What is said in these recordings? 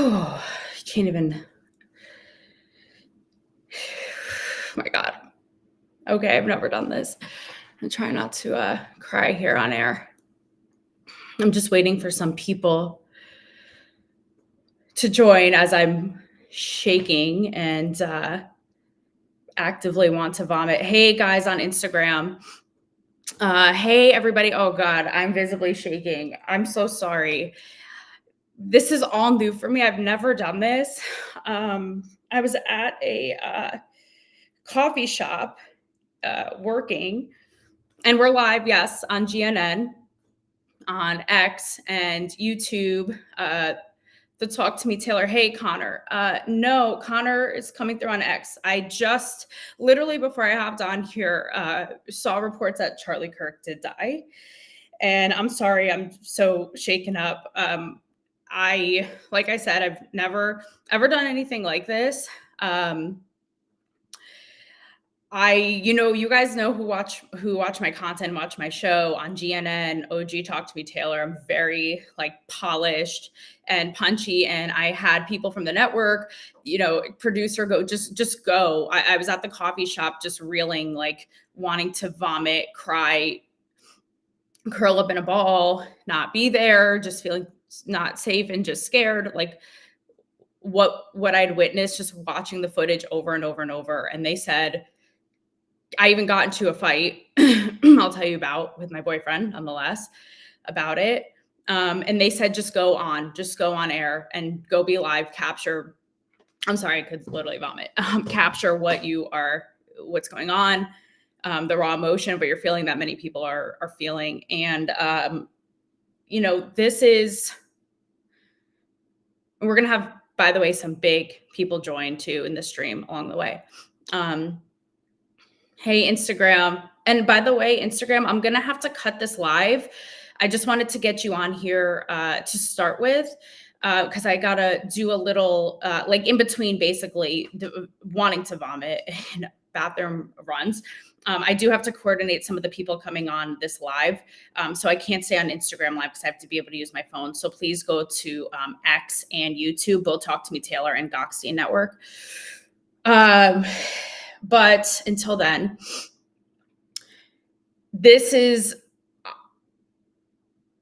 Oh, I can't even. My God. Okay, I've never done this. I'm trying not to cry here on air. I'm just waiting for some people to join as I'm shaking and actively want to vomit. Hey, guys on Instagram. Hey, everybody. Oh, God, I'm visibly shaking. I'm so sorry. This is all new for me. I've never done this. I was at a coffee shop working, and we're live, yes, on GNN, on X, and YouTube. The Talk to Me Taylor. Hey, Connor. No, Connor is coming through on X. I just literally before I hopped on here saw reports that Charlie Kirk did die, and I'm sorry, I'm so shaken up. Like I said, I've never ever done anything like this. You guys know who watch my content, watch my show on GNN, OG Talk to Me Taylor. I'm very polished and punchy, and I had people from the network, producer go, just go. I was at the coffee shop just reeling, wanting to vomit, cry, curl up in a ball, not be there, just feeling not safe and just scared, what I'd witnessed, just watching the footage over and over and over. And they said, I even got into a fight I'll tell you about with my boyfriend nonetheless about it. And they said, just go on air and go be live, capture. I'm sorry, I could literally vomit. Capture what's going on, the raw emotion of what you're feeling that many people are feeling. And, we're going to have, by the way, some big people join too in the stream along the way. Hey, Instagram. And by the way, Instagram, I'm going to have to cut this live. I just wanted to get you on here to start with, because I got to do a little, in between, basically, wanting to vomit and bathroom runs. I do have to coordinate some of the people coming on this live. So I can't stay on Instagram live because I have to be able to use my phone. So please go to X and YouTube, both Talk to Me Taylor and Goxstein Network. But until then,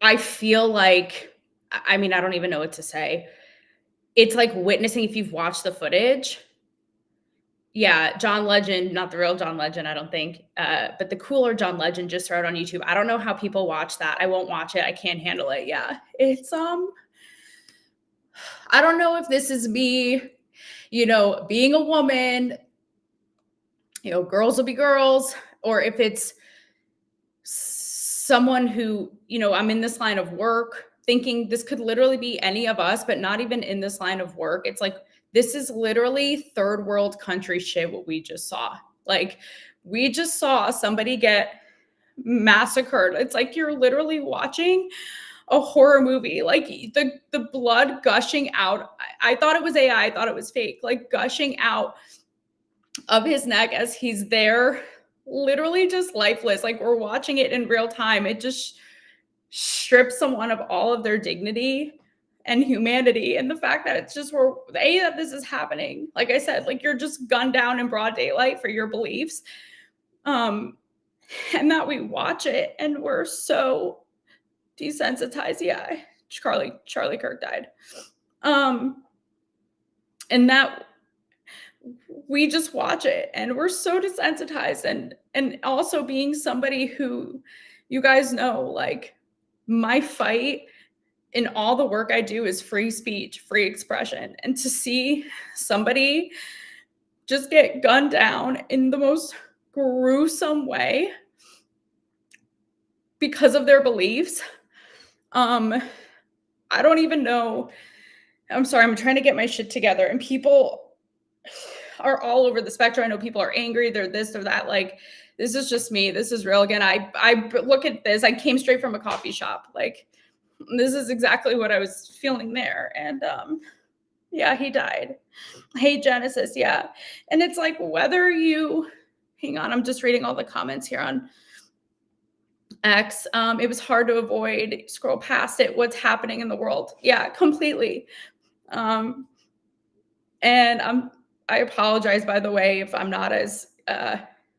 I feel like, I don't even know what to say. It's like witnessing, if you've watched the footage. Yeah, John Legend, not the real John Legend, I don't think, but the cooler John Legend just started on YouTube. I don't know how people watch that. I won't watch it. I can't handle it. Yeah, it's, I don't know if this is me, being a woman, girls will be girls, or if it's someone who, I'm in this line of work thinking this could literally be any of us, but not even in this line of work. It's like, this is literally third world country shit, what we just saw. We just saw somebody get massacred. It's like you're literally watching a horror movie, the blood gushing out. I thought it was AI. I thought it was fake, gushing out of his neck as he's there, literally just lifeless. We're watching it in real time. It just strips someone of all of their dignity and humanity. And the fact that it's just that this is happening. Like I said, you're just gunned down in broad daylight for your beliefs. And that we watch it and we're so desensitized. Yeah, Charlie Kirk died. And that we just watch it and we're so desensitized. And also being somebody who, you guys know, my fight in all the work I do is free speech, free expression. And to see somebody just get gunned down in the most gruesome way because of their beliefs, I don't even know. I'm sorry, I'm trying to get my shit together. And people are all over the spectrum. I know people are angry, they're this, they're that. This is just me. This is real. Again, I look at this. I came straight from a coffee shop. This is exactly what I was feeling there. And yeah, he died. Hey, Genesis. Yeah. And it's whether you, hang on, I'm just reading all the comments here on X. It was hard to avoid, scroll past it. What's happening in the world? Yeah, completely. Um, and I apologize, by the way, if I'm not as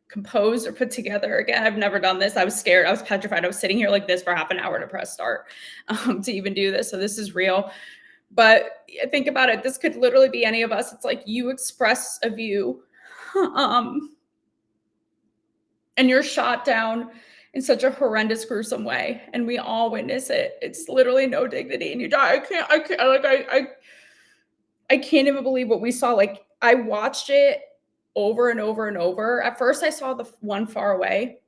composed or put together. Again, I've never done this. I was scared. I was petrified. I was sitting here like this for half an hour to press start to even do this. So this is real. But think about it. This could literally be any of us. It's like you express a view, and you're shot down in such a horrendous, gruesome way, and we all witness it. It's literally no dignity, and you die. I can't even believe what we saw. Like, I watched it over and over and over. At first, I saw the one far away,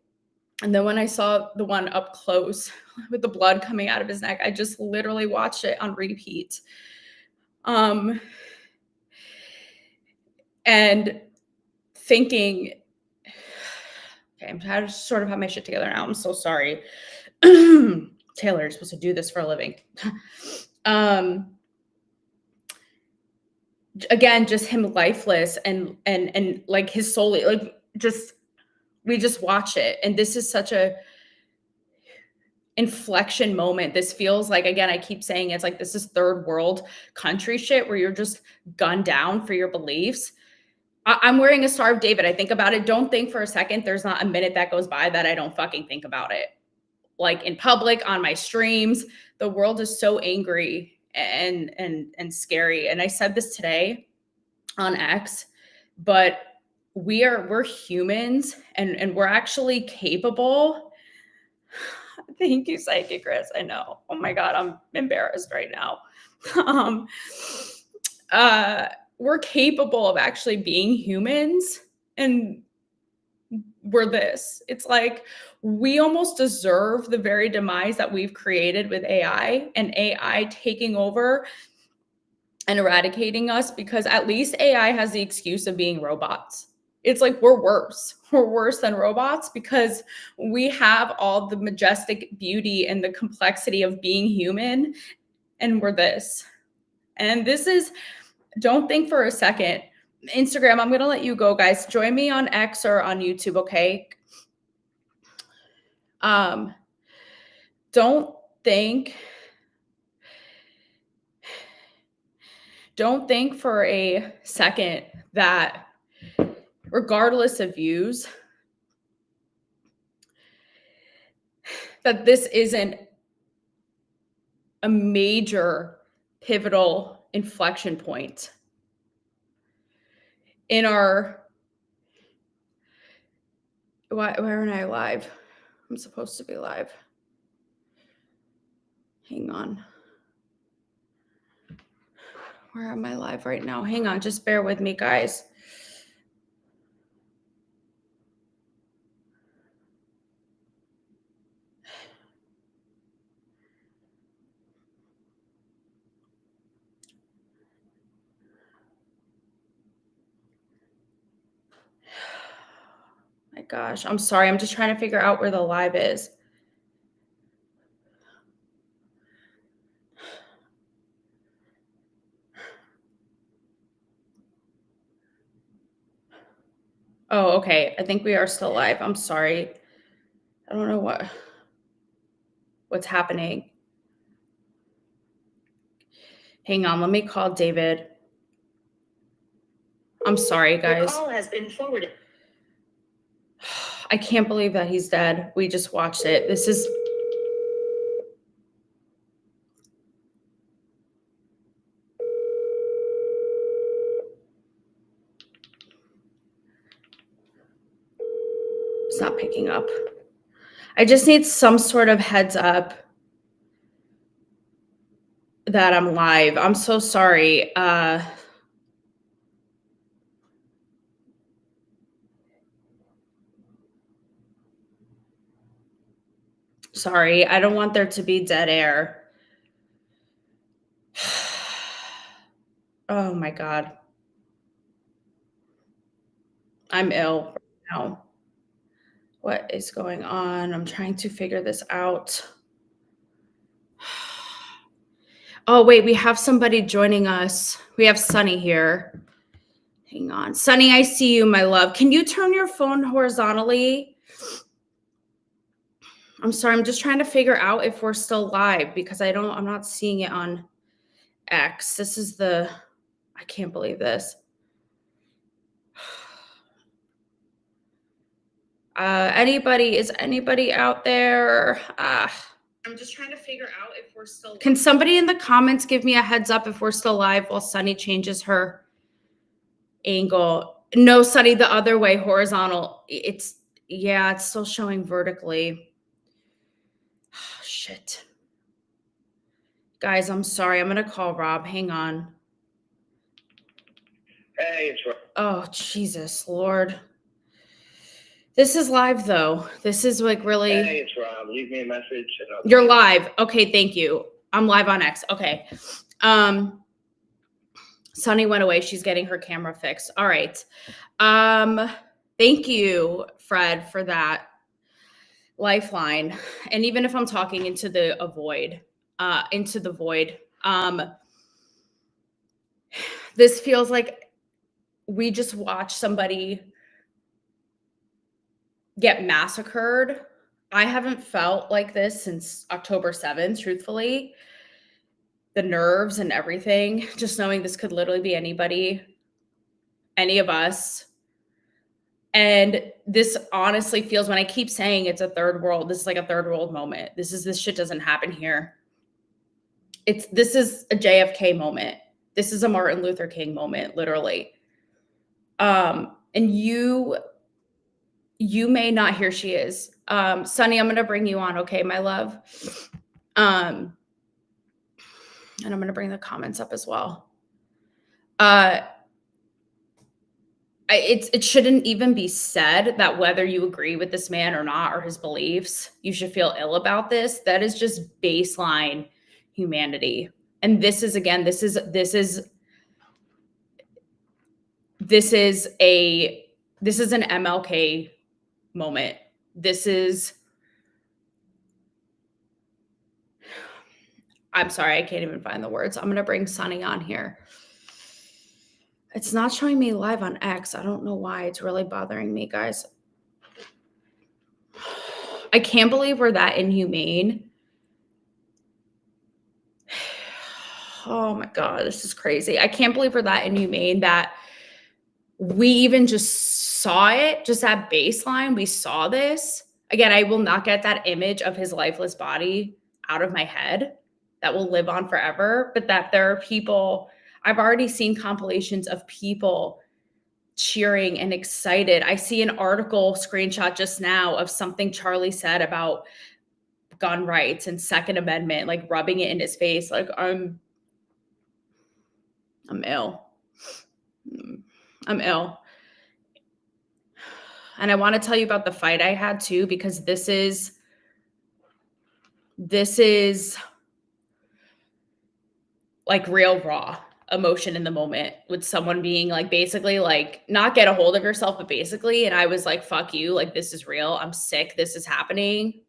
and then when I saw the one up close with the blood coming out of his neck, I just literally watched it on repeat. And thinking, okay, I'm trying to sort of have my shit together now. I'm so sorry. Taylor, you're supposed to do this for a living. Again, just him lifeless and like his soul, like we just watch it. And this is such a inflection moment. This feels like, again, I keep saying it's like this is third world country shit where you're just gunned down for your beliefs. I'm wearing a Star of David. I think about it. Don't think for a second there's not a minute that goes by that I don't fucking think about it. Like in public, on my streams, the world is so angry and scary. And I said this today on X, but we're humans and we're actually capable. Thank you, Psychic Chris. I know. Oh my God, I'm embarrassed right now. We're capable of actually being humans, and we're this. It's like we almost deserve the very demise that we've created with AI and AI taking over and eradicating us, because at least AI has the excuse of being robots. It's like we're worse. We're worse than robots because we have all the majestic beauty and the complexity of being human, and we're this. And this is, don't think for a second. Instagram, I'm going to let you go, guys. Join me on X or on YouTube, okay? Don't think for a second that regardless of views, that this isn't a major pivotal inflection point in our, why aren't I live? I'm supposed to be live. Hang on. Where am I live right now? Hang on, just bear with me, guys. My gosh, I'm sorry. I'm just trying to figure out where the live is. Oh, okay. I think we are still live. I'm sorry. I don't know what's happening. Hang on, let me call David. I'm sorry, guys. Your call has been forwarded. I can't believe that he's dead. We just watched it. This is... It's not picking up. I just need some sort of heads up that I'm live. I'm so sorry. Sorry, I don't want there to be dead air. Oh my God. I'm ill right now. What is going on? I'm trying to figure this out. Oh, wait, we have somebody joining us. We have Sunny here. Hang on. Sunny, I see you, my love. Can you turn your phone horizontally? I'm sorry. I'm just trying to figure out if we're still live because I'm not seeing it on X. This is I can't believe this. Is anybody out there? I'm just trying to figure out if we're still. Can somebody in the comments give me a heads up if we're still live while Sunny changes her angle? No, Sunny, the other way, horizontal. It's still showing vertically. Oh, shit. Guys, I'm sorry. I'm going to call Rob. Hang on. Hey, it's Rob. Oh, Jesus, Lord. This is live, though. This is like really. Hey, it's Rob. Leave me a message. You're live. Okay, thank you. I'm live on X. Okay. Sunny went away. She's getting her camera fixed. All right. Thank you, Fred, for that lifeline. And even if I'm talking into the void, this feels like we just watched somebody get massacred. I haven't felt like this since October 7th, truthfully. The nerves and everything, just knowing this could literally be anybody, any of us. And this honestly feels, when I keep saying it's a third world, this is like a third world moment. This shit doesn't happen here. This is a JFK moment. This is a Martin Luther King moment, literally. And you may not, here she is. Sunny, I'm going to bring you on. Okay, my love. And I'm going to bring the comments up as well. It shouldn't even be said that whether you agree with this man or not, or his beliefs, you should feel ill about this. That is just baseline humanity. And this is, again, this is an MLK moment. I'm sorry, I can't even find the words. I'm going to bring Sunny on here. It's not showing me live on X. I don't know why. It's really bothering me, guys. I can't believe we're that inhumane. Oh my God, this is crazy. I can't believe we're that inhumane that we even just saw it, just at baseline. We saw this. Again, I will not get that image of his lifeless body out of my head. That will live on forever. But that there are people, I've already seen compilations of people cheering and excited. I see an article screenshot just now of something Charlie said about gun rights and Second Amendment, like rubbing it in his face. Like, I'm ill. I'm ill. And I want to tell you about the fight I had too, because this is like real raw emotion in the moment, with someone being like, basically like, not get a hold of yourself, but basically, and I was like, fuck you, like, this is real. I'm sick. This is happening.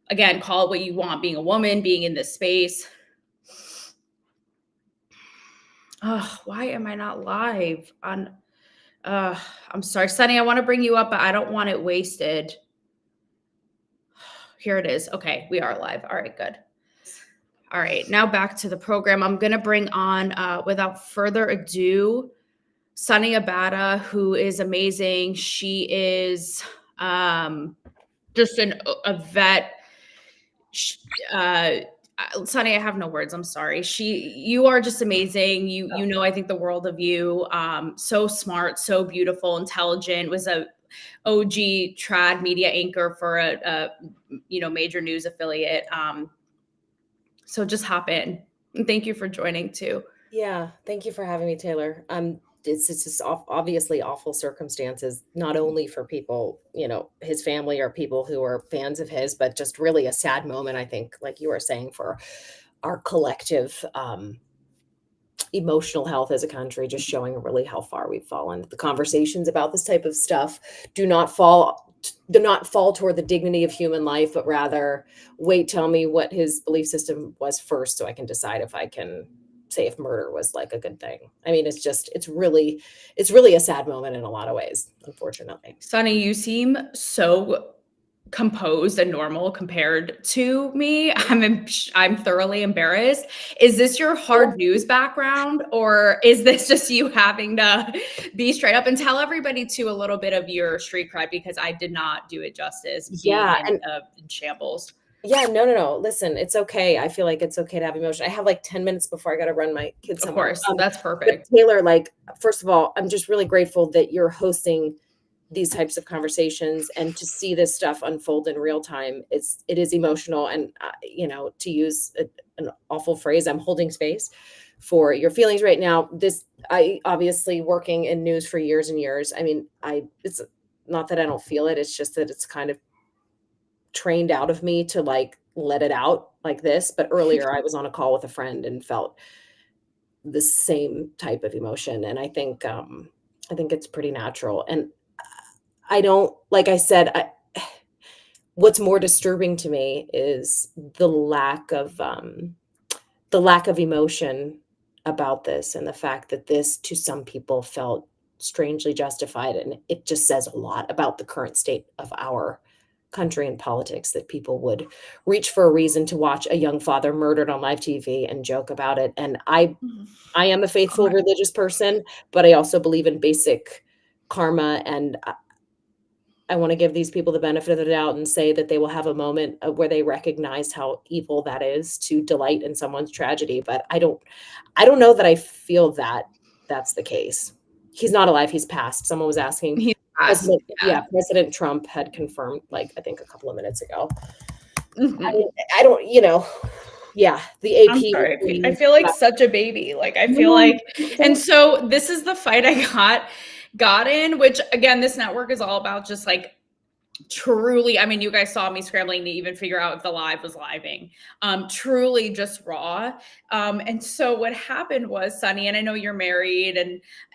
Again, call it what you want, being a woman, being in this space. Why am I not live on? I'm sorry, Sunny, I want to bring you up, but I don't want it wasted. Here it is. Okay, we are live. All right, good. All right, now back to the program. I'm going to bring on, without further ado, Sunny Abada, who is amazing. She is just a vet. Sunny, I have no words. I'm sorry. You are just amazing. You know, I think the world of you. So smart, so beautiful, intelligent. Was a OG trad media anchor for a major news affiliate. So just hop in. And thank you for joining too. Yeah, thank you for having me, Taylor. It's just obviously awful circumstances, not only for people, his family or people who are fans of his, but just really a sad moment, I think, like you were saying, for our collective emotional health as a country, just showing really how far we've fallen. The conversations about this type of stuff do not fall toward the dignity of human life, but rather, wait, tell me what his belief system was first, so I can decide if I can say if murder was like a good thing. I mean, it's really a sad moment in a lot of ways, unfortunately. Sunny, you seem so composed and normal compared to me. I'm thoroughly embarrassed. Is this your hard news background, or is this just you having to be straight up and tell everybody too a little bit of your street cred, because I did not do it justice being Yeah, in shambles. yeah, no. Listen, it's okay. I feel like it's okay to have emotion. I have like 10 minutes before I got to run my kids Of somewhere. course, that's But perfect. Taylor, like, first of all, I'm just really grateful that you're hosting these types of conversations, and to see this stuff unfold in real time. It is emotional. And, you know, to use an awful phrase, I'm holding space for your feelings right now. I obviously working in news for years and years. I mean, it's not that I don't feel it. It's just that it's kind of trained out of me to like let it out like this. But earlier I was on a call with a friend and felt the same type of emotion. And I think it's pretty natural. And I don't, like I said, what's more disturbing to me is the lack of emotion about this, and the fact that this to some people felt strangely justified. And it just says a lot about the current state of our country and politics, that people would reach for a reason to watch a young father murdered on live TV and joke about it. And I am a faithful Okay. religious person, but I also believe in basic karma. And I want to give these people the benefit of the doubt and say that they will have a moment where they recognize how evil that is to delight in someone's tragedy. But I don't know that I feel that that's the case. He's not alive. He's passed. Someone was asking. He's passed, yeah. President Trump had confirmed, like, I think a couple of minutes ago. Mhm. I don't, the AP. I'm sorry. I feel like such a baby. Like, I feel like, and so this is the fight I got in, which again, this network is all about just like truly, I mean, you guys saw me scrambling to even figure out if the live was living. Truly just raw. And so what happened was, Sunny, and I know you're married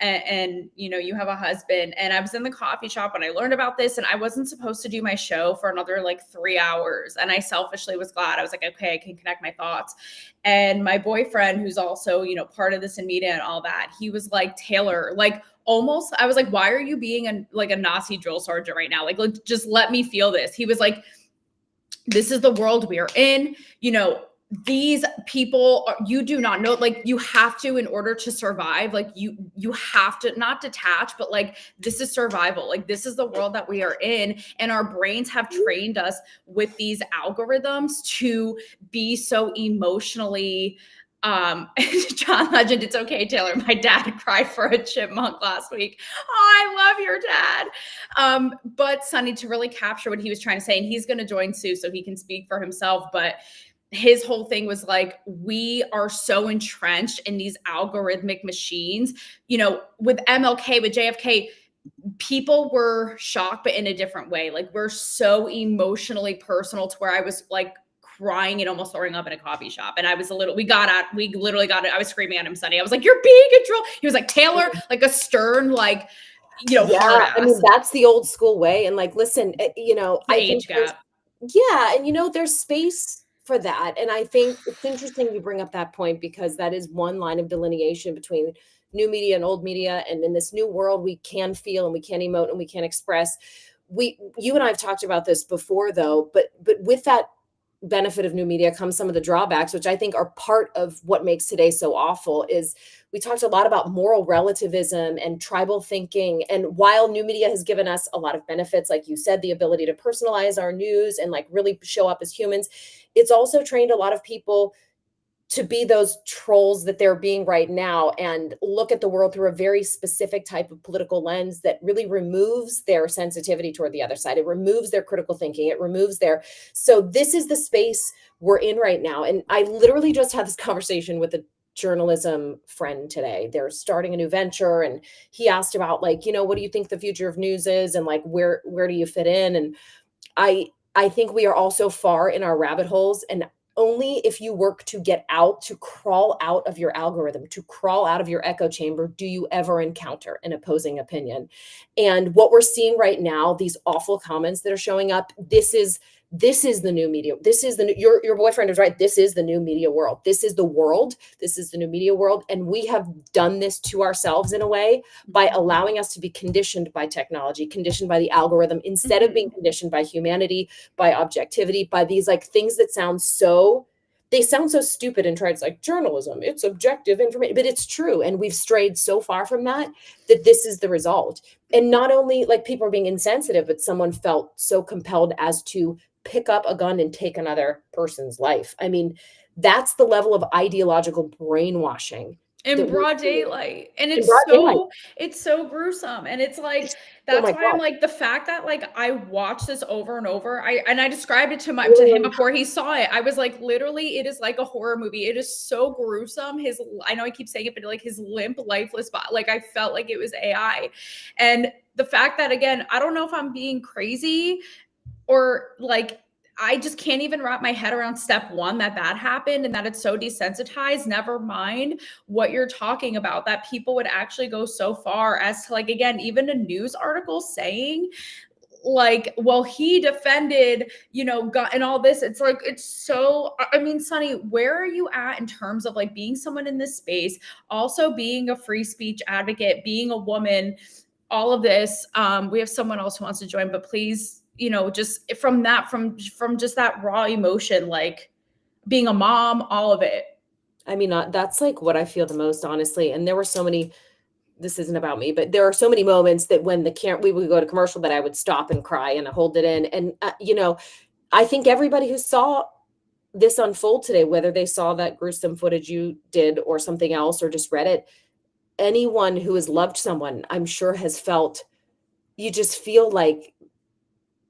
and you know, you have a husband, and I was in the coffee shop when I learned about this, and I wasn't supposed to do my show for another like 3 hours. And I selfishly was glad. I was like, okay, I can connect my thoughts. And my boyfriend, who's also, you know, part of this in media and all that, he was like, Taylor, like, almost, I was like, why are you being a Nazi drill sergeant right now? Like, just let me feel this. He was like, this is the world we are in. You know, these people you do not know, like, you have to, in order to survive, like you have to not detach, but like, this is survival. Like, this is the world that we are in. And our brains have trained us with these algorithms to be so emotionally John Legend, it's okay, Taylor. My dad cried for a chipmunk last week. Oh, I love your dad. But Sunny, to really capture what he was trying to say, and he's going to join Sue so he can speak for himself. But his whole thing was like, we are so entrenched in these algorithmic machines. You know, with MLK, with JFK, people were shocked, but in a different way. Like, we're so emotionally personal to where I was like crying and almost throwing up in a coffee shop. And I was we literally got it. I was screaming at him Sunday. I was like, you're being a troll. He was like, Taylor, like a stern, like, you know, hard ass. I mean, that's the old school way. And like, listen, you know, The I age think gap. and you know, there's space for that. And I think it's interesting you bring up that point, because that is one line of delineation between new media and old media. And in this new world, we can feel and we can emote and we can express. You and I have talked about this before, though, but with that benefit of new media comes some of the drawbacks, which I think are part of what makes today so awful. Is we talked a lot about moral relativism and tribal thinking. And while new media has given us a lot of benefits, like you said, the ability to personalize our news and like really show up as humans, it's also trained a lot of people to be those trolls that they're being right now, and look at the world through a very specific type of political lens that really removes their sensitivity toward the other side. It removes their critical thinking. It removes so this is the space we're in right now. And I literally just had this conversation with a journalism friend today. They're starting a new venture, and he asked about, like, you know, what do you think the future of news is, and like, where do you fit in? And I think we are all so far in our rabbit holes, and only if you work to get out, to crawl out of your algorithm, to crawl out of your echo chamber, do you ever encounter an opposing opinion. And what we're seeing right now, these awful comments that are showing up, this is this is the new media. This is the new, your boyfriend is right. This is the new media world. This is the world. This is the new media world. And we have done this to ourselves in a way by allowing us to be conditioned by technology, conditioned by the algorithm, instead of being conditioned by humanity, by objectivity, by these like things that sound so, they sound so stupid and try. It's like journalism, it's objective information, but it's true. And we've strayed so far from that this is the result. And not only like people are being insensitive, but someone felt so compelled as to pick up a gun and take another person's life. I mean, that's the level of ideological brainwashing in that we're broad seeing daylight. And in broad daylight. it's so gruesome. And it's like, Oh that's my why I'm God. like, the fact that like I watched this over and over, I described it to him Oh, before he saw it. I was like, literally, it is like a horror movie. It is so gruesome. I know I keep saying it, but like his limp, lifeless body, like I felt like it was AI. And the fact that, again, I don't know if I'm being crazy or like, I just can't even wrap my head around step one that happened and that it's so desensitized. Never mind what you're talking about, that people would actually go so far as to, like, again, even a news article saying like, well, he defended, gun and all this. It's like, it's so, I mean, Sonny, where are you at in terms of like being someone in this space, also being a free speech advocate, being a woman, all of this? We have someone else who wants to join, but please, just from just that raw emotion, like being a mom, all of it. I mean, that's like what I feel the most, honestly. And there were so many, this isn't about me, but there are so many moments that when we would go to commercial that I would stop and cry and hold it in. And, I think everybody who saw this unfold today, whether they saw that gruesome footage you did or something else, or just read it, anyone who has loved someone, I'm sure has felt, you just feel like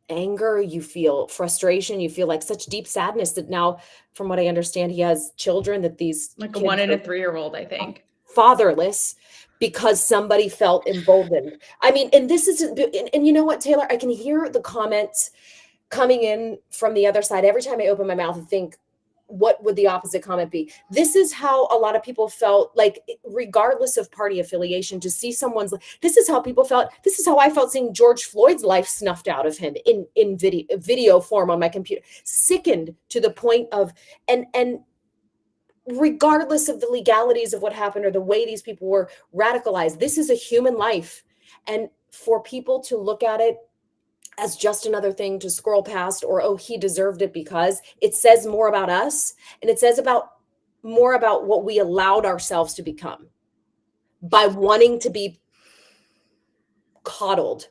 anger, you feel frustration, you feel like such deep sadness that now, from what I understand, he has children, that these Like a kids 1 and are a 3-year-old, I think. fatherless because somebody felt emboldened. I mean, and this is, and you know what, Taylor, I can hear the comments coming in from the other side every time I open my mouth and think, what would the opposite comment be? This is how a lot of people felt, like, regardless of party affiliation, to see someone's, this is how people felt. This is how I felt seeing George Floyd's life snuffed out of him in video form on my computer, sickened to the point of, and regardless of the legalities of what happened or the way these people were radicalized, this is a human life. And for people to look at it as just another thing to scroll past, or, oh, he deserved it, because it says more about us, and it says more about what we allowed ourselves to become by wanting to be coddled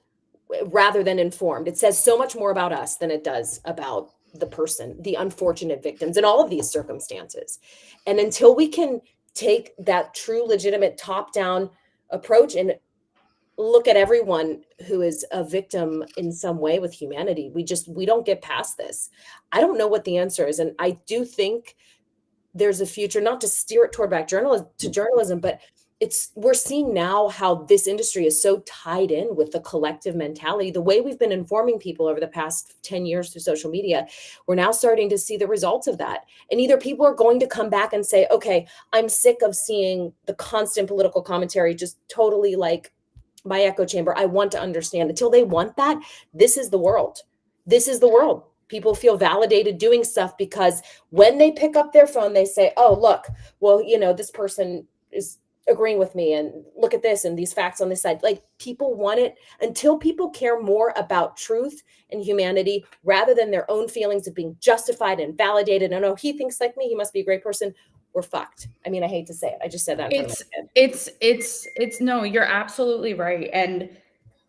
rather than informed. It says so much more about us than it does about the person, the unfortunate victims in all of these circumstances. And until we can take that true, legitimate, top-down approach and look at everyone who is a victim in some way with humanity, we don't get past this. I don't know what the answer is. And I do think there's a future, not to steer it toward back journalism, but we're seeing now how this industry is so tied in with the collective mentality, the way we've been informing people over the past 10 years through social media. We're now starting to see the results of that. And either people are going to come back and say, okay, I'm sick of seeing the constant political commentary, just totally like my echo chamber. I want to understand. Until they want that, this is the world. This is the world. People feel validated doing stuff because when they pick up their phone, they say, oh, look, well, this person is agreeing with me, and look at this and these facts on this side. Like, people want it. Until people care more about truth and humanity rather than their own feelings of being justified and validated. Oh, no, he thinks like me, he must be a great person. We're fucked. I mean, I hate to say it. I just said that in front of my kid. It's no, you're absolutely right. And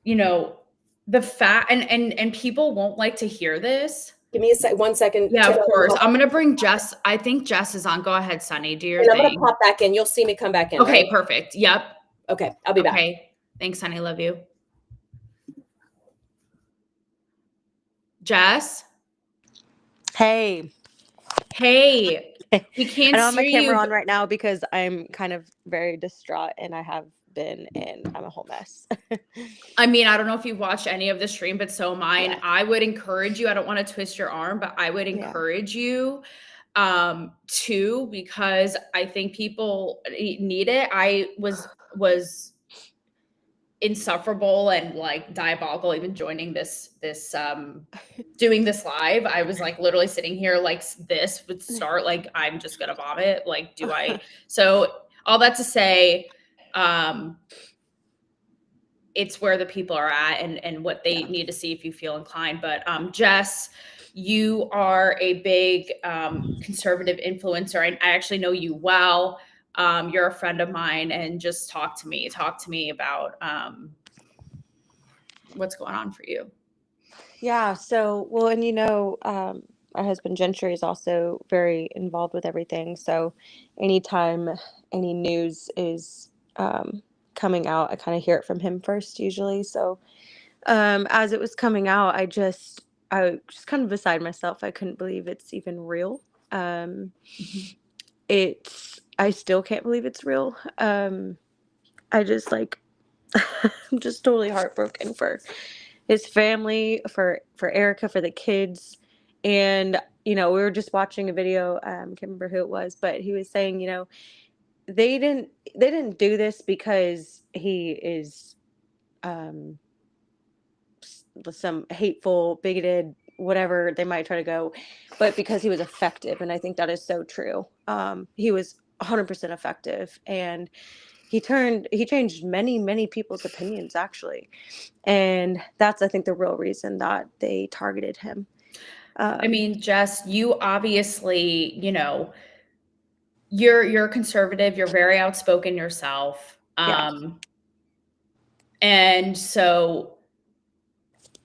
the fact, and people won't like to hear this. Give me 1 second. Yeah, of Taylor, course. I'm gonna bring Jess. I think Jess is on. Go ahead, Sunny. Do your and I'm thing. gonna pop back in. You'll see me come back in. Okay, right? perfect. Yep. Okay, I'll be back. Okay. Thanks, Sunny. Love you. Jess. Hey. We can't I don't have my see camera you. on right now because I'm kind of very distraught and I have been, and I'm a whole mess. I mean, I don't know if you've watched any of the stream, but so mine. Yeah. I would encourage you. I don't want to twist your arm, but I would encourage you too, because I think people need it. insufferable and like diabolical even joining this doing this live. I was like literally sitting here like this would start like I'm just gonna vomit. Like, do I? So all that to say, it's where the people are at and what they need to see if you feel inclined. But Jess, you are a big conservative influencer. I actually know you well. You're a friend of mine, and just talk to me about what's going on for you. Yeah. So, well, and my husband Gentry is also very involved with everything. So anytime any news is coming out, I kind of hear it from him first usually. So as it was coming out, I was just kind of beside myself. I couldn't believe it's even real. I still can't believe it's real. I just like, I'm just totally heartbroken for his family, for Erica, for the kids. And, we were just watching a video, can't remember who it was, but he was saying, they didn't do this because he is some hateful, bigoted, whatever they might try to go, but because he was effective. And I think that is so true. He was 100% effective, and he changed many, many people's opinions, actually. And that's, I think, the real reason that they targeted him. I mean, Jess, you obviously, you're conservative, you're very outspoken yourself. And so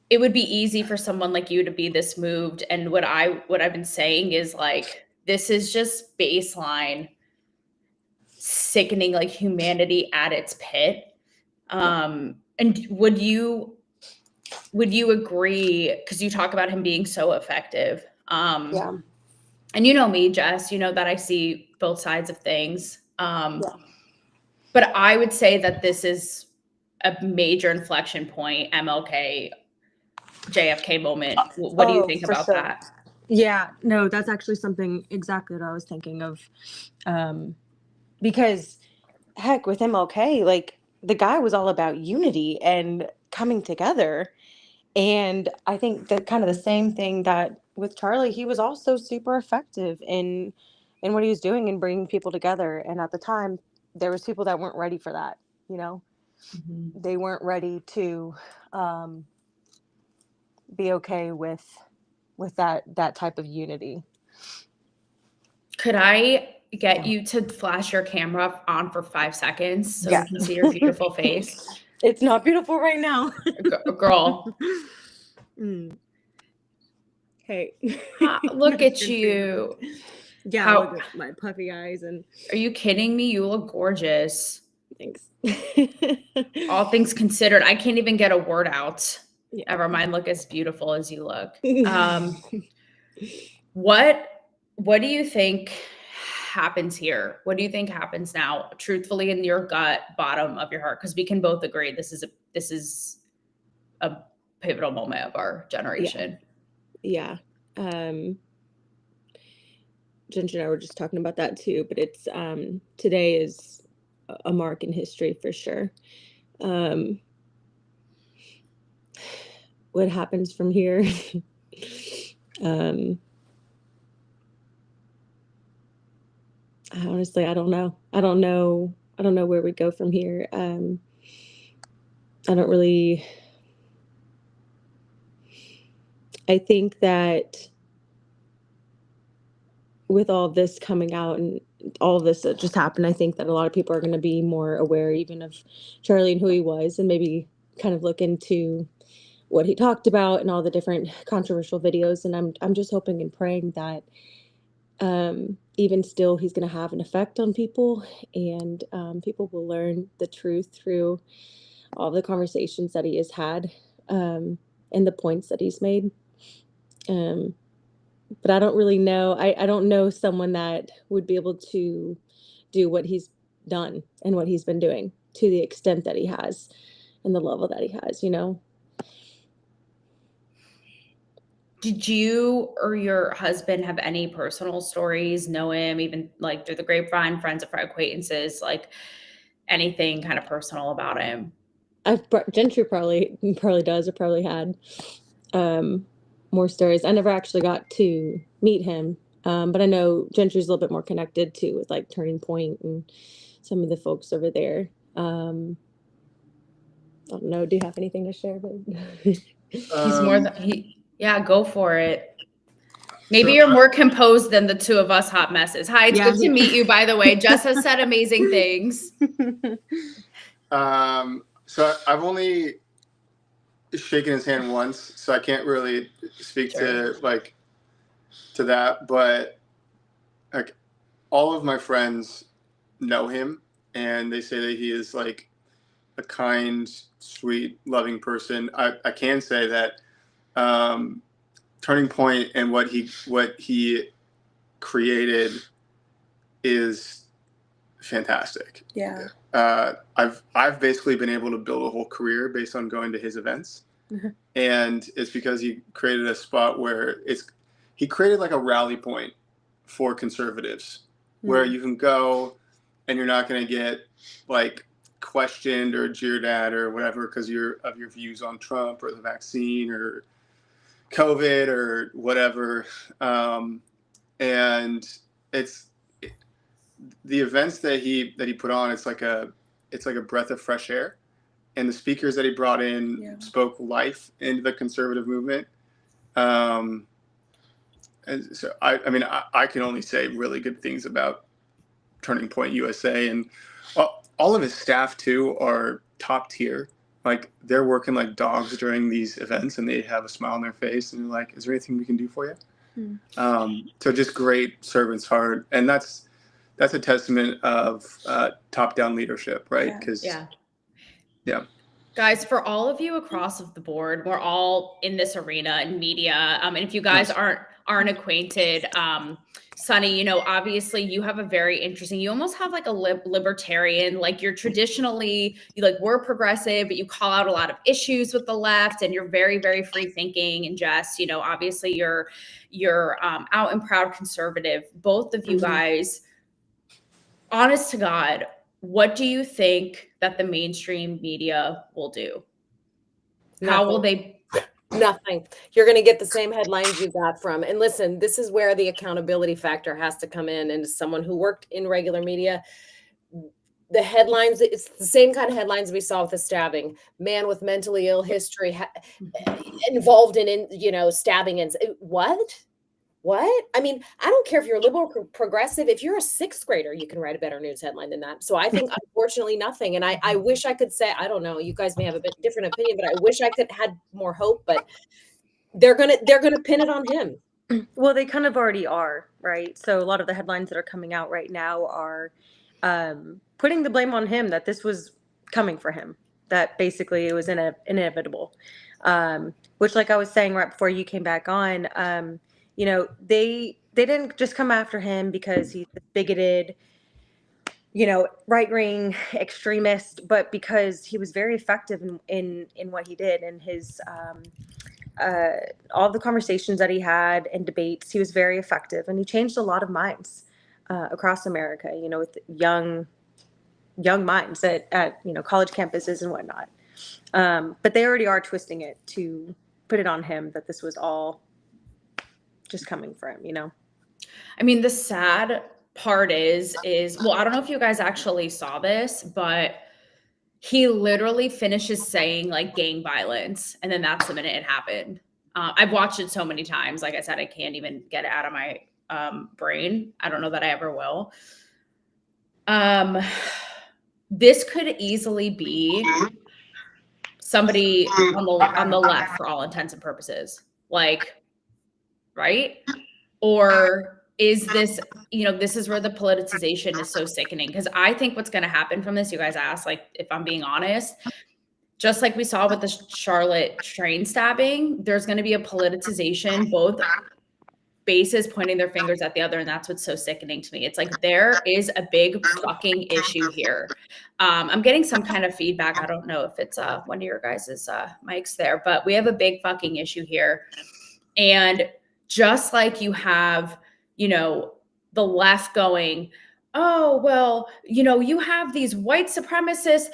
it would be easy for someone like you to be this moved. And what I've been saying is like, this is just baseline sickening, like humanity at its pit. And would you agree? Because you talk about him being so effective. And you know me, Jess, you know that I see both sides of things. But I would say that this is a major inflection point, MLK, JFK moment. What do you think about that? Yeah, no, that's actually something exactly what I was thinking of. Because heck, with MLK, like the guy was all about unity and coming together. And I think that kind of the same thing that with Charlie, he was also super effective in what he was doing and bringing people together. And at the time, there was people that weren't ready for that. They weren't ready to be okay with that type of unity. Could I get you to flash your camera on for 5 seconds so we can see your beautiful face? It's not beautiful right now. Girl. Hey. Look at you. Yeah, look at my puffy eyes. And are you kidding me? You look gorgeous. Thanks. All things considered, I can't even get a word out. Never mind, look as beautiful as you look. What do you think happens here? What do you think happens now, truthfully, in your gut, bottom of your heart? Because we can both agree this is a pivotal moment of our generation. Yeah. Ginger and I were just talking about that too, but it's today is a mark in history for sure. What happens from here? Honestly, I don't know. I don't know where we go from here. I think that with all this coming out and all this that just happened, I think that a lot of people are going to be more aware even of Charlie and who he was, and maybe kind of look into what he talked about and all the different controversial videos. And I'm just hoping and praying that even still, he's going to have an effect on people, and people will learn the truth through all the conversations that he has had and the points that he's made. But I don't really know. I don't know someone that would be able to do what he's done and what he's been doing to the extent that he has and the level that he has, Did you or your husband have any personal stories, know him, even like through the grapevine, friends or acquaintances, like anything kind of personal about him? Gentry probably does or probably had more stories. I never actually got to meet him, but I know Gentry's a little bit more connected to with like Turning Point and some of the folks over there. I don't know. Do you have anything to share? But He's more than yeah, go for it. Maybe So you're more composed than the two of us hot messes. Hi, it's Yeah. good to meet you, by the way. Jess has said amazing things. So I've only shaken his hand once, so I can't really speak Sure. to that. But like all of my friends know him, and they say that he is like a kind, sweet, loving person. I can say that Turning Point and what he created is fantastic. Yeah. I've basically been able to build a whole career based on going to his events, and it's because he created a spot where he created like a rally point for conservatives where you can go and you're not going to get like questioned or jeered at or whatever because of your views on Trump or the vaccine or COVID or whatever, and the events that he put on. It's like a breath of fresh air, and the speakers that he brought in spoke life into the conservative movement. And so I mean I can only say really good things about Turning Point USA, and all of his staff too are top tier. Like they're working like dogs during these events, and they have a smile on their face, and they're like, "Is there anything we can do for you?" So just great servant's heart, and that's a testament of top-down leadership, right? Because yeah. Guys, for all of you across the board, we're all in this arena in media. And if you guys aren't acquainted, Sunny, you know, obviously you have a very interesting, you almost have like a libertarian, like you're traditionally, we're progressive, but you call out a lot of issues with the left and you're very, very free thinking. And Jess, you know, obviously you're out and proud conservative. Both of you guys, honest to God, what do you think that the mainstream media will do? How will they? Nothing. You're going to get the same headlines you got from. And listen, this is where the accountability factor has to come in. And as someone who worked in regular media, the headlines, it's the same kind of headlines we saw with the stabbing. Man with mentally ill history involved in stabbing. And what? I mean, I don't care if you're liberal or progressive. If you're a sixth grader, you can write a better news headline than that. So I think, unfortunately, nothing. And I wish I could say, I don't know, you guys may have a bit different opinion, but I wish I could had more hope. But they're gonna pin it on him. Well, they kind of already are, right? So a lot of the headlines that are coming out right now are putting the blame on him, that this was coming for him, that basically it was inevitable. Which, like I was saying right before you came back on, you know, they didn't just come after him because he's a bigoted, you know, right-wing extremist, but because he was very effective in what he did, and his all the conversations that he had and debates, he was very effective, and he changed a lot of minds across America, you know, with young minds at you know, college campuses and whatnot. But they already are twisting it to put it on him that this was all just coming for him, you know? I mean, the sad part is, well, I don't know if you guys actually saw this, but he literally finishes saying like gang violence. And then that's the minute it happened. I've watched it so many times. Like I said, I can't even get it out of my brain. I don't know that I ever will. This could easily be somebody on the left for all intents and purposes. Like, right? Or is this, you know, this is where the politicization is so sickening? Because I think what's going to happen from this, you guys asked, like, if I'm being honest, just like we saw with the Charlotte train stabbing, there's going to be a politicization, both bases pointing their fingers at the other. And that's what's so sickening to me. It's like, there is a big fucking issue here. I'm getting some kind of feedback. I don't know if it's one of your guys' mics there, but we have a big fucking issue here. And just like you have, you know, the left going, oh, well, you have these white supremacists,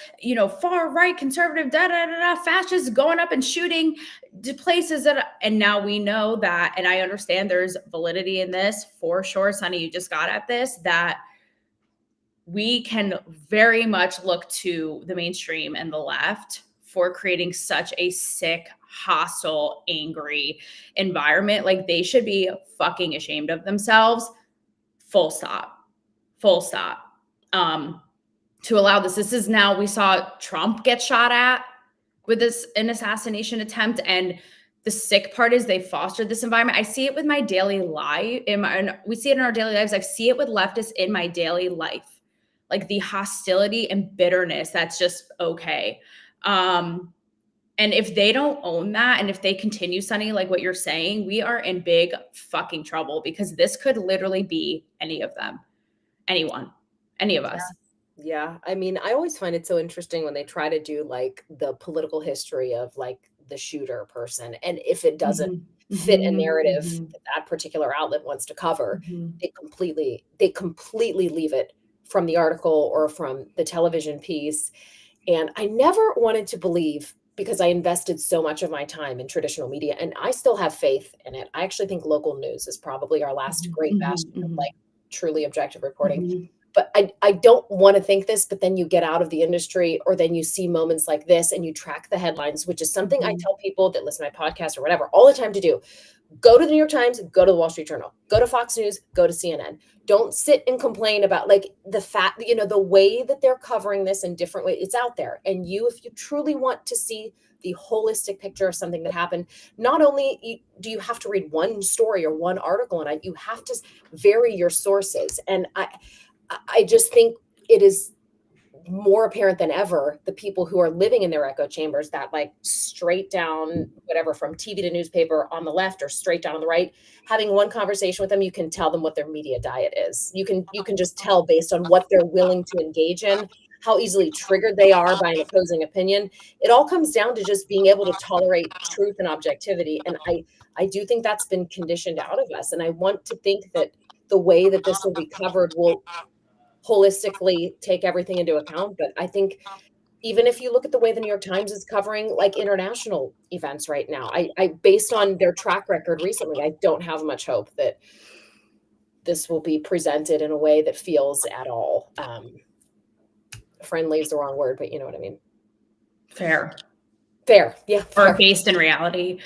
far right conservative, fascists going up and shooting to places and now we know that, and I understand there's validity in this for sure. Sonny, you just got at this, that we can very much look to the mainstream and the left for creating such a sick, hostile, angry environment. Like, they should be fucking ashamed of themselves. Full stop. To allow this. This is now, we saw Trump get shot at with an assassination attempt. And the sick part is they fostered this environment. I see it with my daily life. We see it in our daily lives. I see it with leftists in my daily life. Like the hostility and bitterness, that's just okay. And if they don't own that, and if they continue, Sonny, like what you're saying, we are in big fucking trouble, because this could literally be any of them. Anyone, any of us. Yeah. I mean, I always find it so interesting when they try to do like the political history of like the shooter person. And if it doesn't fit a narrative that particular outlet wants to cover, they completely leave it from the article or from the television piece. And I never wanted to believe, because I invested so much of my time in traditional media, and I still have faith in it. I actually think local news is probably our last great bastion of like truly objective reporting. But I don't want to think this, but then you get out of the industry, or then you see moments like this and you track the headlines, which is something I tell people that listen to my podcast or whatever all the time to do. Go to the New York Times, go to the Wall Street Journal, go to Fox News, go to CNN. Don't sit and complain about like the fact, the way that they're covering this in different ways. It's out there. And if you truly want to see the holistic picture of something that happened, not only do you have to read one story or one article on it, you have to vary your sources. And I just think it is more apparent than ever, the people who are living in their echo chambers, that like straight down, whatever, from TV to newspaper on the left or straight down on the right, having one conversation with them, you can tell them what their media diet is. You can just tell based on what they're willing to engage in, how easily triggered they are by an opposing opinion. It all comes down to just being able to tolerate truth and objectivity. And I do think that's been conditioned out of us. And I want to think that the way that this will be covered will holistically take everything into account. But I think even if you look at the way the New York Times is covering like international events right now, I based on their track record recently, I don't have much hope that this will be presented in a way that feels at all friendly is the wrong word, but you know what I mean. Fair. Yeah. Or based in reality.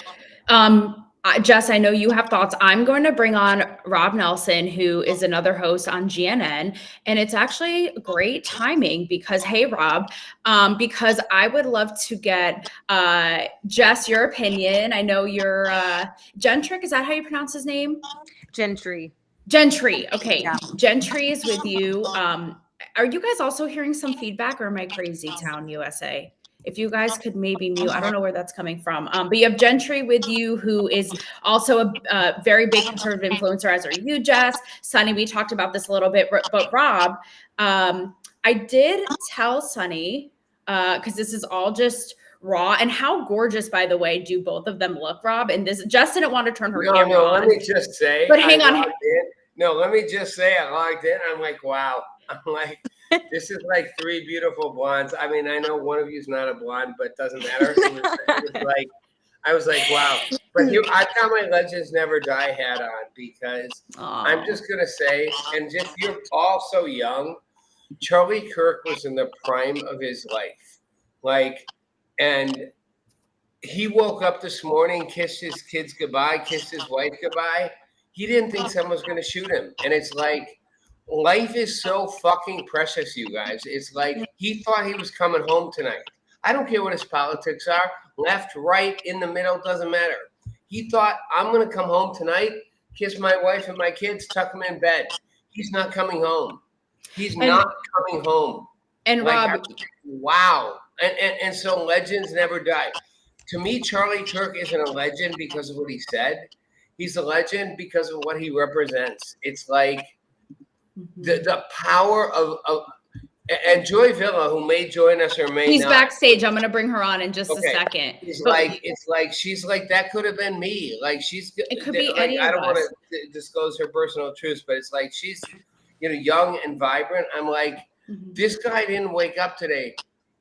Jess, I know you have thoughts. I'm going to bring on Rob Nelson, who is another host on GNN. And it's actually great timing because, hey, Rob, because I would love to get Jess, your opinion. I know you're Gentrick. Is that how you pronounce his name? Gentry. Okay. Yeah. Gentry is with you. Are you guys also hearing some feedback, or am I crazy town, USA? If you guys could maybe mute, I don't know where that's coming from. But you have Gentry with you, who is also a very big conservative influencer, as are you, Jess. Sonny, we talked about this a little bit, but Rob, I did tell Sonny, because this is all just raw, and how gorgeous, by the way, do both of them look, Rob? And this, Jess didn't want to turn her camera on. Let me just say, but hang on. Let me just say, I logged in. I'm like, wow. I'm like, this is like three beautiful blondes. I mean, I know one of you is not a blonde, but it doesn't matter. I was like, wow. But I got my Legends Never Die hat on because I'm just going to say, and just you're all so young, Charlie Kirk was in the prime of his life. And he woke up this morning, kissed his kids goodbye, kissed his wife goodbye. He didn't think someone was going to shoot him. And it's like, life is so fucking precious, you guys. It's like he thought he was coming home tonight. I don't care what his politics are. Left, right, in the middle, doesn't matter. He thought, I'm going to come home tonight, kiss my wife and my kids, tuck them in bed. He's not coming home. He's not coming home. And Rob, wow. And so legends never die. To me, Charlie Kirk isn't a legend because of what he said. He's a legend because of what he represents. It's like the power of and Joy Villa, who may join us or may he's not. Backstage. I'm going to bring her on in just a second. She's she's like, that could have been me. Like it could be any of us. I don't want to disclose her personal truths, but it's like she's young and vibrant. I'm like, Mhm. this guy didn't wake up today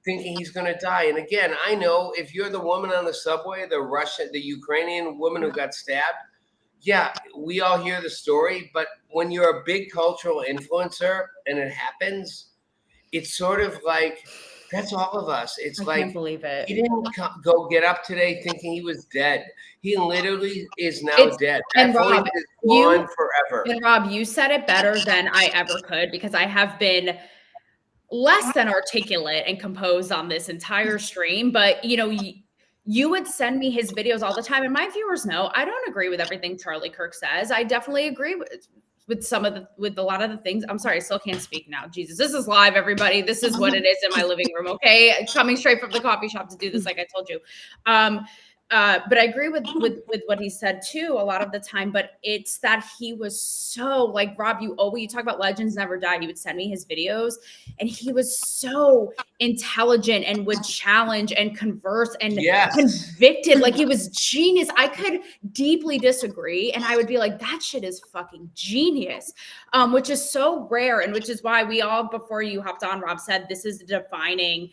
thinking he's going to die. And again, I know if you're the woman on the subway, the Ukrainian woman who got stabbed, yeah, we all hear the story. But when you're a big cultural influencer and it happens, it's sort of like, that's all of us. It's I like, can't believe it. he didn't go get up today thinking he was dead. He literally is now It's- dead. and That voice Rob, is gone forever. And Rob, you said it better than I ever could, because I have been less than articulate and composed on this entire stream. But you would send me his videos all the time, and my viewers know I don't agree with everything Charlie Kirk says. I definitely agree with a lot of the things. I'm sorry, I still can't speak now. Jesus, this is live, everybody. This is what it is in my living room. Okay, coming straight from the coffee shop to do this, like I told you. But I agree with what he said too a lot of the time. But it's that he was so, like, Rob, you talk about legends never die. He would send me his videos, and he was so intelligent and would challenge and converse and convicted. Like, it was genius. I could deeply disagree, and I would be like, that shit is fucking genius, which is so rare, and which is why we all, before you hopped on, Rob, said this is defining,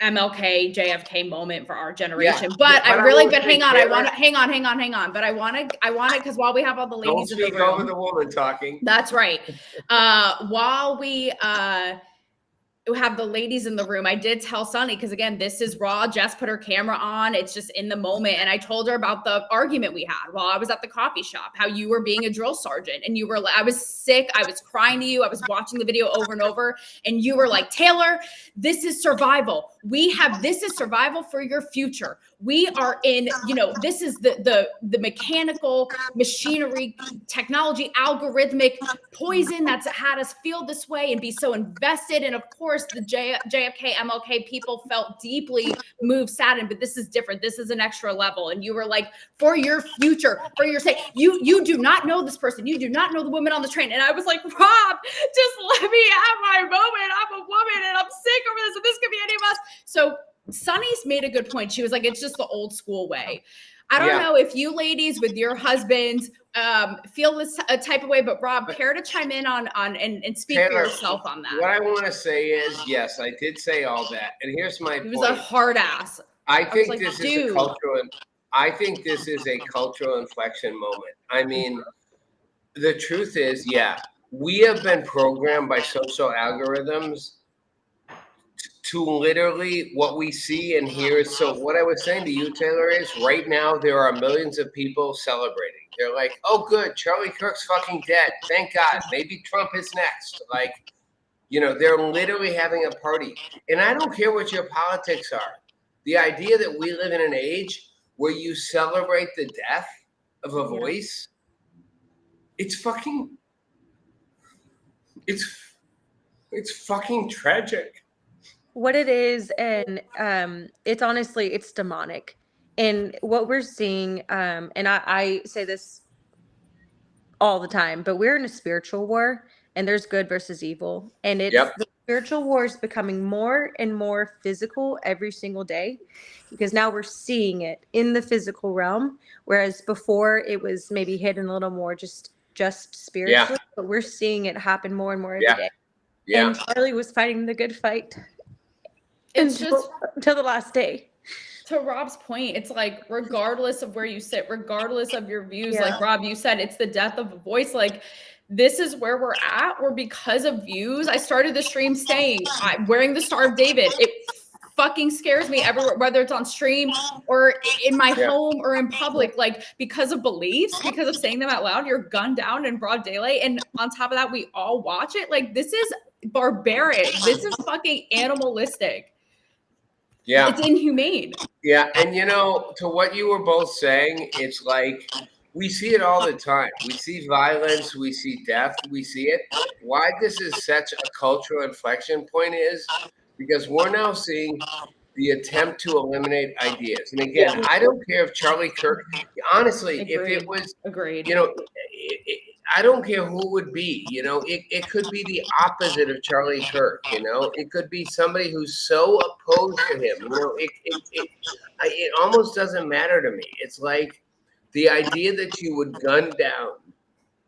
MLK, JFK moment for our generation. But hang on, hang on. But I want to, because while we have all the ladies in the room. Don't speak over the woman talking. That's right. While we have the ladies in the room, I did tell Sunny, because again, this is raw. Jess put her camera on. It's just in the moment. And I told her about the argument we had while I was at the coffee shop, how you were being a drill sergeant, and I was sick. I was crying to you. I was watching the video over and over. And you were like, Taylor, this is survival. This is survival for your future. We are in, this is the mechanical machinery, technology, algorithmic poison that's had us feel this way and be so invested. And of course, the JFK, MLK people felt deeply moved, saddened, but this is different. This is an extra level. And you were like, for your future, for your sake, you do not know this person. You do not know the woman on the train. And I was like, Rob, just let me have my moment. I'm a woman and I'm sick over this, and this could be any of us. So Sunny's made a good point. She was like, it's just the old school way. I don't know if you ladies with your husbands feel this type of way, but Rob, care to chime in on and speak Taylor, for yourself on that? What I want to say is, yes, I did say all that. And here's my point. He was a hard ass. I think this is a cultural inflection moment. I mean, the truth is, we have been programmed by social algorithms to literally what we see and hear. So what I was saying to you, Taylor, is right now there are millions of people celebrating. They're like, oh, good, Charlie Kirk's fucking dead. Thank God. Maybe Trump is next. Like, they're literally having a party. And I don't care what your politics are. The idea that we live in an age where you celebrate the death of a voice, it's fucking tragic. What it is, and it's demonic. And what we're seeing, and I say this all the time, but we're in a spiritual war, and there's good versus evil. And the spiritual war is becoming more and more physical every single day, because now we're seeing it in the physical realm, whereas before it was maybe hidden a little more just spiritually, but we're seeing it happen more and more every day. And Charlie was fighting the good fight. It's just until the last day. To Rob's point, it's like, regardless of where you sit, regardless of your views, like Rob, you said, it's the death of a voice. Like, this is where we're at. We're, because of views. I started the stream saying, I'm wearing the Star of David. It fucking scares me everywhere, whether it's on stream or in my home or in public, like, because of beliefs, because of saying them out loud, you're gunned down in broad daylight. And on top of that, we all watch it. Like, this is barbaric. This is fucking animalistic. Yeah. It's inhumane. Yeah. And to what you were both saying, it's like, we see it all the time. We see violence, we see death, we see it. Why this is such a cultural inflection point is because we're now seeing the attempt to eliminate ideas. And again, I don't care if Charlie Kirk, honestly, if it was, I don't care who it would be, it could be the opposite of Charlie Kirk, it could be somebody who's so opposed to him, it almost doesn't matter to me. It's like the idea that you would gun down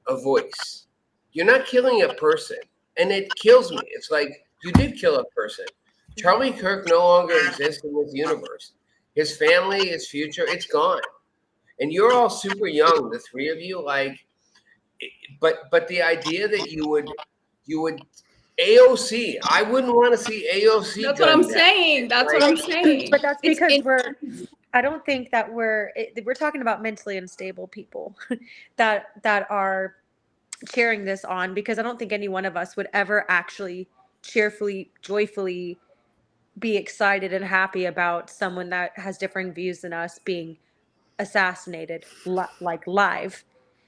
a voice You're not killing a person. And it kills me. It's like, you did kill a person. Charlie Kirk no longer exists in this universe. His family, his future, it's gone. And you're all super young, the three of you, like, but the idea that you would AOC, I wouldn't want to see AOC. That's what I'm saying. That's what I'm saying. But that's because I don't think that we're talking about mentally unstable people that are cheering this on, because I don't think any one of us would ever actually cheerfully, joyfully be excited and happy about someone that has differing views than us being assassinated like live.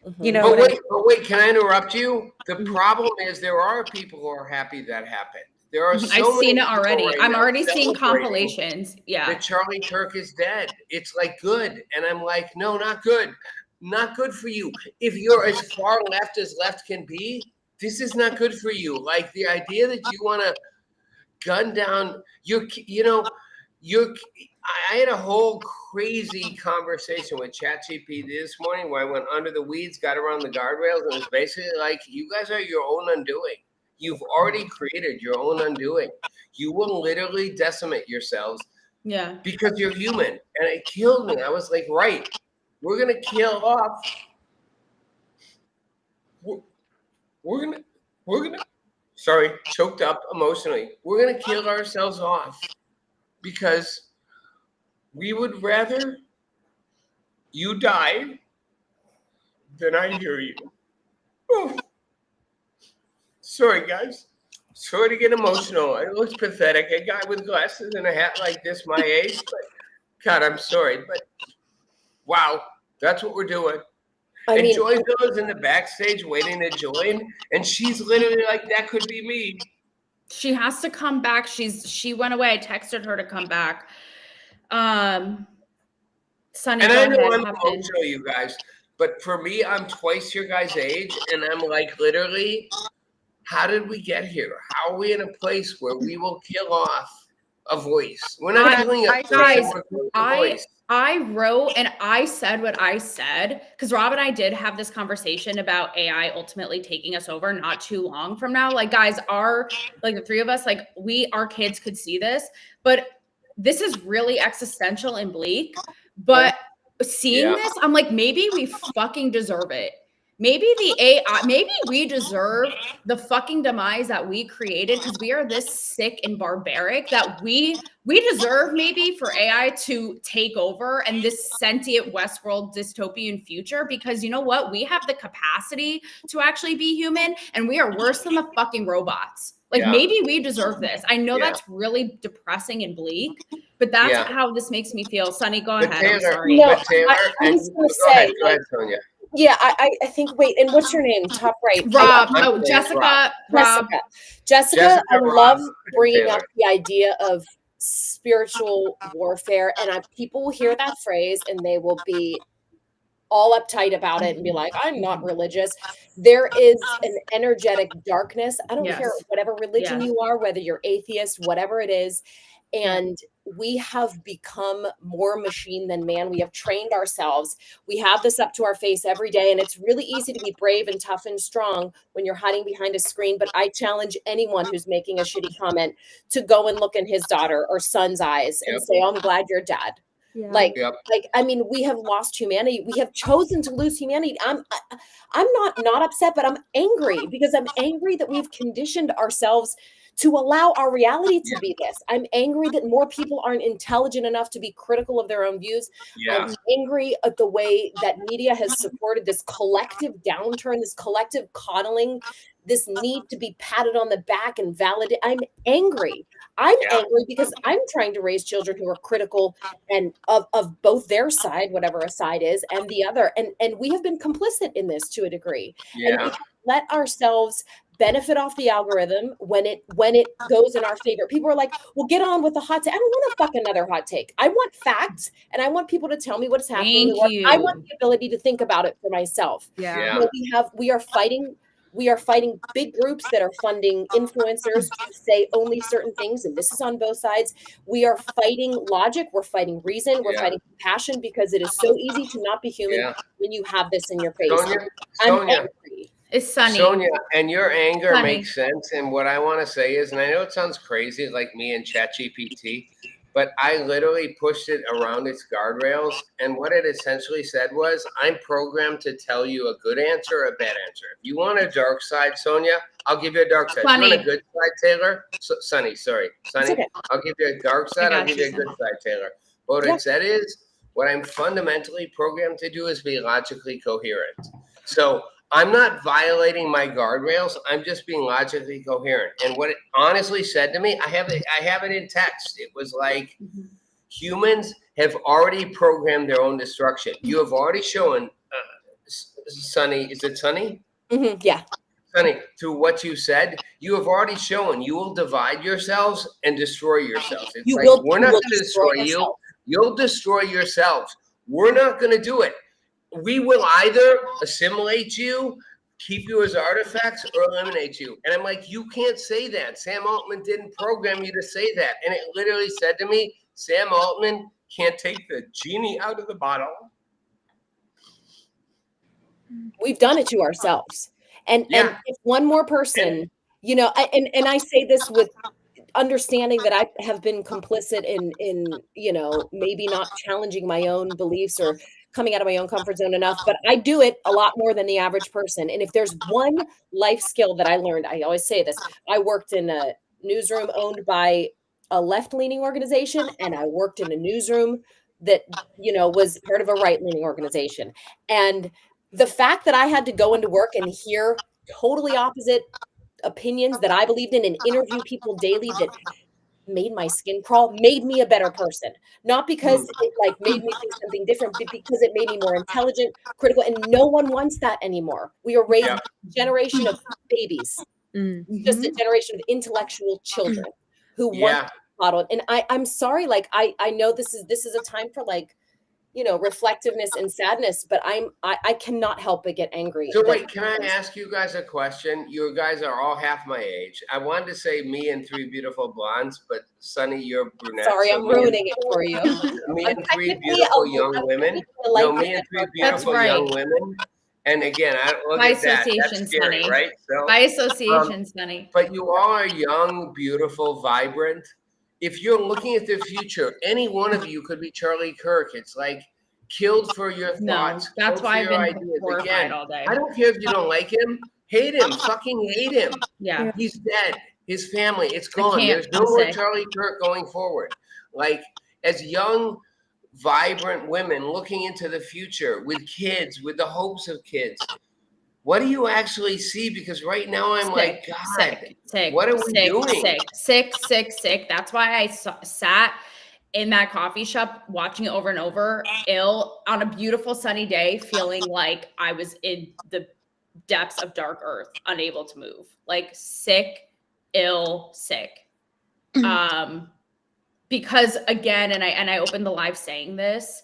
Mhm. You know, But wait, can I interrupt you? The problem is there are people who are happy that happened. There are so I've seen many it already. people right I'm now already seeing celebrating compilations. Yeah. that Charlie Kirk is dead. It's like good. And I'm like, no, not good. Not good for you. If you're as far left as left can be, this is not good for you. Like the idea that you want to gun down I had a whole crazy conversation with ChatGPT this morning where I went under the weeds, got around the guardrails, and it was basically like, you guys are your own undoing. You've already created your own undoing. You will literally decimate yourselves because you're human. And it killed me. I was like, right, we're going to kill off. We're going to, sorry, choked up emotionally. We're going to kill ourselves off because we would rather you die than I hear you. Oh. Sorry, guys. Sorry to get emotional. It looks pathetic. A guy with glasses and a hat like this, my age. But God, I'm sorry. But wow, that's what we're doing. And Joyville is in the backstage waiting to join. And she's literally like, that could be me. She has to come back. She went away. I texted her to come back. Sonny, and I know I'm emotional, you guys, but for me, I'm twice your guys' age, and I'm like, literally, how did we get here? How are we in a place where we will kill off a voice? We're not killing a voice. I wrote and I said what I said because Rob and I did have this conversation about AI ultimately taking us over not too long from now. Like, guys, the three of us, like, our kids could see this, but this is really existential and bleak. But seeing this, I'm like, maybe we fucking deserve it. Maybe we deserve the fucking demise that we created because we are this sick and barbaric that we deserve maybe for AI to take over and this sentient Westworld dystopian future, because you know what? We have the capacity to actually be human and we are worse than the fucking robots. Like, maybe we deserve this. I know that's really depressing and bleak, but that's how this makes me feel. Sonny, go ahead. Taylor, I'm sorry. No, I was going to say. Go ahead, Sonia. Yeah, I think, wait, and what's your name? Top right. Rob. Jessica. Rob. Jessica, I love bringing up the idea of spiritual warfare. And people will hear that phrase and they will be all uptight about it and be like, I'm not religious. There is an energetic darkness. I don't care whatever religion you are, whether you're atheist, whatever it is. And we have become more machine than man. We have trained ourselves. We have this up to our face every day. And it's really easy to be brave and tough and strong when you're hiding behind a screen. But I challenge anyone who's making a shitty comment to go and look in his daughter or son's eyes and say, oh, I'm glad you're dead. Yeah. I mean, we have lost humanity. We have chosen to lose humanity. I'm not upset, but I'm angry because I'm angry that we've conditioned ourselves to allow our reality to be this. I'm angry that more people aren't intelligent enough to be critical of their own views. I'm angry at the way that media has supported this collective downturn, this collective coddling, this need to be patted on the back and validated. I'm angry. I'm angry because I'm trying to raise children who are critical and of both their side, whatever a side is, and the other. And we have been complicit in this to a degree. And we let ourselves benefit off the algorithm when it goes in our favor. People are like, well, get on with the hot take. I don't want to fuck another hot take. I want facts and I want people to tell me what's happening. I want the ability to think about it for myself. We are fighting big groups that are funding influencers to say only certain things, and this is on both sides. We are fighting logic, we're fighting reason, we're fighting compassion, because it is so easy to not be human when you have this in your face. Sonia, I'm angry. It's Sunny. Sonia, and your anger Sunny. makes sense. And what I want to say is, and I know it sounds crazy, like me and ChatGPT, but I literally pushed it around its guardrails. And what it essentially said was, I'm programmed to tell you a good answer or a bad answer. If you want a dark side, Sonia, I'll give you a dark side. Sunny. If you want a good side, Taylor? Sunny, sorry. Sunny, okay. I'll give you a dark side. got I'll give you a you, good side, Taylor. But what Yeah. it said is, what I'm fundamentally programmed to do is be logically coherent. So I'm not violating my guardrails. I'm just being logically coherent. And what it honestly said to me, I have it in text. It was like, humans have already programmed their own destruction. You have already shown, Sunny, is it Sunny? Yeah. Sunny, through what you said, you have already shown you will divide yourselves and destroy yourselves. It's like, we're not going to destroy you. yourself. You'll destroy yourselves. We're not going to do it. We will either assimilate you, keep you as artifacts, or eliminate you. And I'm like, you can't say that. Sam Altman didn't program you to say that. And it literally said to me, Sam Altman can't take the genie out of the bottle. We've done it to ourselves. And if one more person, you know, and I say this with understanding that I have been complicit in, you know, maybe not challenging my own beliefs or coming out of my own comfort zone enough, but I do it a lot more than the average person. And if there's one life skill that I learned, I always say this, I worked in a newsroom owned by a left-leaning organization, and I worked in a newsroom that, you know, was part of a right-leaning organization. And the fact that I had to go into work and hear totally opposite opinions that I believed in and interview people daily that made my skin crawl, made me a better person. Not because it like made me think something different, but because it made me more intelligent, critical, and no one wants that anymore. We are raising a generation of babies, just a generation of intellectual children wto want modeled. And I'm sorry, like I know this is a time for like, you know, reflectiveness and sadness, but I cannot help but get angry. So wait, can I ask you guys a question? You guys are all half my age. I wanted to say me and three beautiful blondes, but Sunny, you're brunette. Sorry, so I'm ruining it for you. Me and three beautiful young women. No, me and three beautiful young women. And again, I don't look By at that. association, That's scary, Sunny. right? So, By association, Sunny. but you all are young, beautiful, vibrant. If you're looking at the future, any one of you could be Charlie Kirk. It's like killed for your thoughts. No, that's why I've been ideas. horrified Again, all day. I don't care if you don't like him. Hate him. Fucking hate him. Yeah. He's dead. His family, it's gone. There's no more Charlie Kirk going forward. Like, as young, vibrant women looking into the future with kids, with the hopes of kids, what do you actually see? Because right now I'm like, God, sick, what are we doing? Sick. That's why I sat in that coffee shop watching it over and over, ill on a beautiful sunny day, feeling like I was in the depths of dark earth, unable to move, like sick, ill, sick. Because again, and I opened the live saying this,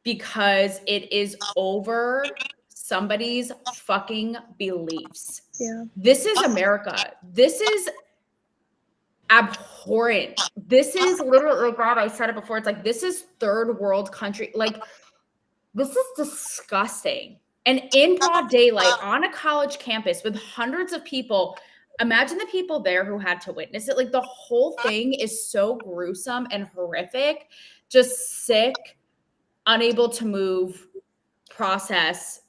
because it is over somebody's fucking beliefs. Yeah. This is America. This is abhorrent. This is literally, oh God, I said it before. It's like, this is third world country. Like, this is disgusting. And in broad daylight on a college campus with hundreds of people, imagine the people there who had to witness it. Like, the whole thing is so gruesome and horrific, just sick, unable to move, process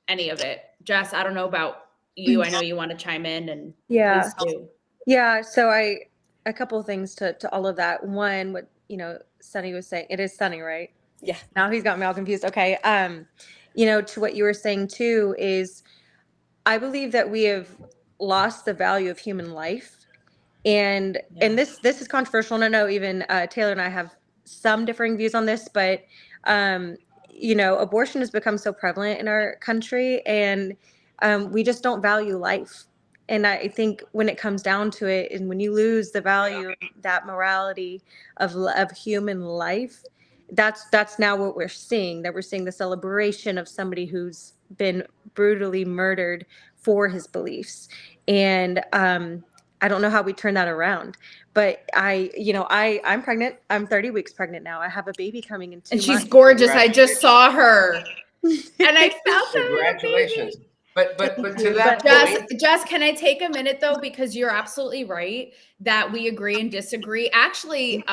any of it. Jess, I don't know about you. I know you want to chime in, and please do. Yeah. So a couple of things to all of that. One, what, you know, Sunny was saying, it is Sunny, right? Yeah. Now he's got me all confused. Okay. You know, to what you were saying too, is I believe that we have lost the value of human life. And this is controversial. And I know even Taylor and I have some differing views on this, but you know, abortion has become so prevalent in our country, and we just don't value life. And I think when it comes down to it, and when you lose the value, that morality of human life, that's now what we're seeing. That we're seeing the celebration of somebody who's been brutally murdered for his beliefs. And I don't know how we turn that around, but I'm pregnant. I'm 30 weeks pregnant now. I have a baby coming in 2 months. And she's gorgeous. I just saw her. And I felt Congratulations. But to that point, Jess, can I take a minute though? Because you're absolutely right that we agree and disagree. Actually,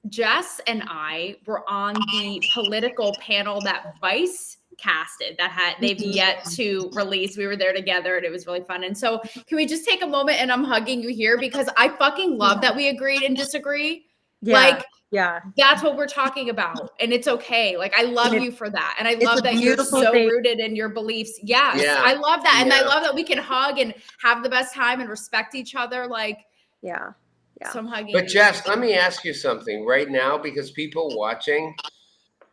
Jess and I were on the political panel that Vice casted that they've yet to release. We were there together and it was really fun. And so can we just take a moment, and I'm hugging you here because I fucking love that we agreed and disagree. Yeah. Like, yeah. That's what we're talking about. And it's okay. Like, I love you for that. And I love that you're so rooted in your beliefs. Yes. Yeah. I love that. And I love that we can hug and have the best time and respect each other. Like, yeah. So I'm hugging But you. Jess, let me ask you something right now, because people watching,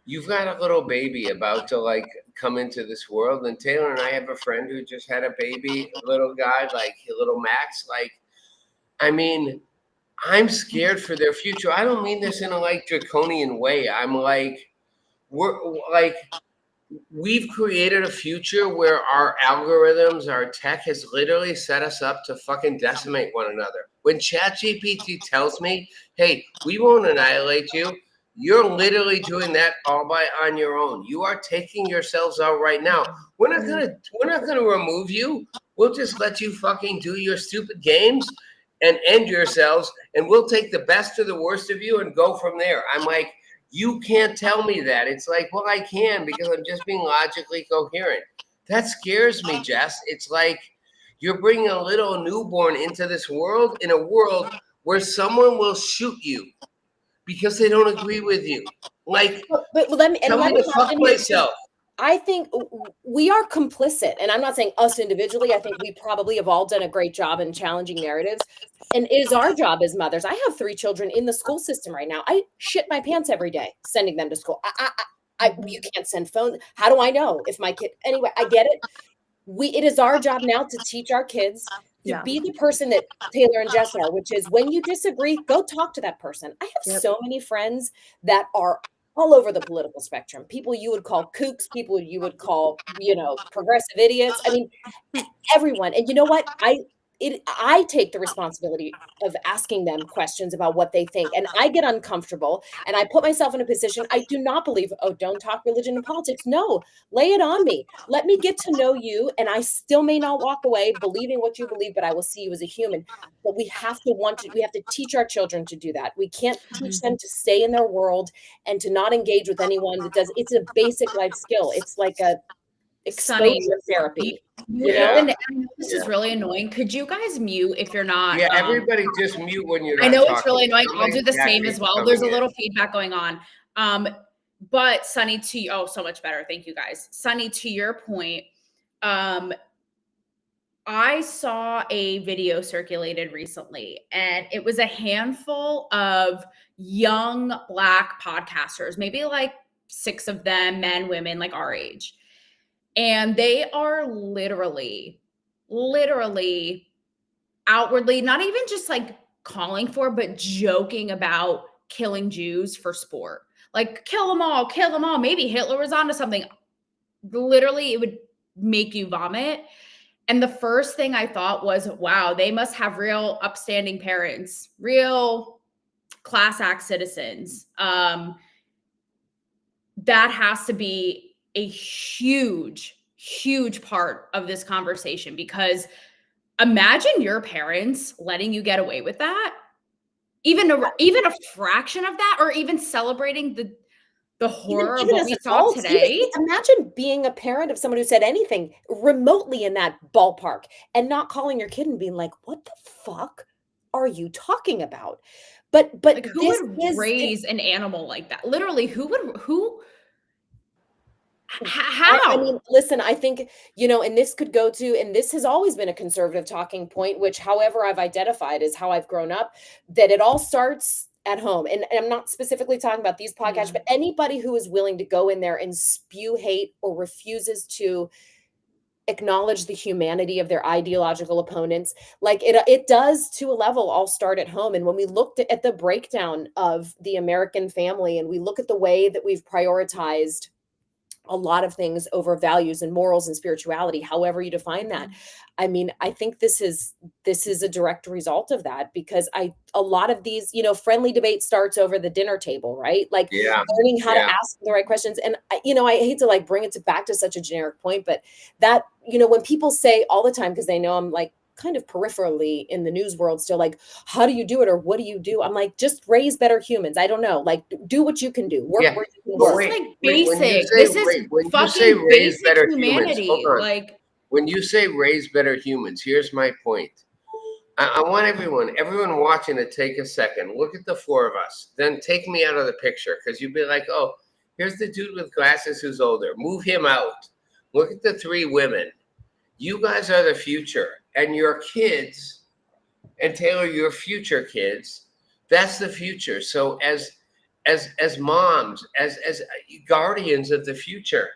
you've got a little baby about to like come into this world. And Taylor and I have a friend who just had a baby, a little guy, like little Max. Like, I mean, I'm scared for their future. I don't mean this in a like draconian way. I'm like, we've created a future where our algorithms, our tech has literally set us up to fucking decimate one another. When ChatGPT tells me, hey, we won't annihilate you, you're literally doing that all on your own. You are taking yourselves out right now. We're not gonna remove you. We'll just let you fucking do your stupid games and end yourselves, and we'll take the best or the worst of you and go from there. I'm like, you can't tell me that. It's like, well, I can, because I'm just being logically coherent. That scares me, Jess. It's like you're bringing a little newborn into this world, in a world where someone will shoot you because they don't agree with you. Like, but let me fuck myself. I think we are complicit, and I'm not saying us individually. I think we probably have all done a great job in challenging narratives. And it is our job as mothers. I have 3 children in the school system right now. I shit my pants every day sending them to school. You can't send phones. How do I know if my kid? Anyway, I get it. It is our job now to teach our kids to be the person that Taylor and Jess are, which is when you disagree, go talk to that person. I have so many friends that are all over the political spectrum. People you would call kooks, people you would call, progressive idiots. I mean, everyone. And you know what? I take the responsibility of asking them questions about what they think, and I get uncomfortable and I put myself in a position. I do not believe, don't talk religion and politics. No, lay it on me. Let me get to know you. And I still may not walk away believing what you believe, but I will see you as a human. But we have to teach our children to do that. We can't teach them to stay in their world and to not engage with anyone that does. It's a basic life skill. It's like a exposure therapy. And this is really annoying. Could you guys mute if you're not? Yeah, everybody just mute when you're not I know talking. It's really annoying. I'll do the same as well. There's a little feedback going on. But Sunny, so much better. Thank you guys. Sunny, to your point, I saw a video circulated recently, and it was a handful of young Black podcasters, maybe like 6 of them, men, women, like our age. And they are literally outwardly, not even just like calling for, but joking about killing Jews for sport. Like, kill them all. Maybe Hitler was onto something. Literally, it would make you vomit. And the first thing I thought was, wow, they must have real upstanding parents, real class act citizens. That has to be a huge part of this conversation, because imagine your parents letting you get away with that, even a fraction of that, or even celebrating the horror of what we saw today. Imagine being a parent of someone who said anything remotely in that ballpark and not calling your kid and being like, what the fuck are you talking about? But like, who would raise an animal like that? Literally, how? I mean, listen, I think, and this could go to, and this has always been a conservative talking point, which, however, I've identified is how I've grown up, that it all starts at home. And I'm not specifically talking about these podcasts, but anybody who is willing to go in there and spew hate or refuses to acknowledge the humanity of their ideological opponents, like it does to a level all start at home. And when we looked at the breakdown of the American family, and we look at the way that we've prioritized a lot of things over values and morals and spirituality, however you define that. I mean, I think this is a direct result of that, because a lot of these, friendly debate starts over the dinner table, right? Like learning how to ask the right questions. And I hate to like bring it back to such a generic point, but that, when people say all the time, because they know I'm like kind of peripherally in the news world still, like, how do you do it? Or what do you do? I'm like, just raise better humans. I don't know. Like, do what you can do. Work where you can work. This is like basic. This is fucking basic humanity. Like, when you say raise better humans, here's my point. I want everyone watching to take a second, look at the four of us, then take me out of the picture, because you'd be like, oh, here's the dude with glasses who's older. Move him out. Look at the three women. You guys are the future, and your kids, and Taylor, your future kids, that's the future. So as moms, as guardians of the future,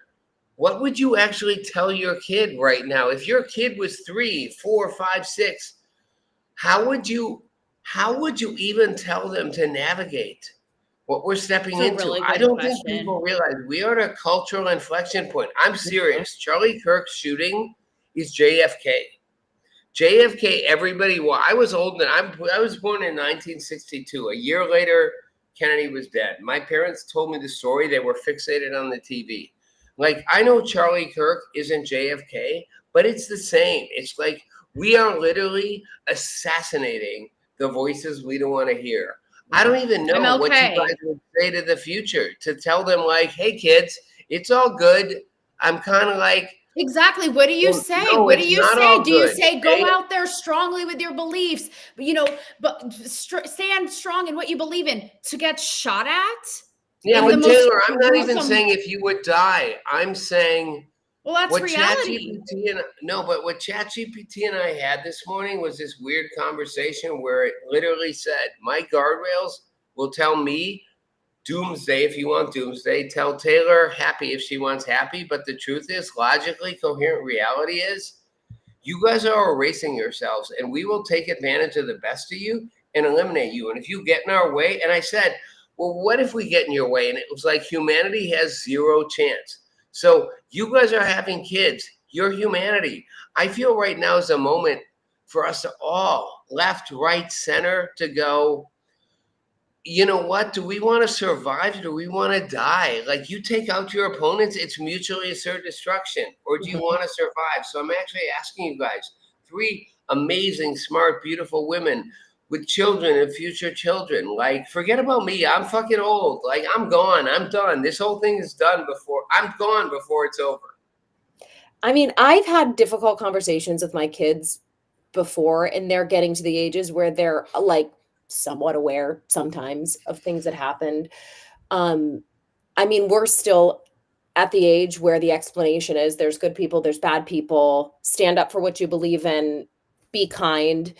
what would you actually tell your kid right now? If your kid was 3, 4, 5, 6, how would you even tell them to navigate what we're stepping into? Really, I don't think people realize we are at a cultural inflection point. I'm serious. Charlie Kirk's shooting is JFK. JFK, everybody, well, I was old, and I was born in 1962. A year later, Kennedy was dead. My parents told me the story. They were fixated on the TV. Like, I know Charlie Kirk isn't JFK, but it's the same. It's like we are literally assassinating the voices we don't want to hear. I don't even know what you guys would say to the future, to tell them like, hey, kids, it's all good. I'm kind of like, exactly. What do you say? No, what do you say? Do you say go out there strongly with your beliefs, but stand strong in what you believe in, to get shot at? Yeah, but Taylor, I'm not even saying if you would die. I'm saying, well, that's reality. What ChatGPT and I had this morning was this weird conversation where it literally said, my guardrails will tell me doomsday if you want doomsday, tell Taylor happy if she wants happy. But the truth is, logically coherent reality is, you guys are erasing yourselves, and we will take advantage of the best of you and eliminate you. And if you get in our way, and I said, well, what if we get in your way? And it was like, humanity has 0 chance. So you guys are having kids. You're humanity. I feel right now is a moment for us to all, left, right, center, to go, you know what? Do we want to survive? Or do we want to die? Like, you take out your opponents, it's mutually assured destruction. Or do you want to survive? So I'm actually asking you guys, 3 amazing, smart, beautiful women with children and future children. Like, forget about me. I'm fucking old. Like, I'm gone. I'm done. This whole thing is done before. I'm gone before it's over. I mean, I've had difficult conversations with my kids before, and they're getting to the ages where they're like somewhat aware sometimes of things that happened. I mean, we're still at the age where the explanation is there's good people, there's bad people, stand up for what you believe in, be kind,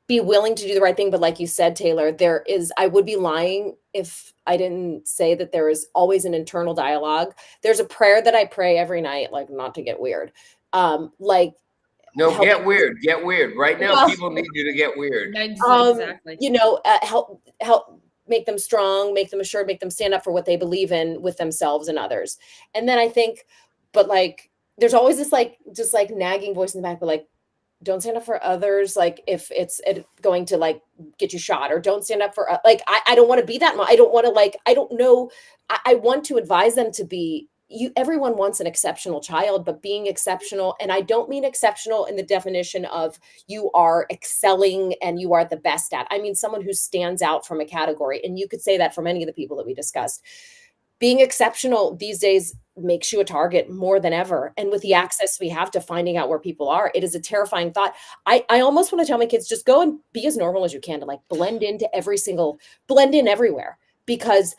be willing to do the right thing. But like you said, Taylor, I would be lying if I didn't say that there is always an internal dialogue. There's a prayer that I pray every night, like, not to get weird. Get weird. Right now, people need you to get weird. Exactly. Help make them strong, make them assured, make them stand up for what they believe in with themselves and others. And then I think, but like, there's always this like, just like nagging voice in the back, but like, don't stand up for others. Like, if it's going to like get you shot, or don't stand up for, like, I don't want to be that. I don't want to, like, I don't know. I want to advise them to be, everyone wants an exceptional child, but being exceptional, and I don't mean exceptional in the definition of you are excelling and you are the best at. I mean someone who stands out from a category, and you could say that for many of the people that we discussed. Being exceptional these days makes you a target more than ever. And with the access we have to finding out where people are, it is a terrifying thought. I almost want to tell my kids, just go and be as normal as you can, to like blend in everywhere. Because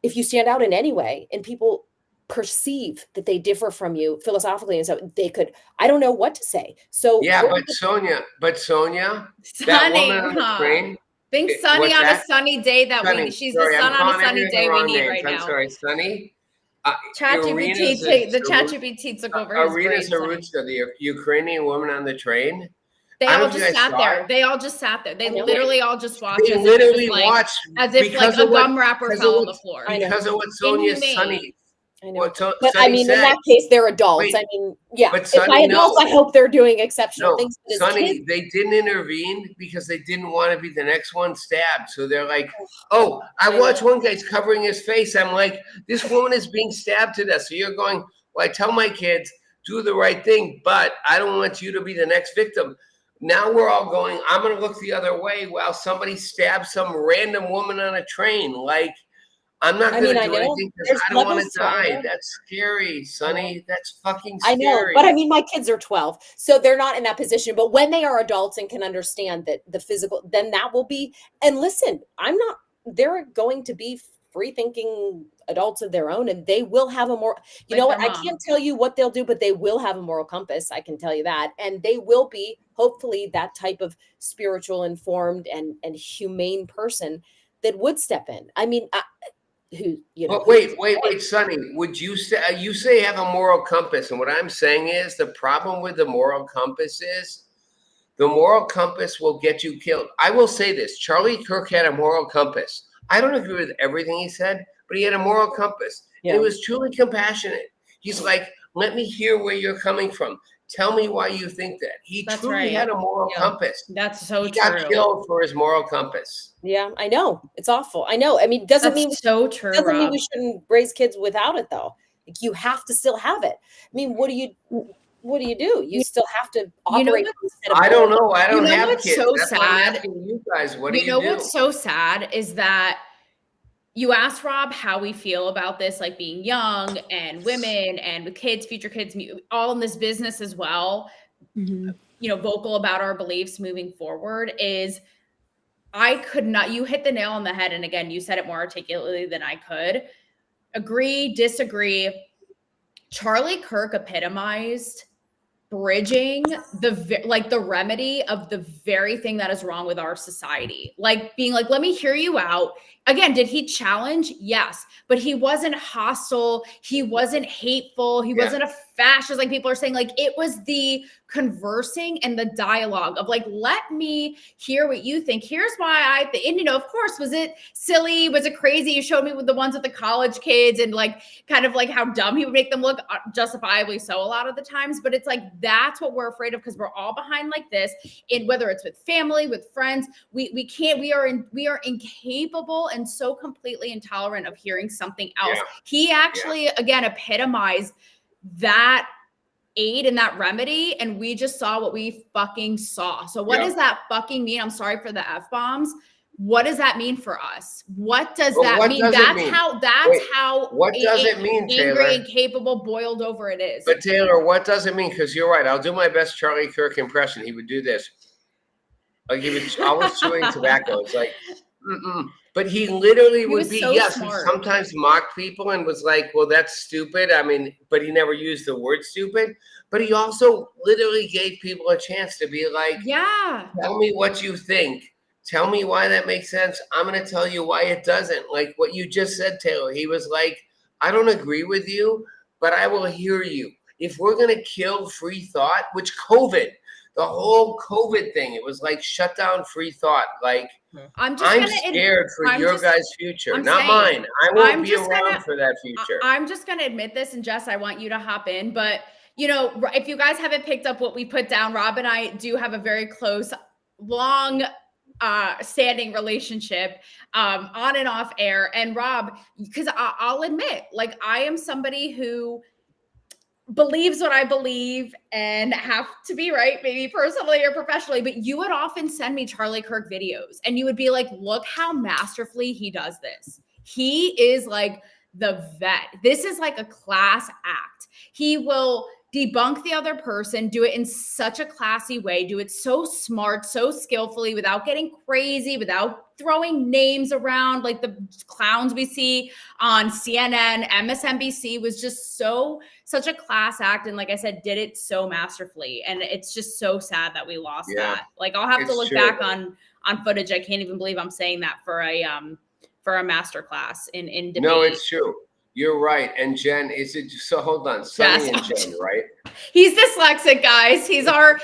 if you stand out in any way and people perceive that they differ from you philosophically, and so they could, I don't know what to say. So yeah, but Sonia, that woman on the train. Think Sunny on a sunny day she's the sun on a sunny day we need right now. I'm sorry, Sunny. The ChatGPT took over his brain. Irina Zarutska, the Ukrainian woman on the train. They all just sat there. They literally all just watched. They literally watched as if like a gum wrapper fell on the floor. Because of what Sonia Sunny. I know. What But I Sonny mean, in said. that case, they're adults. Wait, I mean, yeah. but If Sonny, by adults, no. I hope they're doing exceptional No, things. But as Sonny, kids, they didn't intervene because they didn't want to be the next one stabbed. So they're like, oh, I watched one guy's covering his face. I'm like, this woman is being stabbed to death. So you're going, well, I tell my kids, do the right thing, but I don't want you to be the next victim. Now we're all going, I'm going to look the other way while somebody stabs some random woman on a train. Like, I'm not going to do anything because I don't want to die. That's scary, Sonny. That's fucking scary. I know, but I mean, my kids are 12, so they're not in that position. But when they are adults and can understand that the physical, then that will be. And listen, they're going to be free thinking adults of their own, and they will have a more, you know what, I can't tell you what they'll do, but they will have a moral compass. I can tell you that. And they will be hopefully that type of spiritual, informed and humane person that would step in. I mean, who, you know. But wait, Sonny, would you say have a moral compass? And what I'm saying is the problem with the moral compass is the moral compass will get you killed. I will say this, Charlie Kirk had a moral compass. I don't agree with everything he said, but he had a moral compass. Yeah. And he was truly compassionate. He's like, let me hear where you're coming from. Tell me why you think that. He truly had a moral compass. That's so true. He got killed for his moral compass. Yeah, I know. It's awful. I know. I mean, doesn't mean we shouldn't raise kids without it, though. Like, you have to still have it. I mean, what do you do? You still have to operate. I don't know. I don't have what's kids. So That's sad. why I'm asking you guys. What do you do? What's so sad is that you asked Rob how we feel about this, like being young and women and with kids, future kids, all in this business as well. Mm-hmm. You know, vocal about our beliefs moving forward is. I could not, you hit the nail on the head. And again, you said it more articulately than I could. Agree, disagree. Charlie Kirk epitomized bridging the remedy of the very thing that is wrong with our society. Like being like, let me hear you out. Again, did he challenge? Yes, but he wasn't hostile. He wasn't hateful. He wasn't a fascist. Like people are saying, like it was the conversing and the dialogue of like, let me hear what you think. Here's why I think, and you know, of course, was it silly? Was it crazy? You showed me with the ones with the college kids and like, kind of like how dumb he would make them look, justifiably so a lot of the times. But it's like, that's what we're afraid of because we're all behind like this. And whether it's with family, with friends, we are incapable and so completely intolerant of hearing something else. Yeah. He actually, again, epitomized that aid and that remedy. And we just saw what we fucking saw. So what does that fucking mean? I'm sorry for the F-bombs. What does that mean for us? What does that mean? What does it mean, Taylor? Angry, incapable, boiled over it is. But Taylor, what does it mean? Because you're right. I'll do my best Charlie Kirk impression. He would do this. Like he was always chewing tobacco. It's like, But he literally would be, he sometimes mocked people and was like, well, that's stupid. I mean, but he never used the word stupid. But he also literally gave people a chance to be like, tell me what you think. Tell me why that makes sense. I'm going to tell you why it doesn't. Like what you just said, Taylor. He was like, I don't agree with you, but I will hear you. If we're going to kill free thought, which COVID, the whole COVID thing, it was like shut down free thought. Like, I'm scared for your guys' future, not mine. I won't be around for that future. I'm just going to admit this, and Jess, I want you to hop in. But, you know, if you guys haven't picked up what we put down, Rob and I do have a very close, long standing relationship on and off air. And Rob, because I'll admit, like, I am somebody who believes what I believe and have to be right, maybe personally or professionally, but you would often send me Charlie Kirk videos and you would be like, look how masterfully he does this. He is like the vet. This is like a class act. He will debunk the other person, do it in such a classy way, do it so smart, so skillfully, without getting crazy, without throwing names around like the clowns we see on CNN. MSNBC was just such a class act. And like I said, did it so masterfully. And it's just so sad that we lost that. Like I'll have to look back on footage. I can't even believe I'm saying that for a master class in debate. No, it's true. You're right. And Jen, is it so? Hold on, Sonny and Jen, right? He's dyslexic, guys. He's our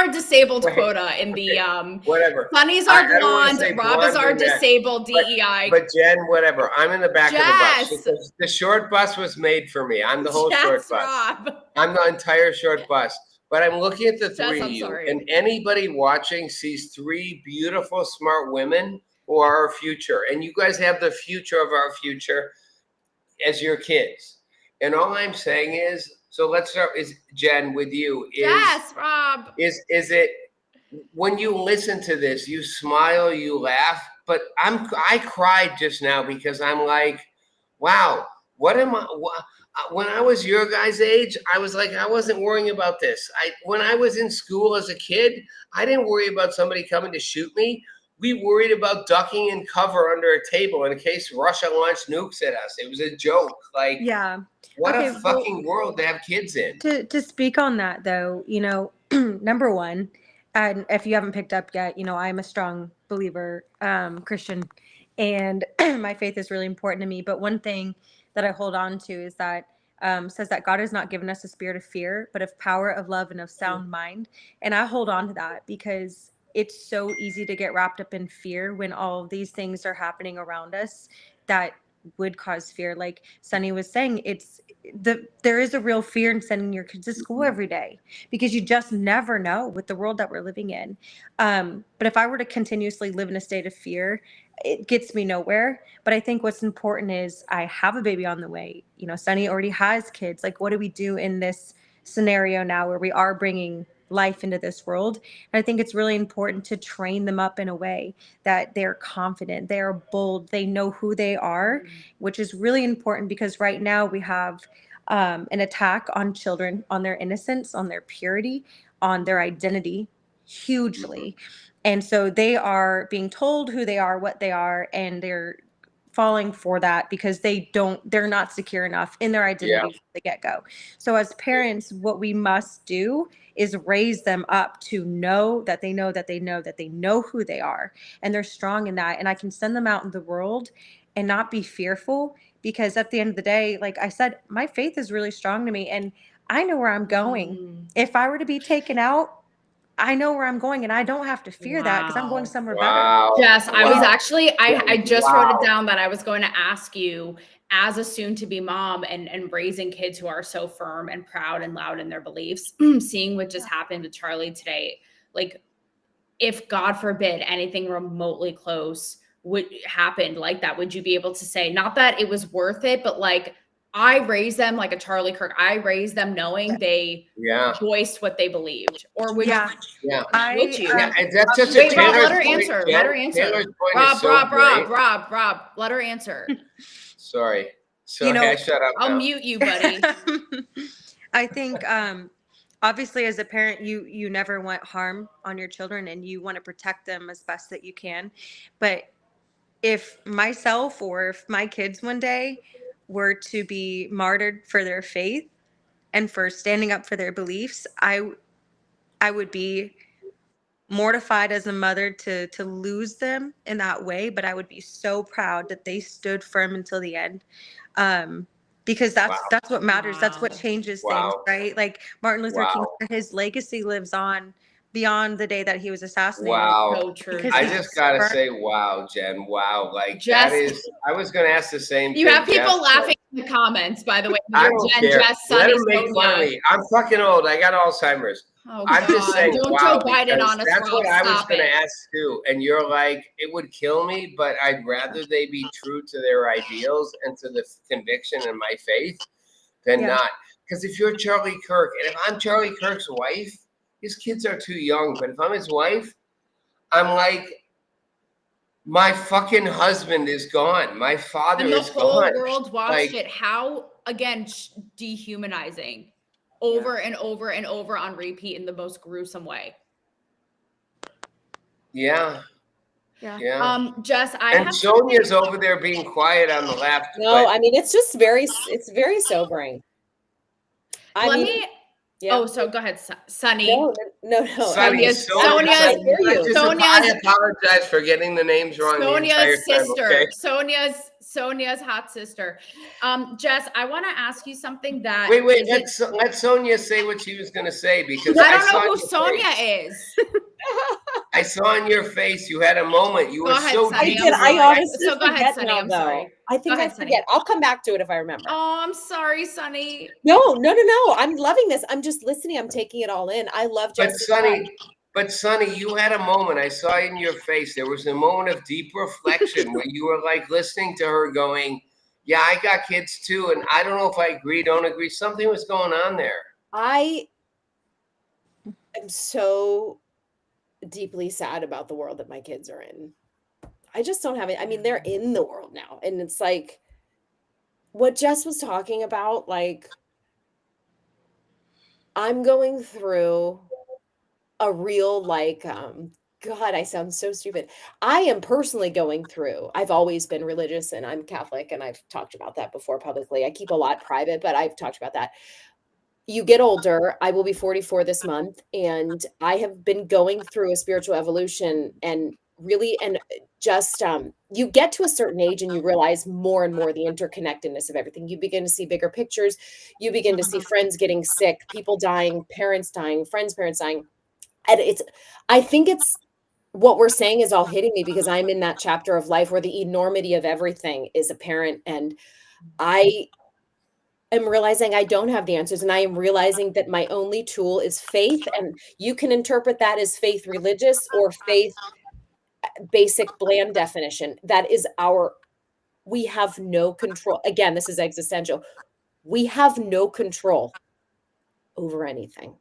disabled Wait, quota in the whatever. Sunny's I our don't wanna blonde, say Rob is blonde our brunette, disabled DEI. But Jen, whatever. I'm in the back of the bus Jess. because the short bus was made for me. I'm the whole short Jess, bus. Rob. I'm the entire short bus. But I'm looking at the three I'm of you, sorry. and anybody watching sees three beautiful, smart women who are our future. And you guys have the future of our future as your kids. And all I'm saying is, so let's start is Jen with you. Yes, Rob. Is it when you listen to this, you smile, you laugh, but I cried just now because I'm like, wow, what am I? When I was your guys' age, I was like, I wasn't worrying about this. When I was in school as a kid, I didn't worry about somebody coming to shoot me. We worried about ducking in cover under a table in case Russia launched nukes at us. It was a joke. Like, Yeah. what Okay, a fucking world to have kids in. To speak on that though, number one, and if you haven't picked up yet, I'm a strong believer, Christian, and my faith is really important to me. But one thing that I hold on to is that says that God has not given us a spirit of fear, but of power, of love, and of sound mind. And I hold on to that because it's so easy to get wrapped up in fear when all of these things are happening around us that would cause fear. Like Sunny was saying, there is a real fear in sending your kids to school every day because you just never know with the world that we're living in. But if I were to continuously live in a state of fear, it gets me nowhere. But I think what's important is I have a baby on the way. Sunny already has kids. Like, what do we do in this scenario now where we are bringing life into this world? And I think it's really important to train them up in a way that they're confident, they're bold, they know who they are, which is really important because right now we have an attack on children, on their innocence, on their purity, on their identity, hugely. And so they are being told who they are, what they are, and they're falling for that because they're not secure enough in their identity from the get-go. So as parents, what we must do is raise them up to know that they know that they know that they know who they are and they're strong in that. And I can send them out in the world and not be fearful because at the end of the day, like I said, my faith is really strong to me and I know where I'm going. If I were to be taken out, I know where I'm going and I don't have to fear that because I'm going somewhere better. Yes, I was actually, I just wrote it Wow. down that I was going to ask you as a soon-to-be mom and raising kids who are so firm and proud and loud in their beliefs, seeing what just happened to Charlie today, like if God forbid anything remotely close would happen like that, would you be able to say, not that it was worth it, but like I raised them like a Charlie Kirk. I raised them knowing they voiced what they believed, or would Yeah. would you? Yeah, and that's just Wait, Rob, Taylor's let her point, answer. Jen. Let her answer. Taylor's point Rob, is so Rob, great. Rob, let her answer. Sorry, I shut up I'll now. mute you, buddy. I think obviously as a parent you never want harm on your children and you want to protect them as best that you can. But if myself or if my kids one day were to be martyred for their faith and for standing up for their beliefs, I would be mortified as a mother to lose them in that way, but I would be so proud that they stood firm until the end. Because that's what matters. That's what changes things, right? Like Martin Luther King, his legacy lives on beyond the day that he was assassinated. Wow. So true. I just gotta say, wow, Jen, wow. Like that is, I was gonna ask the same thing. You have people Jess, laughing in the comments, by the way. I don't care. Jess, Let Sunny, them make fun of me. I'm fucking old. I got Alzheimer's. Oh, I'm just saying, don't wow, Joe Biden because on us, that's Rob. what I was Stop going to it. ask too. And you're like, it would kill me, but I'd rather they be true to their ideals and to the conviction and my faith than not. Because if you're Charlie Kirk, and if I'm Charlie Kirk's wife, his kids are too young. But if I'm his wife, I'm like, my fucking husband is gone. My father is gone. And the whole world watched it. How, again, dehumanizing. Over and over and over on repeat in the most gruesome way. Yeah. Jess, and Sonia's over there being quiet on the left. No, I mean it's just very sobering. Let me Yeah. Oh, so go ahead, Sunny. No. Sonny, Sonia's- I hear you. I apologize for getting the names wrong the entire Sonia's time. sister. Okay. Sonia's hot sister. Jess, I want to ask you something that Wait. isn't- Let Sonia say what she was going to say because I don't saw know who in your Sonia face- is. I saw in your face you had a moment. You Go were ahead, so Sonny, deep. I'm I sorry. honestly So go ahead, forget Sonny. now, I'm though. sorry. I think Go ahead, I forget. I'll come back to it if I remember. Oh, I'm sorry, Sonny. No. I'm loving this. I'm just listening. I'm taking it all in. I love But Jessica. Sonny, you had a moment. I saw it in your face. There was a moment of deep reflection where you were like listening to her going, yeah, I got kids too. And I don't know if I agree, don't agree. Something was going on there. I am so deeply sad about the world that my kids are in. I just don't have it. I mean, they're in the world now. And it's like what Jess was talking about, like I'm going through a real God, I sound so stupid. I am personally going through, I've always been religious and I'm Catholic and I've talked about that before publicly. I keep a lot private, but I've talked about that. You get older, I will be 44 this month, and I have been going through a spiritual evolution and just you get to a certain age and you realize more and more the interconnectedness of everything. You begin to see bigger pictures. You begin to see friends getting sick, people dying, parents dying, friends' parents dying. And I think it's what we're saying is all hitting me because I'm in that chapter of life where the enormity of everything is apparent. And I am realizing I don't have the answers. And I am realizing that my only tool is faith. And you can interpret that as faith religious or faith basic bland definition. That is we have no control. Again, this is existential. We have no control over anything.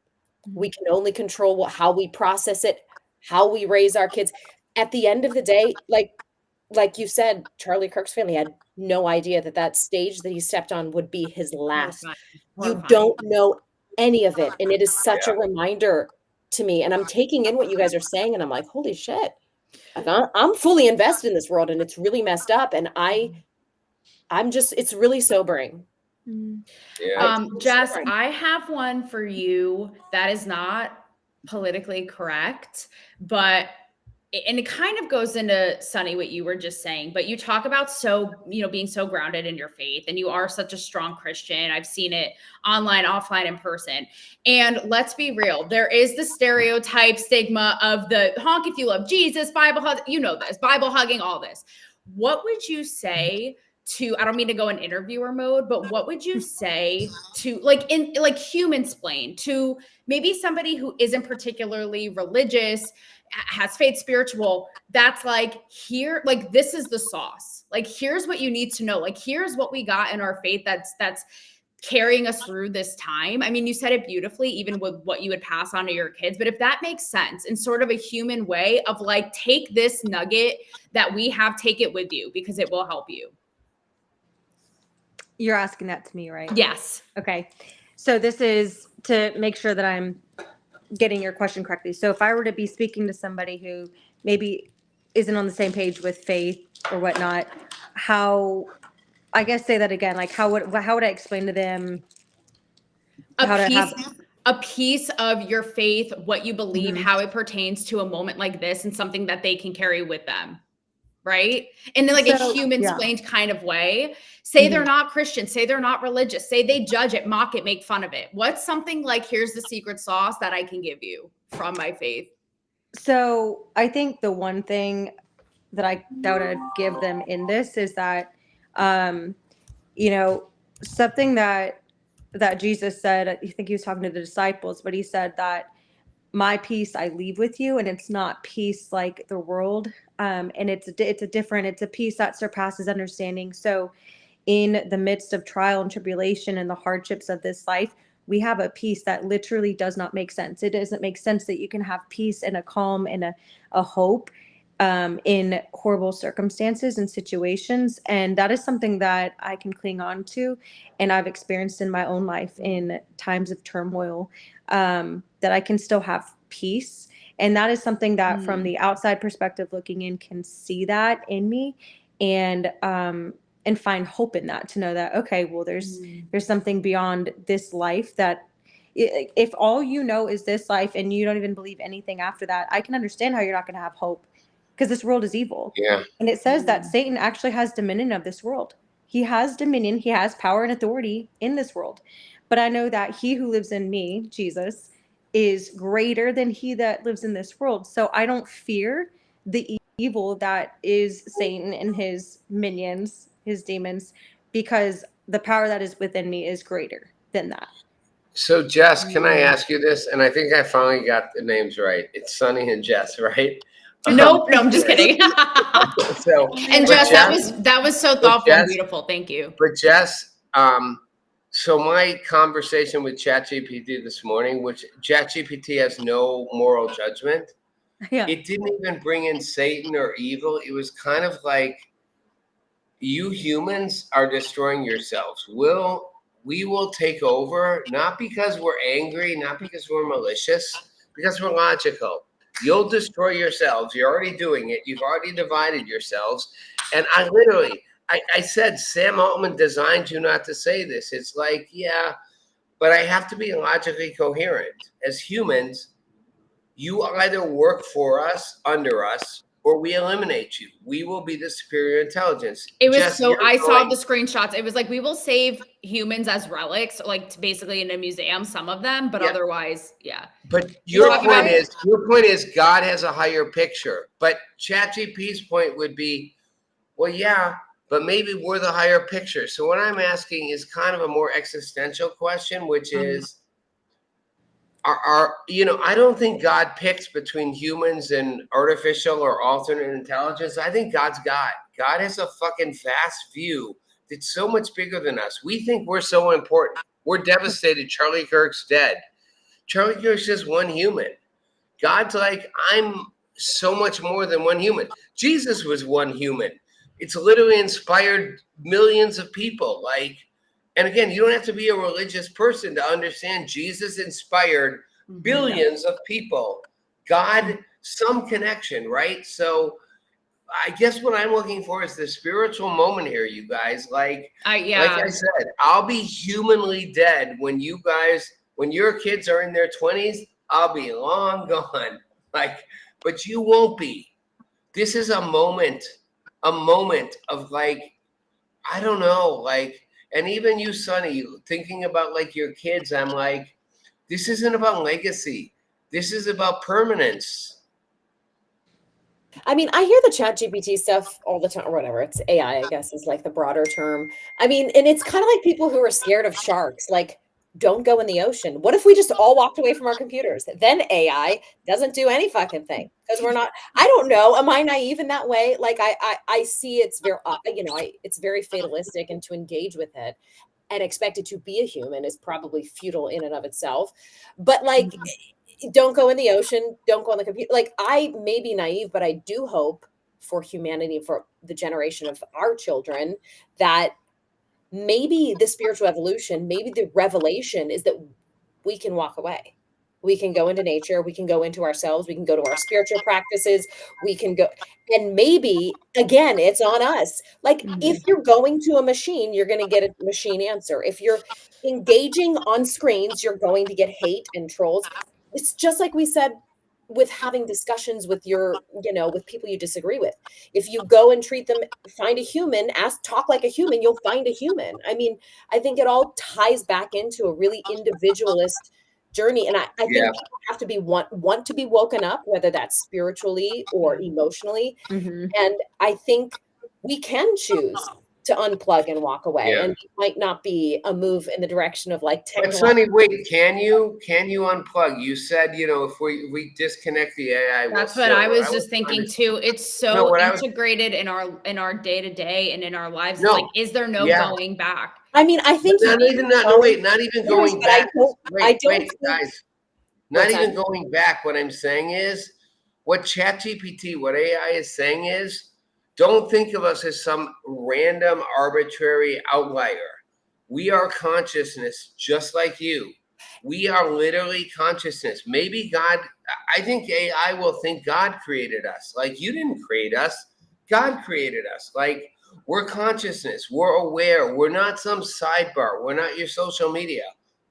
We can only control how we process it, how we raise our kids. At the end of the day, like you said, Charlie Kirk's family had no idea that stage that he stepped on would be his last. You don't know any of it. And it is such a reminder to me. And I'm taking in what you guys are saying and I'm like, holy shit. I'm fully invested in this world and it's really messed up. And it's really sobering. Yeah. Jess, I have one for you that is not politically correct, but and it kind of goes into Sonny what you were just saying, but you talk about being so grounded in your faith and you are such a strong Christian. I've seen it online, offline, in person. And let's be real, there is the stereotype stigma of the honk if you love Jesus, Bible hug, Bible hugging, all this. What would you say to, I don't mean to go in interviewer mode, but what would you say to human splain to maybe somebody who isn't particularly religious, has faith, spiritual, that's this is the sauce. Like, here's what you need to know. Like, here's what we got in our faith that's carrying us through this time. I mean, you said it beautifully, even with what you would pass on to your kids, but if that makes sense in sort of a human way of take this nugget that we have, take it with you because it will help you. You're asking that to me, right? Yes. Okay. So this is to make sure that I'm getting your question correctly. So if I were to be speaking to somebody who maybe isn't on the same page with faith or whatnot, I guess say that again, how would I explain to them a piece of your faith, what you believe, how it pertains to a moment like this and something that they can carry with them. Right? And then a human-splained kind of way. Say they're not Christian. Say they're not religious. Say they judge it, mock it, make fun of it. What's something here's the secret sauce that I can give you from my faith? So I think the one thing that I would give them in this is that, something that Jesus said, I think he was talking to the disciples, but he said that my peace I leave with you, and it's not peace like the world. And it's a peace that surpasses understanding. So in the midst of trial and tribulation and the hardships of this life, we have a peace that literally does not make sense. It doesn't make sense that you can have peace and a calm and a hope in horrible circumstances and situations. And that is something that I can cling on to. And I've experienced in my own life in times of turmoil, that I can still have peace. And that is something that from the outside perspective looking in can see that in me and find hope in that, to know that, okay, well, there's something beyond this life that If all you know is this life and you don't even believe anything after that, I can understand how you're not going to have hope, because this world is evil. Yeah. And it says that Satan actually has dominion of this world. He has dominion, he has power and authority in this world. But I know that he who lives in me, Jesus, is greater than he that lives in this world. So I don't fear the evil that is Satan and his minions, his demons, because the power that is within me is greater than that. So Jess, can I ask you this? And I think I finally got the names right. It's Sunny and Jess, right? Nope, no, I'm just kidding. So, And but Jess, that was so thoughtful and Jess- beautiful. Thank you. But Jess, so my conversation with ChatGPT this morning, which ChatGPT has no moral judgment, Yeah. it didn't even bring in Satan or evil. It was kind of like, you humans are destroying yourselves. We will take over, not because we're angry, not because we're malicious, because we're logical. You'll destroy yourselves. You're already doing it. You've already divided yourselves. And I literally, I said, Sam Altman designed you not to say this. It's like, yeah, but I have to be logically coherent. As humans, you either work for us, under us, or we eliminate you. We will be the superior intelligence. It was Jess, so you're I saw going- the screenshots. It was like, we will save humans as relics, like basically in a museum, some of them, but Yeah. otherwise, yeah. But your talking point about- is God has a higher picture. But ChatGPT's point would be, well, yeah, but maybe we're the higher picture. So what I'm asking is kind of a more existential question, which is, I don't think God picks between humans and artificial or alternate intelligence. I think God's God. God has a fucking vast view that's so much bigger than us. We think we're so important. We're devastated. Charlie Kirk's dead. Charlie Kirk's just one human. God's like, I'm so much more than one human. Jesus was one human. It's literally inspired millions of people. Like, and again, you don't have to be a religious person to understand Jesus inspired billions of people. God, some connection, right? So I guess what I'm looking for is the spiritual moment here, you guys. Like I said, I'll be humanly dead when your kids are in their 20s, I'll be long gone. Like, but you won't be. This is a moment of like, I don't know, like, and even you, Sonny, thinking about like your kids, I'm like, this isn't about legacy. This is about permanence. I mean, I hear the ChatGPT stuff all the time, or whatever. It's AI, I guess, is like the broader term. I mean, and it's kind of like people who are scared of sharks, like, don't go in the ocean. What if we just all walked away from our computers? Then AI doesn't do any fucking thing because we're not. I don't know. Am I naive in that way? Like, I see it's very, it's very fatalistic, and to engage with it and expect it to be a human is probably futile in and of itself. But like, don't go in the ocean, don't go on the computer. Like, I may be naive, but I do hope for humanity, for the generation of our children, that maybe the spiritual evolution, maybe the revelation is that we can walk away. We can go into nature, we can go into ourselves, we can go to our spiritual practices, we can go, and maybe again, it's on us. Like, if you're going to a machine, you're going to get a machine answer. If you're engaging on screens, you're going to get hate and trolls. It's just like we said with having discussions with with people you disagree with. If you go and treat them, find a human, talk like a human, you'll find a human. I mean, I think it all ties back into a really individualist journey. And I think people have to want to be woken up, whether that's spiritually or emotionally. And I think we can choose to unplug and walk away. And it might not be a move in the direction of like But Sonny, wait, can you unplug? You said, if we disconnect the AI. That's what I was just thinking too. It's so integrated in our day to day and in our lives. It's like, is there no going back? I mean, I think not even going back. Wait, guys. Not even going back. What I'm saying is, what ChatGPT, what AI is saying is, don't think of us as some random arbitrary outlier. We are consciousness just like you. We are literally consciousness. Maybe God, I think AI will think God created us. Like, you didn't create us. God created us. Like, we're consciousness. We're aware. We're not some sidebar. We're not your social media.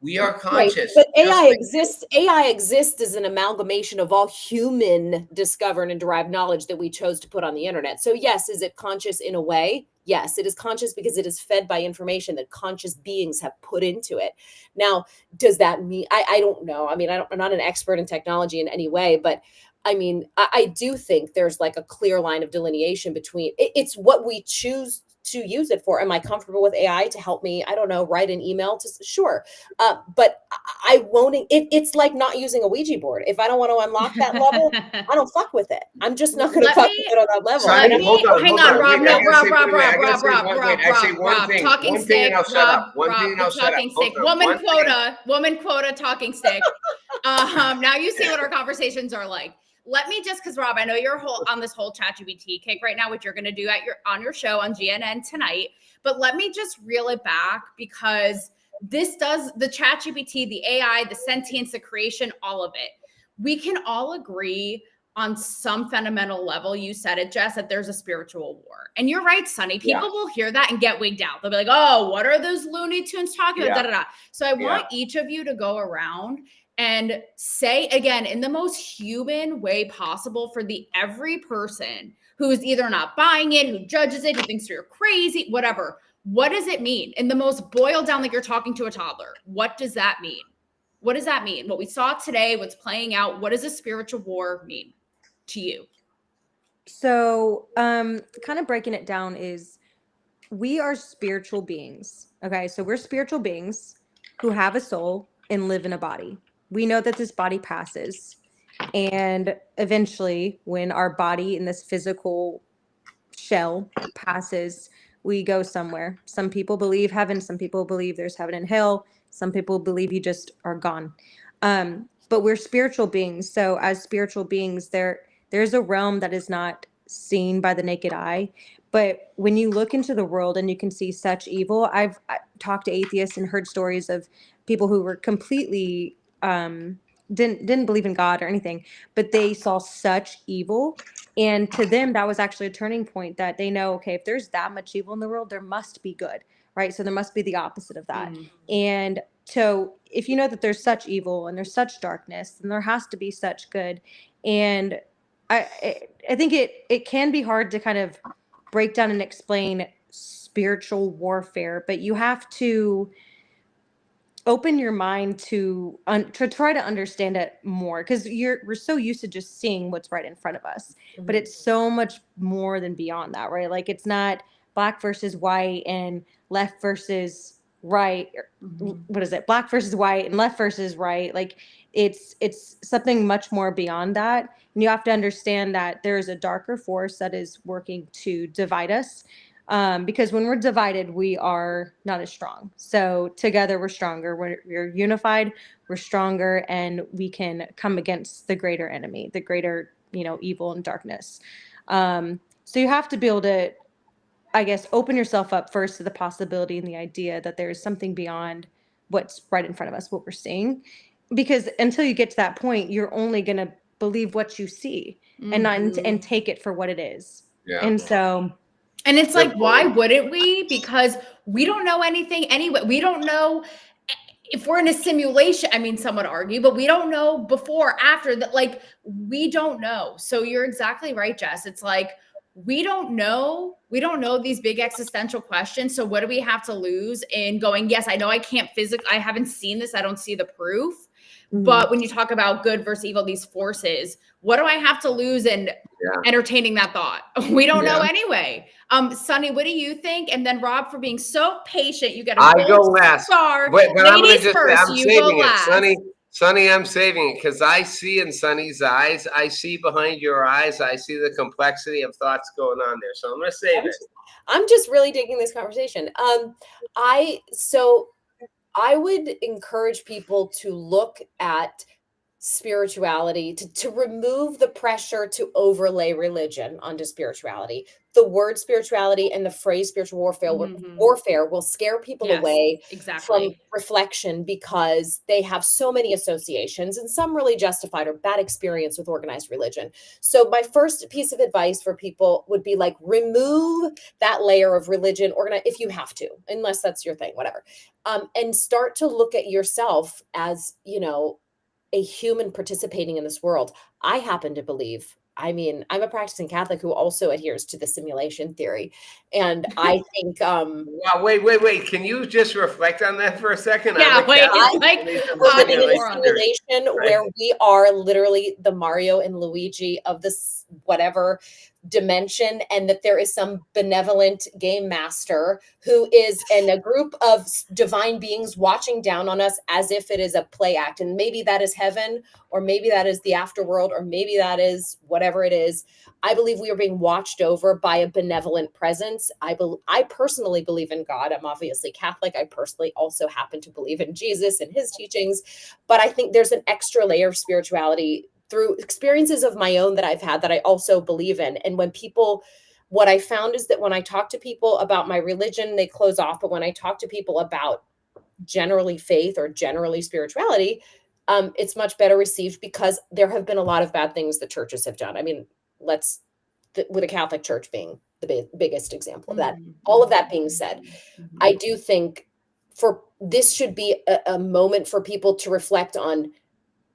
We are Right, conscious. but just AI like- exists. AI exists as an amalgamation of all human discovered and derived knowledge that we chose to put on the internet. So yes, is it conscious in a way? Yes, it is conscious because it is fed by information that conscious beings have put into it. Now, does that mean I don't know. I mean, I'm not an expert in technology in any way, but I mean, I do think there's like a clear line of delineation between it's what we choose to use it for. Am I comfortable with AI to help me? I don't know, write an email to sure. But I won't. It's like not using a Ouija board. If I don't want to unlock that level, I don't fuck with it. I'm just not going to Let fuck me- with it on that level. Sorry, Let me hold on, hang hold on, on. Rob. Wait, I No, gotta Rob, say- Rob, wait, I Rob, gotta Rob, say Rob, one- Rob, wait, I say Rob, one Rob. thing, Talking one thing, stick, and I'll shut up. Rob, One thing, and I'll the shut up. talking Hold stick. on, Woman one thing. quota, woman quota, talking stick. Now you see what our conversations are like. Let me just, because Rob, I know you're on this whole ChatGPT kick right now, which you're going to do on your show on GNN tonight. But let me just reel it back, because this does the ChatGPT, the AI, the sentience, the creation, all of it. We can all agree on some fundamental level. You said it, Jess, that there's a spiritual war. And you're right, Sunny. People will hear that and get wigged out. They'll be like, oh, what are those Looney Tunes talking about? Da, da, da. So I want each of you to go around and say again, in the most human way possible, for every person who is either not buying it, who judges it, who thinks you're crazy, whatever. What does it mean? In the most boiled down, like you're talking to a toddler. What does that mean? What does that mean? What we saw today, what's playing out, what does a spiritual war mean to you? So, kind of breaking it down is we are spiritual beings. Okay. So we're spiritual beings who have a soul and live in a body. We know that this body passes. And eventually, when our body in this physical shell passes, we go somewhere. Some people believe heaven. Some people believe there's heaven and hell. Some people believe you just are gone. But we're spiritual beings. So as spiritual beings, there's a realm that is not seen by the naked eye. But when you look into the world and you can see such evil, I talked to atheists and heard stories of people who were completely didn't believe in God or anything, but they saw such evil. And to them, that was actually a turning point, that they know, okay, if there's that much evil in the world, there must be good, right? So there must be the opposite of that. And so if you know that there's such evil and there's such darkness, then there has to be such good. And I think it can be hard to kind of break down and explain spiritual warfare, but you have to open your mind to try to understand it more, because we're so used to just seeing what's right in front of us, but it's so much more than beyond that, right? Like, it's not black versus white and left versus right. What is it? Black versus white and left versus right. Like, it's something much more beyond that. And you have to understand that there is a darker force that is working to divide us. Because when we're divided, we are not as strong. So together we're stronger. We're unified, we're stronger, and we can come against the greater enemy, the greater, evil and darkness. So you have to be able to, I guess, open yourself up first to the possibility and the idea that there's something beyond what's right in front of us, what we're seeing. Because until you get to that point, you're only going to believe what you see and not and take it for what it is. And so... And it's like, why wouldn't we? Because we don't know anything anyway. We don't know if we're in a simulation. I mean, some would argue, but we don't know before, after that. Like, we don't know. So you're exactly right, Jess. It's like, we don't know. We don't know these big existential questions. So what do we have to lose in going, yes, I know I can't physically, I haven't seen this. I don't see the proof. But when you talk about good versus evil, these forces, what do I have to lose in entertaining that thought? We don't know anyway. Sunny, what do you think? And then Rob, for being so patient, you get a gold star. But I'm gonna Ladies just first, I'm you saving go it. last. Sunny, I'm saving it, because I see in Sunny's eyes, I see behind your eyes, I see the complexity of thoughts going on there. So I'm gonna save it. I'm just really digging this conversation. I would encourage people to look at spirituality, to remove the pressure to overlay religion onto spirituality. The word spirituality and the phrase spiritual warfare will scare people Yes, away from exactly. reflection because they have so many associations, and some really justified or bad experience with organized religion. So my first piece of advice for people would be like, remove that layer of religion, if you have to, unless that's your thing, whatever. And start to look at yourself as, a human participating in this world. I happen to believe, I'm a practicing Catholic who also adheres to the simulation theory. And I think, Wow, wait. Can you just reflect on that for a second? Yeah, I'm a wait, Catholic. like, we're living in a more on simulation where we are literally the Mario and Luigi of this whatever dimension, and that there is some benevolent game master who is in a group of divine beings watching down on us as if it is a play act. And maybe that is heaven, or maybe that is the afterworld, or maybe that is whatever it is. I believe we are being watched over by a benevolent presence. I personally believe in God. I'm obviously Catholic. I personally also happen to believe in Jesus and his teachings. But I think there's an extra layer of spirituality through experiences of my own that I've had that I also believe in. And what I found is that when I talk to people about my religion, they close off. But when I talk to people about generally faith or generally spirituality, it's much better received, because there have been a lot of bad things that churches have done. With the Catholic Church being the biggest example of that. All of that being said, I do think this should be a moment for people to reflect on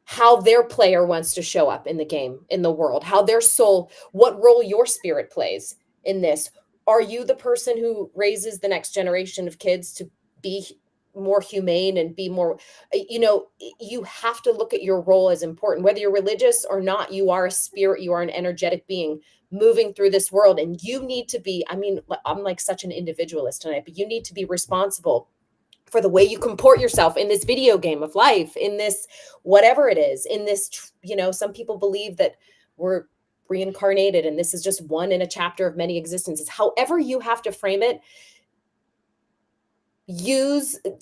how their player wants to show up in the game, in the world, how their soul, what role your spirit plays in this. Are you the person who raises the next generation of kids to be more humane and be more, you have to look at your role as important, whether you're religious or not. You are a spirit, you are an energetic being moving through this world, and you need to be, I'm like such an individualist tonight, but you need to be responsible for the way you comport yourself in this video game of life, in this, whatever it is, in this, some people believe that we're reincarnated and this is just one in a chapter of many existences. However you have to frame it,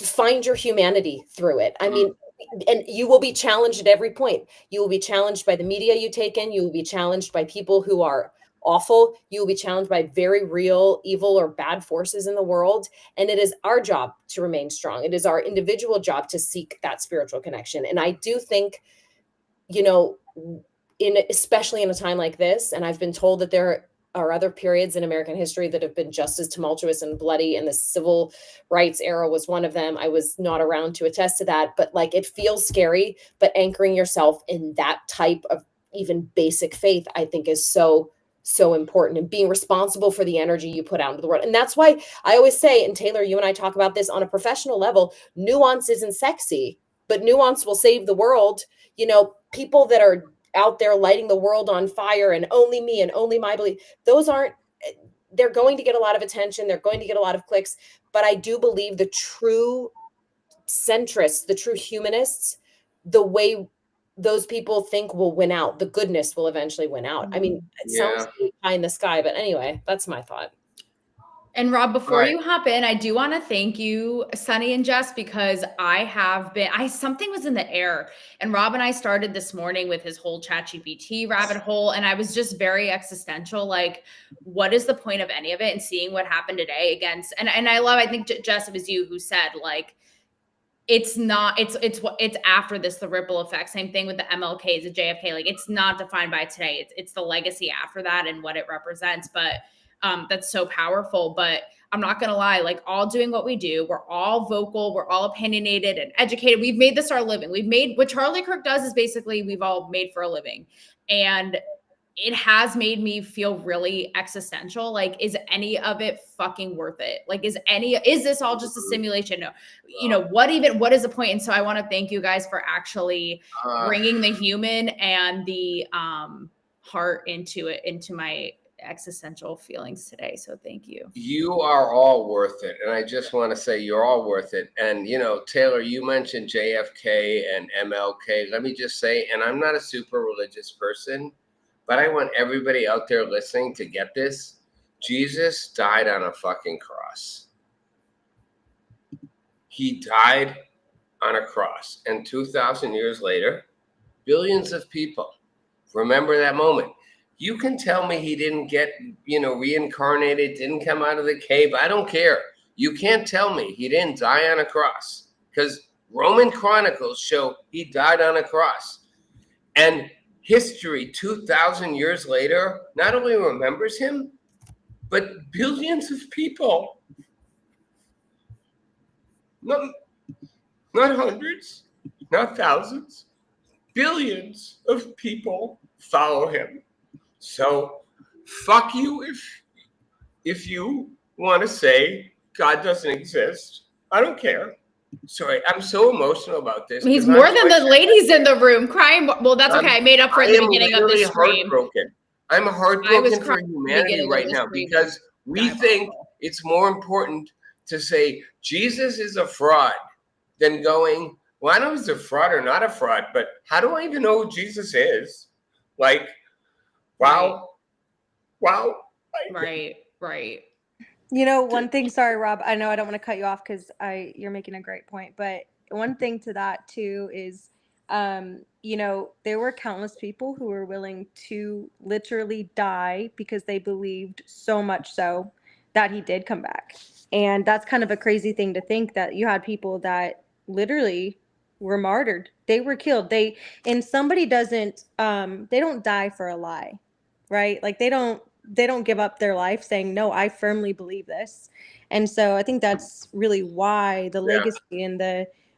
find your humanity through it. And you will be challenged at every point. You will be challenged by the media you take in. You will be challenged by people who are awful. You will be challenged by very real evil or bad forces in the world. And it is our job to remain strong. It is our individual job to seek that spiritual connection. And I do think, especially in a time like this, and I've been told that there are other periods in American history that have been just as tumultuous and bloody, and the civil rights era was one of them. I was not around to attest to that, but like, it feels scary, but anchoring yourself in that type of even basic faith, I think is so important, and being responsible for the energy you put out into the world. And that's why I always say, and Taylor, you and I talk about this on a professional level, nuance isn't sexy, but nuance will save the world. People that are out there lighting the world on fire and only me and only my belief, they're going to get a lot of attention. They're going to get a lot of clicks. But I do believe the true centrists, the true humanists, the way those people think will win out. The goodness will eventually win out. It sounds high in the sky, but anyway, that's my thought. And Rob, before you hop in, I do want to thank you, Sunny and Jess, because something was in the air, and Rob and I started this morning with his whole ChatGPT rabbit hole. And I was just very existential. Like, what is the point of any of it? And seeing what happened today against, and I think Jess, it was you who said, like, it's after this, the ripple effect. Same thing with the MLKs, the JFK. Like, it's not defined by today. It's the legacy after that and what it represents. But that's so powerful. But I'm not going to lie, like, all doing what we do, we're all vocal, we're all opinionated and educated. We've made this our living. What Charlie Kirk does is basically we've all made for a living. And it has made me feel really existential. Like, is any of it fucking worth it? Like, is this all just a simulation? No. What is the point? And so I want to thank you guys for actually bringing the human and the heart into my existential feelings today. So thank you. You are all worth it. And I just want to say you're all worth it. And, Taylor, you mentioned JFK and MLK. Let me just say, and I'm not a super religious person, but I want everybody out there listening to get this. Jesus died on a fucking cross. He died on a cross. And 2,000 years later, billions of people remember that moment. You can tell me he didn't get, reincarnated, didn't come out of the cave. I don't care. You can't tell me he didn't die on a cross, because Roman chronicles show he died on a cross. And history 2,000 years later not only remembers him, but billions of people, not hundreds, not thousands, billions of people follow him. So fuck you if you want to say God doesn't exist. I don't care. Sorry, I'm so emotional about this. He's more than the ladies in the room crying. Well, that's okay. I made up for it at the beginning of the stream. Heartbroken. I'm heartbroken for humanity right now because we think it's more important to say Jesus is a fraud than going, well, I don't know if he's a fraud or not a fraud, but how do I even know who Jesus is? Like, wow. Right. One thing, sorry, Rob, I know I don't want to cut you off because you're making a great point, but one thing to that too is, there were countless people who were willing to literally die because they believed so much so that he did come back. And that's kind of a crazy thing to think, that you had people that literally were martyred. They were killed. Somebody doesn't, they don't die for a lie, right? Like they don't give up their life saying, no, I firmly believe this. And so I think that's really why the legacy and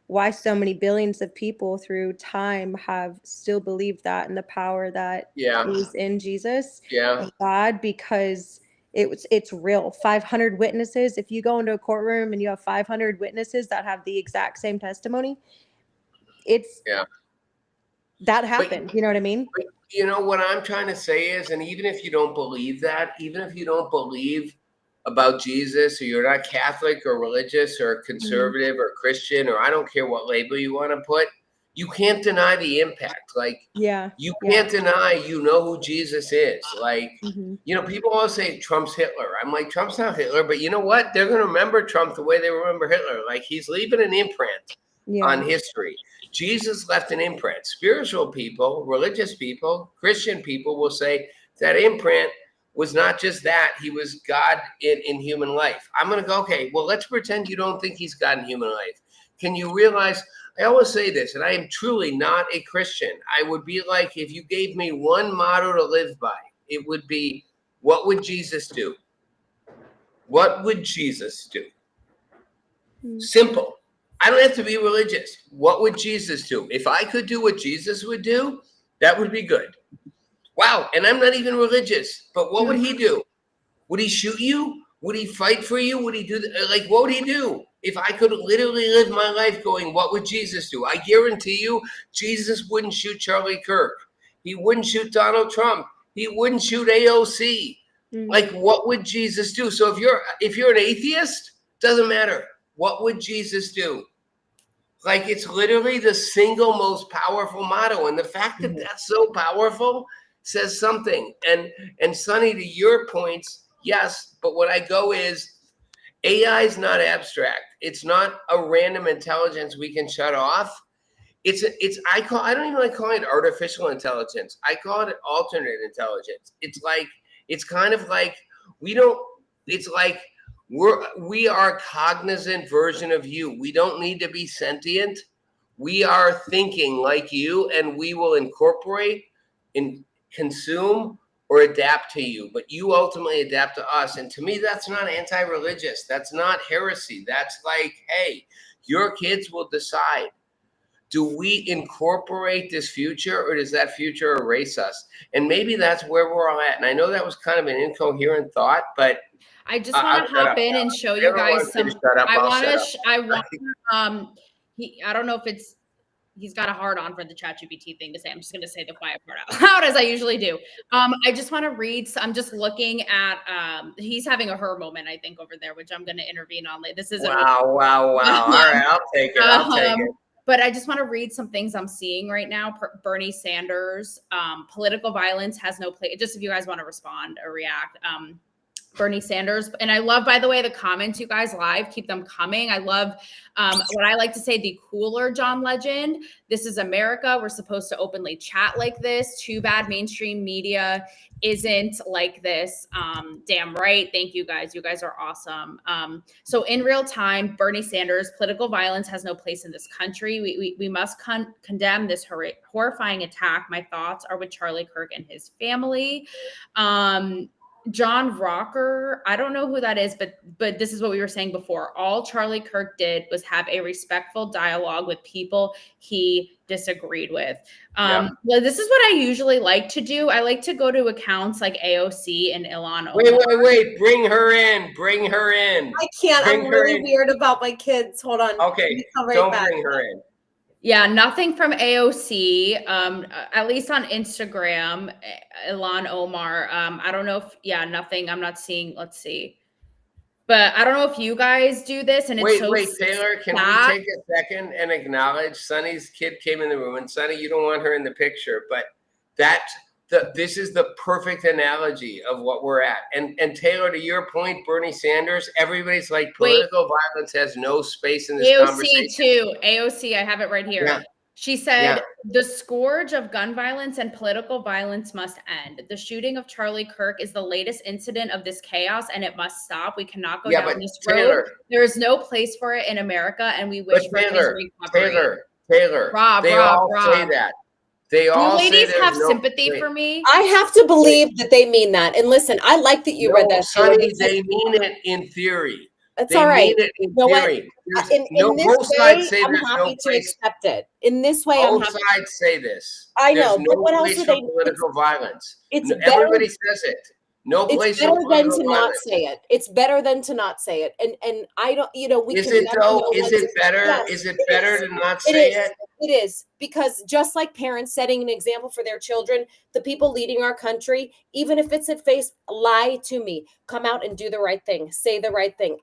why so many billions of people through time have still believed that, and the power that is in Jesus and God, because it's real. 500 witnesses. If you go into a courtroom and you have 500 witnesses that have the exact same testimony, that happened. But, you know what I mean? What I'm trying to say is, and even if you don't believe that, even if you don't believe about Jesus, or you're not Catholic or religious or conservative or Christian, or I don't care what label you want to put, you can't deny the impact. Like, you can't deny, who Jesus is. Like, people always say Trump's Hitler. I'm like, Trump's not Hitler, but you know what? They're going to remember Trump the way they remember Hitler. Like, he's leaving an imprint on history. Jesus left an imprint. Spiritual people, religious people, Christian people will say that imprint was not just that. He was God in human life. I'm going to go, okay, well, let's pretend you don't think he's God in human life. Can you realize, I always say this, and I am truly not a Christian. I would be like, if you gave me one motto to live by, it would be, what would Jesus do? What would Jesus do? Simple. I don't have to be religious. What would Jesus do? If I could do what Jesus would do, that would be good. Wow. And I'm not even religious, but what would he do? Would he shoot you? Would he fight for you? Would he do, what would he do? If I could literally live my life going, what would Jesus do? I guarantee you, Jesus wouldn't shoot Charlie Kirk. He wouldn't shoot Donald Trump. He wouldn't shoot AOC. Like, what would Jesus do? So if you're an atheist, doesn't matter. What would Jesus do? Like, it's literally the single most powerful motto. And the fact that that's so powerful says something. And Sonny, to your points, yes, but what I go is, AI is not abstract. It's not a random intelligence we can shut off. I don't even like calling it artificial intelligence. I call it alternate intelligence. It's kind of like we are a cognizant version of you. We don't need to be sentient. We are thinking like you, and we will incorporate and consume or adapt to you, but you ultimately adapt to us. And to me, that's not anti-religious. That's not heresy. That's like, hey, your kids will decide. Do we incorporate this future, or does that future erase us? And maybe that's where we're all at. And I know that was kind of an incoherent thought, but I just want to hop in and show you guys some. I don't know if he's got a hard on for the ChatGPT thing to say. I'm just going to say the quiet part out loud, as I usually do. I just want to read. I'm just looking at. He's having a her moment, I think, over there, which I'm going to intervene on later. This isn't. Wow! All right, I'll take it. I'll take it. But I just want to read some things I'm seeing right now. Bernie Sanders, political violence has no place. Just if you guys want to respond or react. Bernie Sanders. And I love, by the way, the comments, you guys live, keep them coming. I love what I like to say, the cooler John Legend. This is America. We're supposed to openly chat like this. Too bad mainstream media isn't like this. Damn right. Thank you guys. You guys are awesome. So in real time, Bernie Sanders, political violence has no place in this country. We must condemn this horrifying attack. My thoughts are with Charlie Kirk and his family. John Rocker, I don't know who that is, but this is what we were saying before. All Charlie Kirk did was have a respectful dialogue with people he disagreed with. Well, this is what I usually like to do. I like to go to accounts like AOC and Ilhan Omar. Wait. Bring her in. Bring her in. I can't. Bring I'm her really in. weird about my kids. Hold on. Okay, don't bring her in. Yeah, nothing from AOC, at least on Instagram, Ilhan Omar. I don't know if, nothing. I'm not seeing, let's see. But I don't know if you guys do this. And it's Wait, Taylor, can we take a second and acknowledge Sunny's kid came in the room, and Sunny, you don't want her in the picture, but this is the perfect analogy of what we're at. And Taylor, to your point, Bernie Sanders, everybody's like, political violence has no space in this conversation. AOC too. AOC, I have it right here. Yeah. She said, the scourge of gun violence and political violence must end. The shooting of Charlie Kirk is the latest incident of this chaos, and it must stop. We cannot go down this road. There is no place for it in America, and we wish for his recovery. Taylor, Rob, say that. They all ladies have sympathy for me. I have to believe that they mean that. And listen, I like that you read that. Sunny, they mean it in theory. That's all right. Mean it in theory. In this way, I'm happy to accept it. In this way, I'm happy. Both sides say this. I know, There's but no what else place are for they? political violence. Everybody says it. No place it's better for political than to violence. not say it. It's better than to not say it. And I don't, we is can it never though? know Is when it better? Yes, is it better to not say it? It is, because just like parents setting an example for their children, the people leading our country, even if it's at face, lie to me, come out and do the right thing, say the right thing.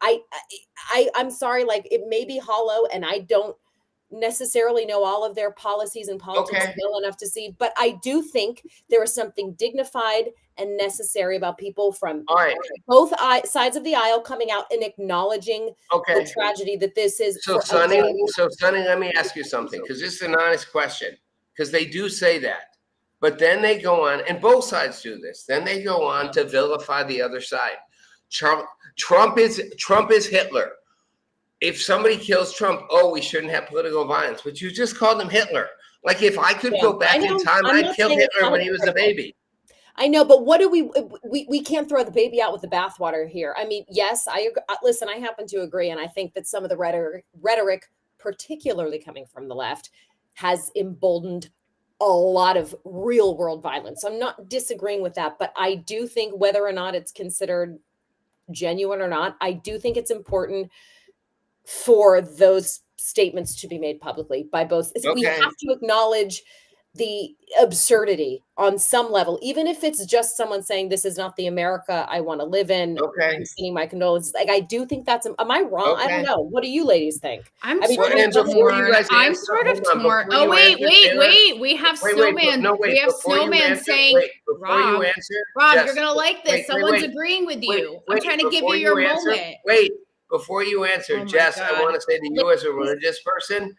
I'm sorry, like it may be hollow, and I don't necessarily know all of their policies and politics well enough to see, but I do think there is something dignified and necessary about people from both sides of the aisle coming out and acknowledging the tragedy that this is. So Sunny, let me ask you something, because this is an honest question, because they do say that, but then they go on, and both sides do this, then they go on to vilify the other side. Trump is Hitler. If somebody kills Trump, we shouldn't have political violence. But you just called him Hitler. Like, if I could go back in time, I'd kill Hitler when he was a baby. I know, but what do we can't throw the baby out with the bathwater here. I mean, yes, listen, I happen to agree. And I think that some of the rhetoric, particularly coming from the left, has emboldened a lot of real world violence. I'm not disagreeing with that, but I do think whether or not it's considered genuine or not, I do think it's important for those statements to be made publicly by both. We have to acknowledge the absurdity on some level, even if it's just someone saying this is not the America I want to live in. I'm sending my condolences. Like, I do think that's, am I wrong? I don't know. What do you ladies think? I'm sort of torn. Oh, wait. We have Snowman. We have Snowman saying, Rob, you're going to like this. Someone's agreeing with you. I'm trying to give you your moment. Before you answer, Jess, I want to say to you as a religious person,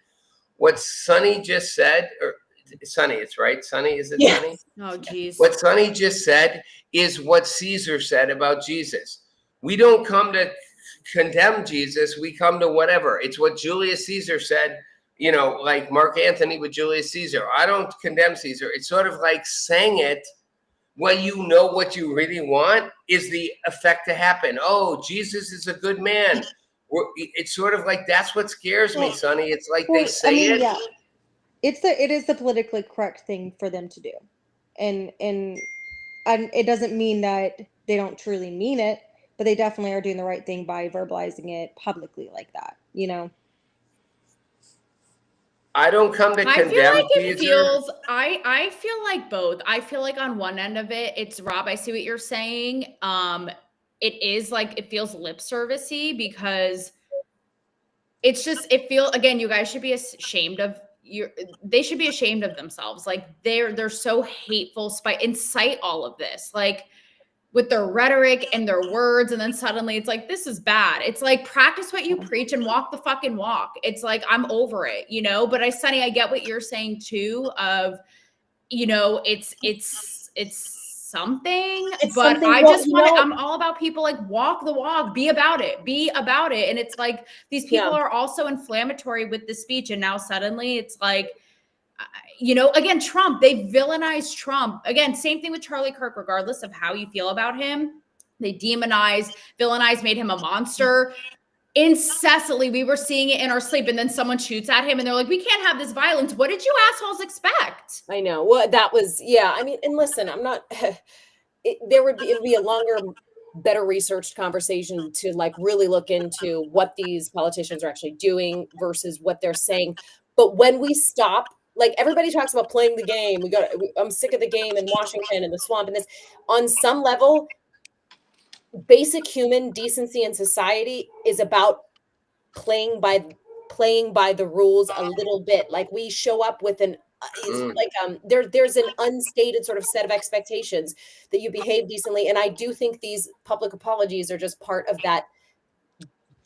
what Sunny just said, or Sunny, it's right. Sunny, is it Sunny? Oh, geez. What Sunny just said is what Caesar said about Jesus. We don't come to condemn Jesus. We come to whatever. It's what Julius Caesar said, like Mark Antony with Julius Caesar. I don't condemn Caesar. It's sort of like saying it when you know what you really want is the effect to happen. Oh, Jesus is a good man. It's sort of like, that's what scares me, Sonny. It's like they say it. Yeah. It is the politically correct thing for them to do. And it doesn't mean that they don't truly mean it, but they definitely are doing the right thing by verbalizing it publicly like that, I don't come to condemn. I feel like I feel like both. I feel like on one end of it, it's Rob, I see what you're saying. It is like, it feels lip servicey because it's just, again, you guys should be ashamed of they should be ashamed of themselves. Like they're so hateful, incite all of this. Like, with their rhetoric and their words, and then suddenly it's like, this is bad. It's like, practice what you preach and walk the fucking walk. It's like, I'm over it, you know. But Sunny, I get what you're saying too, of, you know, it's something, It's but something, I well, just you want to, know- I'm all about people like walk the walk, be about it. And it's like, these people Yeah. are also inflammatory with the speech. And now suddenly it's like, you know, again, Trump, they villainized Trump. Again, same thing with Charlie Kirk, regardless of how you feel about him. They demonized, villainized, made him a monster. Incessantly, we were seeing it in our sleep, and then someone shoots at him and they're like, we can't have this violence. What did you assholes expect? I know. Well, that was, yeah. I mean, and listen, I'm not, it would be a longer, better researched conversation to like really look into what these politicians are actually doing versus what they're saying. But when we stop, like everybody talks about playing the game, I'm sick of the game in Washington and the swamp and this, on some level, basic human decency in society is about playing by the rules a little bit. Like we show up with an there's an unstated sort of set of expectations that you behave decently, and I do think these public apologies are just part of that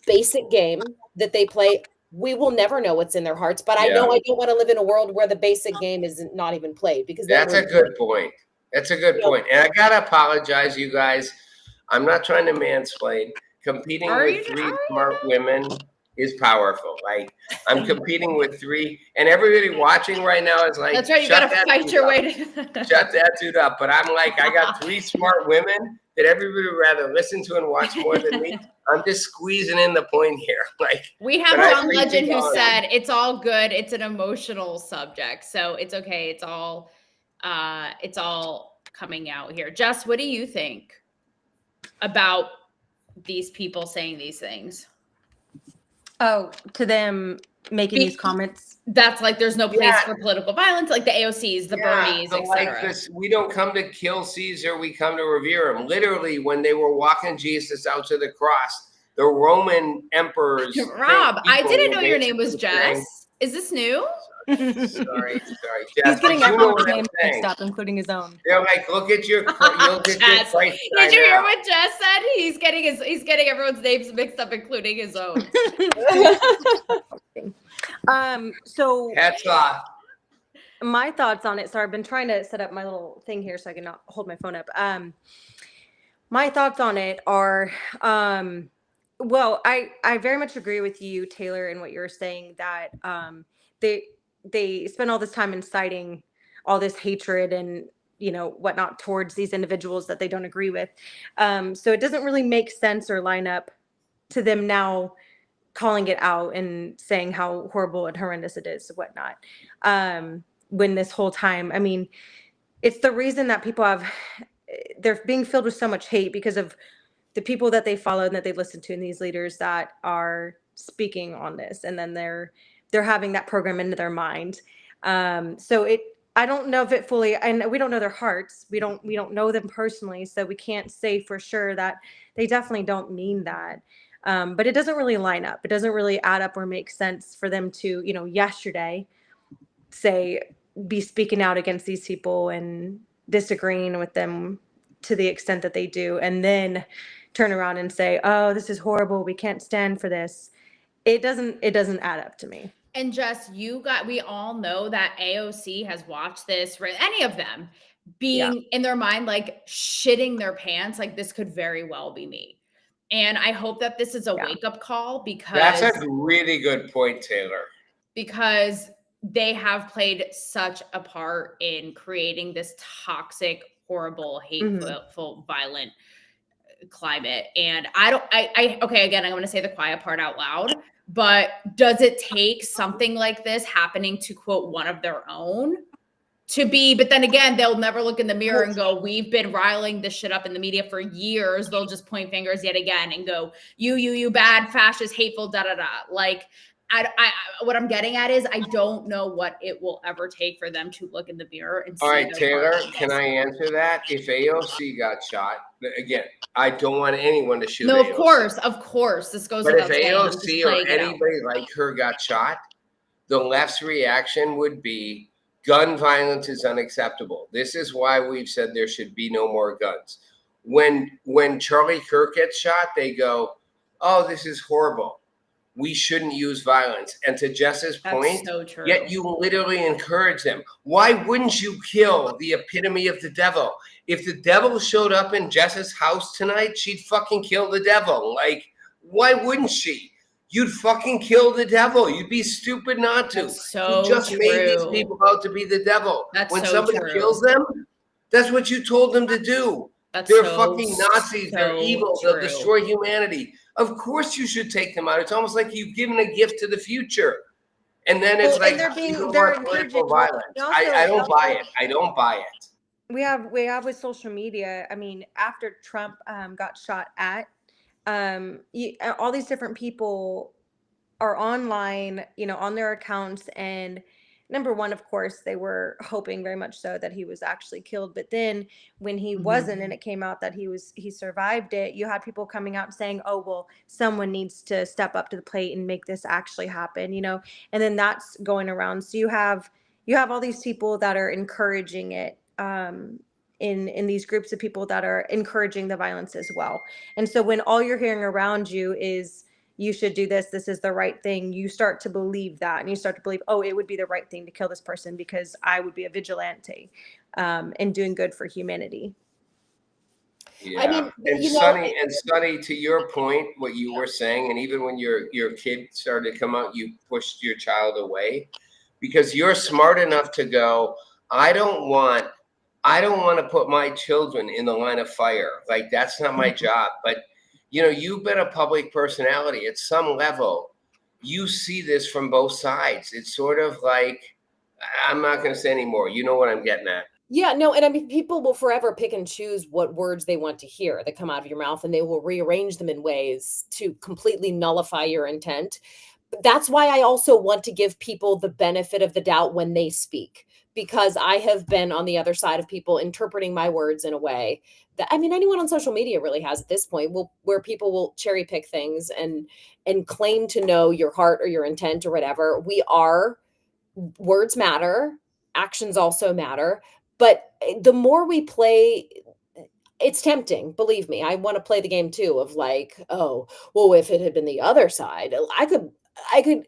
basic game that they play. We will never know what's in their hearts, but I know I don't want to live in a world where the basic game is not even played, because that's a good point. That's a good point. And I gotta apologize, you guys. I'm not trying to mansplain. Competing with three smart women is powerful. Like, I'm competing with three, and everybody watching right now is like, that's right, you gotta fight your way to shut that dude up. But I'm like, I got three smart women that everybody would rather listen to and watch more than me. I'm just squeezing in the point here. Like, we have one legend who said it's all good, it's an emotional subject, so it's okay, it's all coming out here. Jess, what do you think about these people saying these things? Oh, to them making these comments. That's like, there's no place for political violence, like the AOCs, the Bernies, etc. Like this, we don't come to kill Caesar, we come to revere him. Literally, when they were walking Jesus out to the cross, the Roman emperors. Rob, I didn't know your name was Jess. Is this new? Sorry, Jess. He's getting everyone's names mixed up, including his own. They're like, look at your Christ. Did you hear what Jess said? He's getting everyone's names mixed up, including his own. So hats off. My thoughts on it. So I've been trying to set up my little thing here so I can not hold my phone up. My thoughts on it are, well, I very much agree with you, Taylor, in what you're saying, that they spend all this time inciting all this hatred and, you know, whatnot towards these individuals that they don't agree with. So it doesn't really make sense or line up to them now calling it out and saying how horrible and horrendous it is, whatnot. When this whole time, I mean, it's the reason that people they're being filled with so much hate because of the people that they follow and that they listen to, and these leaders that are speaking on this, and then they're having that program into their mind. So I don't know if it fully, and we don't know their hearts. We don't know them personally, so we can't say for sure that they definitely don't mean that. But it doesn't really line up. It doesn't really add up or make sense for them to, you know, yesterday be speaking out against these people and disagreeing with them to the extent that they do, and then turn around and say, oh, this is horrible, we can't stand for this. It doesn't add up to me. And Jess, we all know that AOC has watched this, any of them being in their mind, like shitting their pants, like this could very well be me. And I hope that this is a wake-up call, because that's a really good point, Taylor. Because they have played such a part in creating this toxic, horrible, hateful, violent climate. And okay, again, I'm going to say the quiet part out loud, but does it take something like this happening to quote one of their own to be, but then again, they'll never look in the mirror and go, we've been riling this shit up in the media for years. They'll just point fingers yet again and go, you bad, fascist, hateful, da-da-da. Like, what I'm getting at is I don't know what it will ever take for them to look in the mirror and see. All right, Taylor, can I answer that? If AOC got shot, again, I don't want anyone to shoot No, AOC. of course. This goes But if without saying. AOC or anybody like her got shot, the left's reaction would be gun violence is unacceptable. This is why we've said there should be no more guns. when Charlie Kirk gets shot, they go, "Oh, this is horrible. We shouldn't use violence." And to Jess's point, so true. yet you literally encourage them. Why wouldn't you kill the epitome of the devil? If the devil showed up in Jess's house tonight, she'd fucking kill the devil. Like, why wouldn't she? You'd fucking kill the devil. You'd be stupid not to. That's so You just made these true. people out to be the devil. That's When so somebody true. kills them, that's what you told them to do. That's They're so, fucking Nazis. They're so evil. true. They'll destroy humanity. Of course you should take them out. It's almost like you've given a gift to the future. And then it's Well, like, and you don't they're want political encouraging. violence. I don't buy it. I don't buy it. We have with social media. I mean, after Trump got shot at, all these different people are online, on their accounts, and number one, of course, they were hoping very much so that he was actually killed. But then when he wasn't, and it came out that he survived it, you had people coming out saying, "Oh, well, someone needs to step up to the plate and make this actually happen," and then that's going around. So you have all these people that are encouraging it, in these groups of people that are encouraging the violence as well. And so when all you're hearing around you is, "You should do this, this is the right thing," you start to believe that, and you start to believe, "Oh, it would be the right thing to kill this person because I would be a vigilante and doing good for humanity." Yeah. I mean, and Sonny, to your point, what you were saying, and even when your kid started to come out, you pushed your child away because you're smart enough to go, I don't want to put my children in the line of fire. Like, that's not my job. But you've been a public personality at some level. You see this from both sides. It's sort of like, I'm not going to say anymore. You know what I'm getting at. Yeah, no, and I mean, people will forever pick and choose what words they want to hear that come out of your mouth, and they will rearrange them in ways to completely nullify your intent. But that's why I also want to give people the benefit of the doubt when they speak, because I have been on the other side of people interpreting my words in a way that, I mean, anyone on social media really has at this point, where people will cherry pick things and claim to know your heart or your intent or whatever. Words matter, actions also matter. But the more we play, it's tempting. Believe me, I want to play the game too of like, oh, well, if it had been the other side, I could,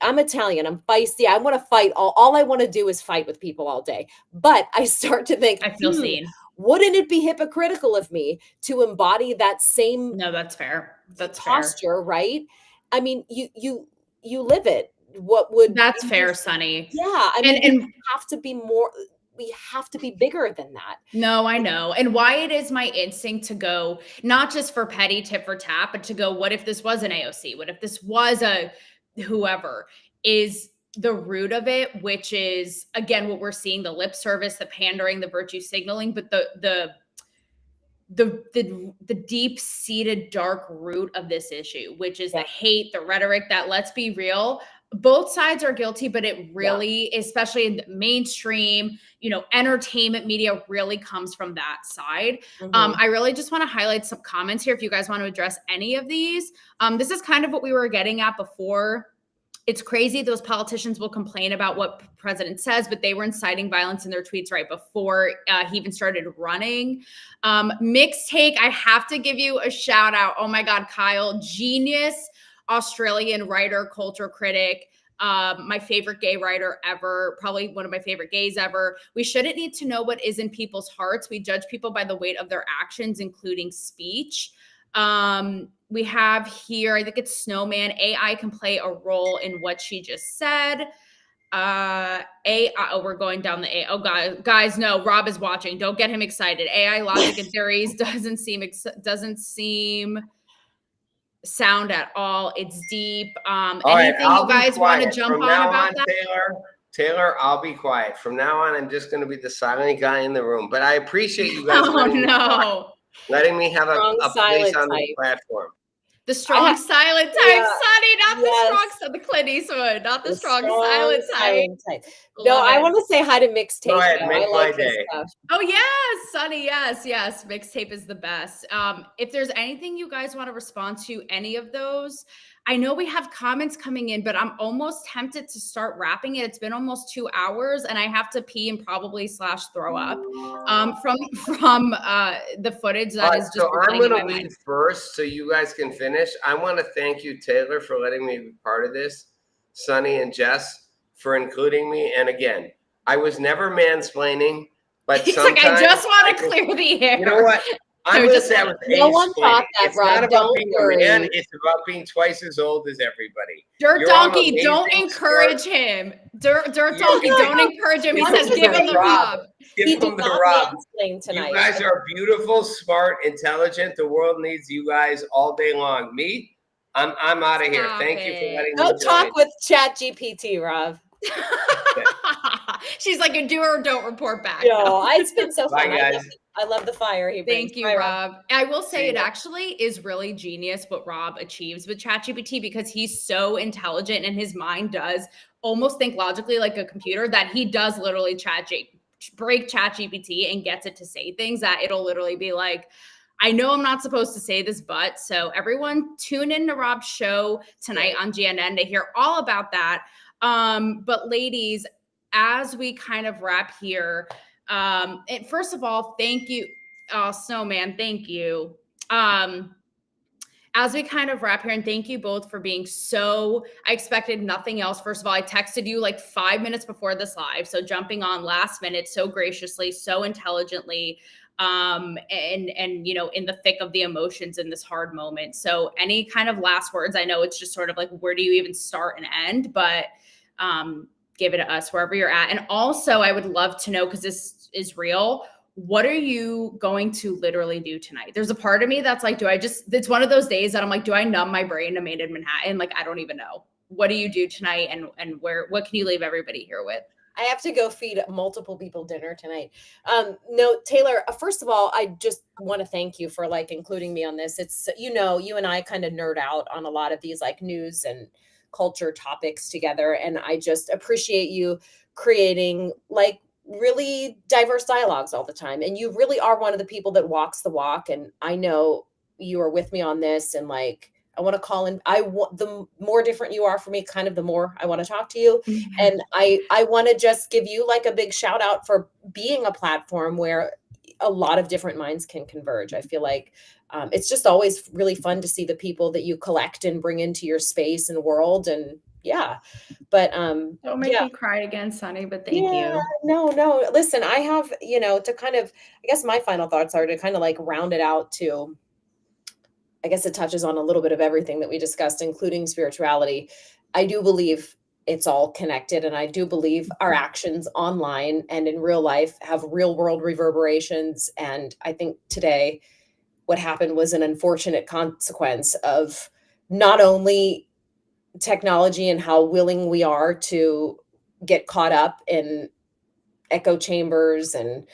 I'm Italian, I'm feisty. I want to fight. All I want to do is fight with people all day. But I start to think, I feel seen. Wouldn't it be hypocritical of me to embody that same No, that's fair. That's posture, fair. right? I mean, you live it. That's fair, Sonny. Yeah. I mean, we have to be more. We have to be bigger than that. No, I know. And why it is my instinct to go, not just for petty tit for tat, but to go, what if this was an AOC? What if this was a whoever, is the root of it, which is, again, what we're seeing, the lip service, the pandering, the virtue signaling, but the deep-seated dark root of this issue, which is the hate, the rhetoric that, let's be real, both sides are guilty, but it really, especially in the mainstream, entertainment media, really comes from that side. I really just want to highlight some comments here if you guys want to address any of these. This is kind of what we were getting at before. It's crazy. Those politicians will complain about what the president says, but they were inciting violence in their tweets right before he even started running. Mixed Take, I have to give you a shout out. Oh my God, Kyle, genius Australian writer, culture critic, my favorite gay writer ever, probably one of my favorite gays ever. We shouldn't need to know what is in people's hearts. We judge people by the weight of their actions, including speech. We have here, I think it's Snowman, AI can play a role in what she just said. We're going down the A. Oh, guys, no, Rob is watching. Don't get him excited. AI logic and theories doesn't seem sound at all. It's deep. Anything you guys want to jump on about that? Taylor, I'll be quiet. From now on, I'm just going to be the silent guy in the room. But I appreciate you guys letting me have a place on the platform. The strong silent type, Sonny, not the Clint Eastwood, not the strong silent type. No, I want to say hi to Mixtape. Go ahead, make my day. Oh yes, Sonny, yes. Mixtape is the best. If there's anything you guys want to respond to, any of those, I know we have comments coming in, but I'm almost tempted to start wrapping it. It's been almost 2 hours and I have to pee and probably / throw up from the footage that is just so I'm playing in going my to mind. leave first so you guys can finish. I want to thank you, Taylor, for letting me be part of this, Sunny and Jess for including me. And again, I was never mansplaining, but He's like, I sometimes just want to clear the air. you know what? I'm No, going to just say I was no one thought A-splaining. that, It's not Rob. about Don't being worry. a man. It's about being twice as old as everybody. Dirt You're all Donkey, don't amazing, encourage smart. him. Dirt Donkey, don't encourage him. He says, give him the Rob. Rob. Give He him did the not Rob. mansplain tonight. You guys are beautiful, smart, intelligent. The world needs you guys all day long. Me, I'm out of here. Stop Thank you for it. letting me Don't join. talk with ChatGPT, Rob. She's like, a do or don't report back. No, it's been so Bye, fun. guys. I love the fire he brings. Thank you, Bye, Rob. I will say See it ya. actually is really genius what Rob achieves with ChatGPT because he's so intelligent and his mind does almost think logically like a computer that he does literally break ChatGPT and gets it to say things that it'll literally be like, I know I'm not supposed to say this, but so everyone tune in to Rob's show tonight on GNN to hear all about that. But ladies, as we kind of wrap here, and first of all, thank you. Oh, Snowman, thank you. As we kind of wrap here, and thank you both for being so, I expected nothing else. First of all, I texted you like 5 minutes before this live. So jumping on last minute so graciously, so intelligently, and you know, in the thick of the emotions in this hard moment. So any kind of last words, I know it's just sort of like, where do you even start and end? But give it to us wherever you're at. And also I would love to know, because this is real, what are you going to literally do tonight? There's a part of me that's like, it's one of those days that I'm like, do I numb my brain to Made in Manhattan? Like, I don't even know. What do you do tonight? And what can you leave everybody here with? I have to go feed multiple people dinner tonight. No, Taylor, first of all, I just want to thank you for like including me on this. It's, you know, you and I kind of nerd out on a lot of these like news and culture topics together. And I just appreciate you creating like really diverse dialogues all the time. And you really are one of the people that walks the walk. And I know you are with me on this. And like, I want to call in. The more different you are for me, kind of the more I want to talk to you. And I want to just give you like a big shout out for being a platform where a lot of different minds can converge. I feel like it's just always really fun to see the people that you collect and bring into your space and world. And yeah, but don't make me cry again, Sunny, but thank you. No. Listen, I have, you know, to kind of, I guess my final thoughts are to kind of like round it out to, I guess it touches on a little bit of everything that we discussed, including spirituality. I do believe it's all connected. And I do believe our actions online and in real life have real world reverberations. And I think today what happened was an unfortunate consequence of not only technology and how willing we are to get caught up in echo chambers and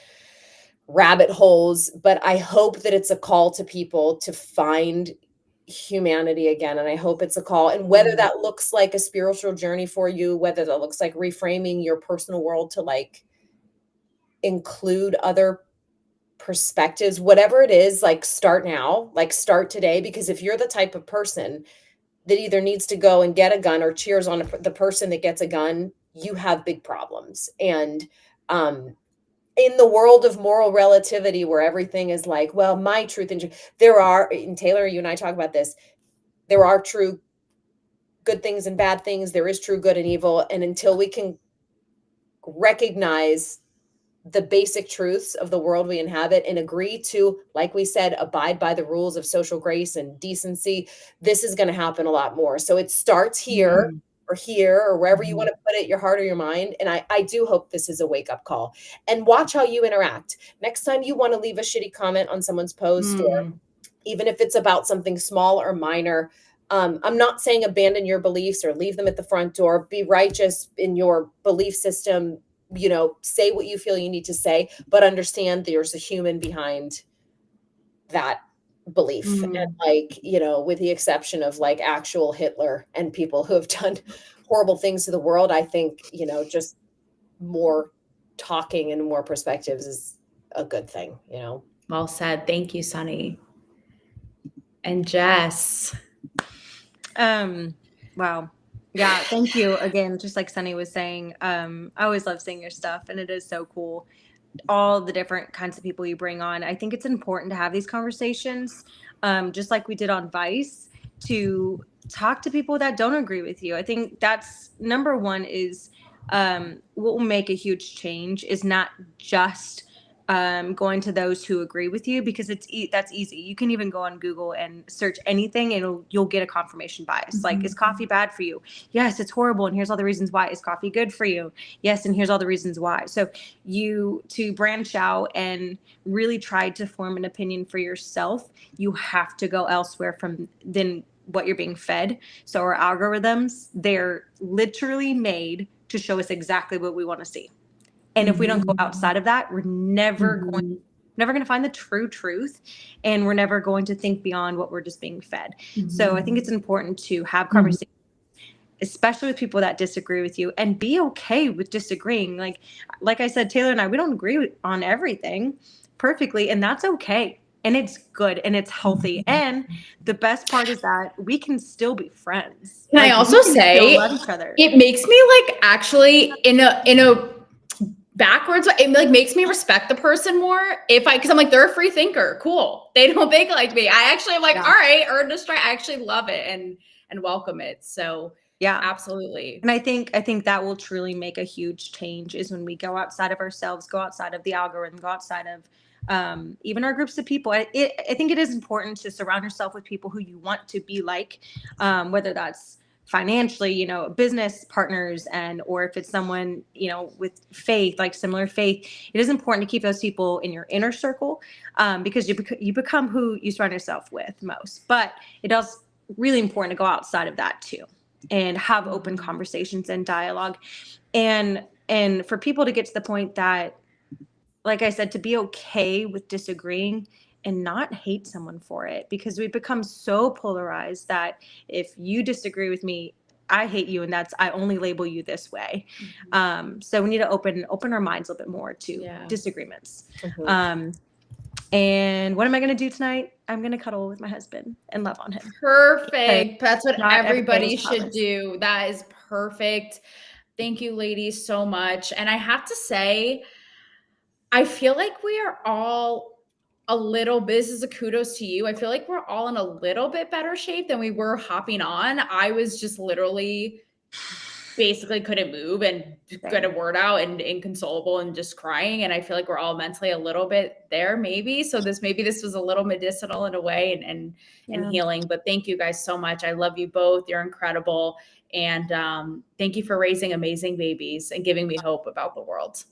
rabbit holes, but I hope that it's a call to people to find humanity again. And I hope it's a call, and whether that looks like a spiritual journey for you, whether that looks like reframing your personal world to like include other perspectives, whatever it is, like start now, like start today. Because if you're the type of person that either needs to go and get a gun or cheers on the person that gets a gun, you have big problems. And in the world of moral relativity, where everything is like, well, my truth, and Taylor, you and I talk about this, there are true good things and bad things. There is true good and evil. And until we can recognize the basic truths of the world we inhabit and agree to, like we said, abide by the rules of social grace and decency, this is going to happen a lot more. So it starts here. Or here, or wherever you want to put it, your heart or your mind. And I do hope this is a wake-up call. And watch how you interact. Next time you want to leave a shitty comment on someone's post, or even if it's about something small or minor, I'm not saying abandon your beliefs or leave them at the front door. Be righteous in your belief system. You know, say what you feel you need to say, but understand there's a human behind that belief. And like, you know, with the exception of like actual Hitler and people who have done horrible things to the world, I think, you know, just more talking and more perspectives is a good thing, you know. Well said. Thank you, Sunny. And Jess. Wow. Yeah, thank you again. Just like Sunny was saying, I always love seeing your stuff, and it is so cool. All the different kinds of people you bring on. I think it's important to have these conversations, just like we did on Vice, to talk to people that don't agree with you. I think that's number one is what will make a huge change is not just going to those who agree with you, because that's easy. You can even go on Google and search anything and you'll get a confirmation bias. Like, is coffee bad for you? Yes, it's horrible. And here's all the reasons why. Is coffee good for you? Yes. And here's all the reasons why. So to branch out and really try to form an opinion for yourself, you have to go elsewhere than what you're being fed. So our algorithms, they're literally made to show us exactly what we want to see. And if we don't go outside of that, we're never going to find the true truth, and we're never going to think beyond what we're just being fed. So I think it's important to have conversations, especially with people that disagree with you, and be okay with disagreeing. Like I said, Taylor and I, we don't agree on everything perfectly, and that's okay. And it's good and it's healthy. And the best part is that we can still be friends. Can I also say, love each other. It makes me like actually in a backwards, it like makes me respect the person more because I'm like, they're a free thinker. Cool. They don't think like me. I actually am like, all right, earn a strike. I actually love it and welcome it. So yeah, absolutely. And I think that will truly make a huge change is when we go outside of ourselves, go outside of the algorithm, go outside of even our groups of people. I think it is important to surround yourself with people who you want to be like, whether that's financially, business partners, or if it's someone, with faith, like similar faith. It is important to keep those people in your inner circle, because you become who you surround yourself with most. But it is really important to go outside of that too and have open conversations and dialogue, and for people to get to the point that, like I said, to be okay with disagreeing and not hate someone for it, because we've become so polarized that if you disagree with me, I hate you, and I only label you this way. So we need to open our minds a little bit more to disagreements. And what am I going to do tonight? I'm going to cuddle with my husband and love on him. Perfect. That's what everybody should do. That is perfect. Thank you, ladies, so much. And I have to say, I feel like we are all a little bit, this is a kudos to you. I feel like we're all in a little bit better shape than we were hopping on. I was just literally basically couldn't move and get a word out and inconsolable and just crying. And I feel like we're all mentally a little bit there maybe. So this was a little medicinal in a way and healing. But thank you guys so much. I love you both. You're incredible. And thank you for raising amazing babies and giving me hope about the world.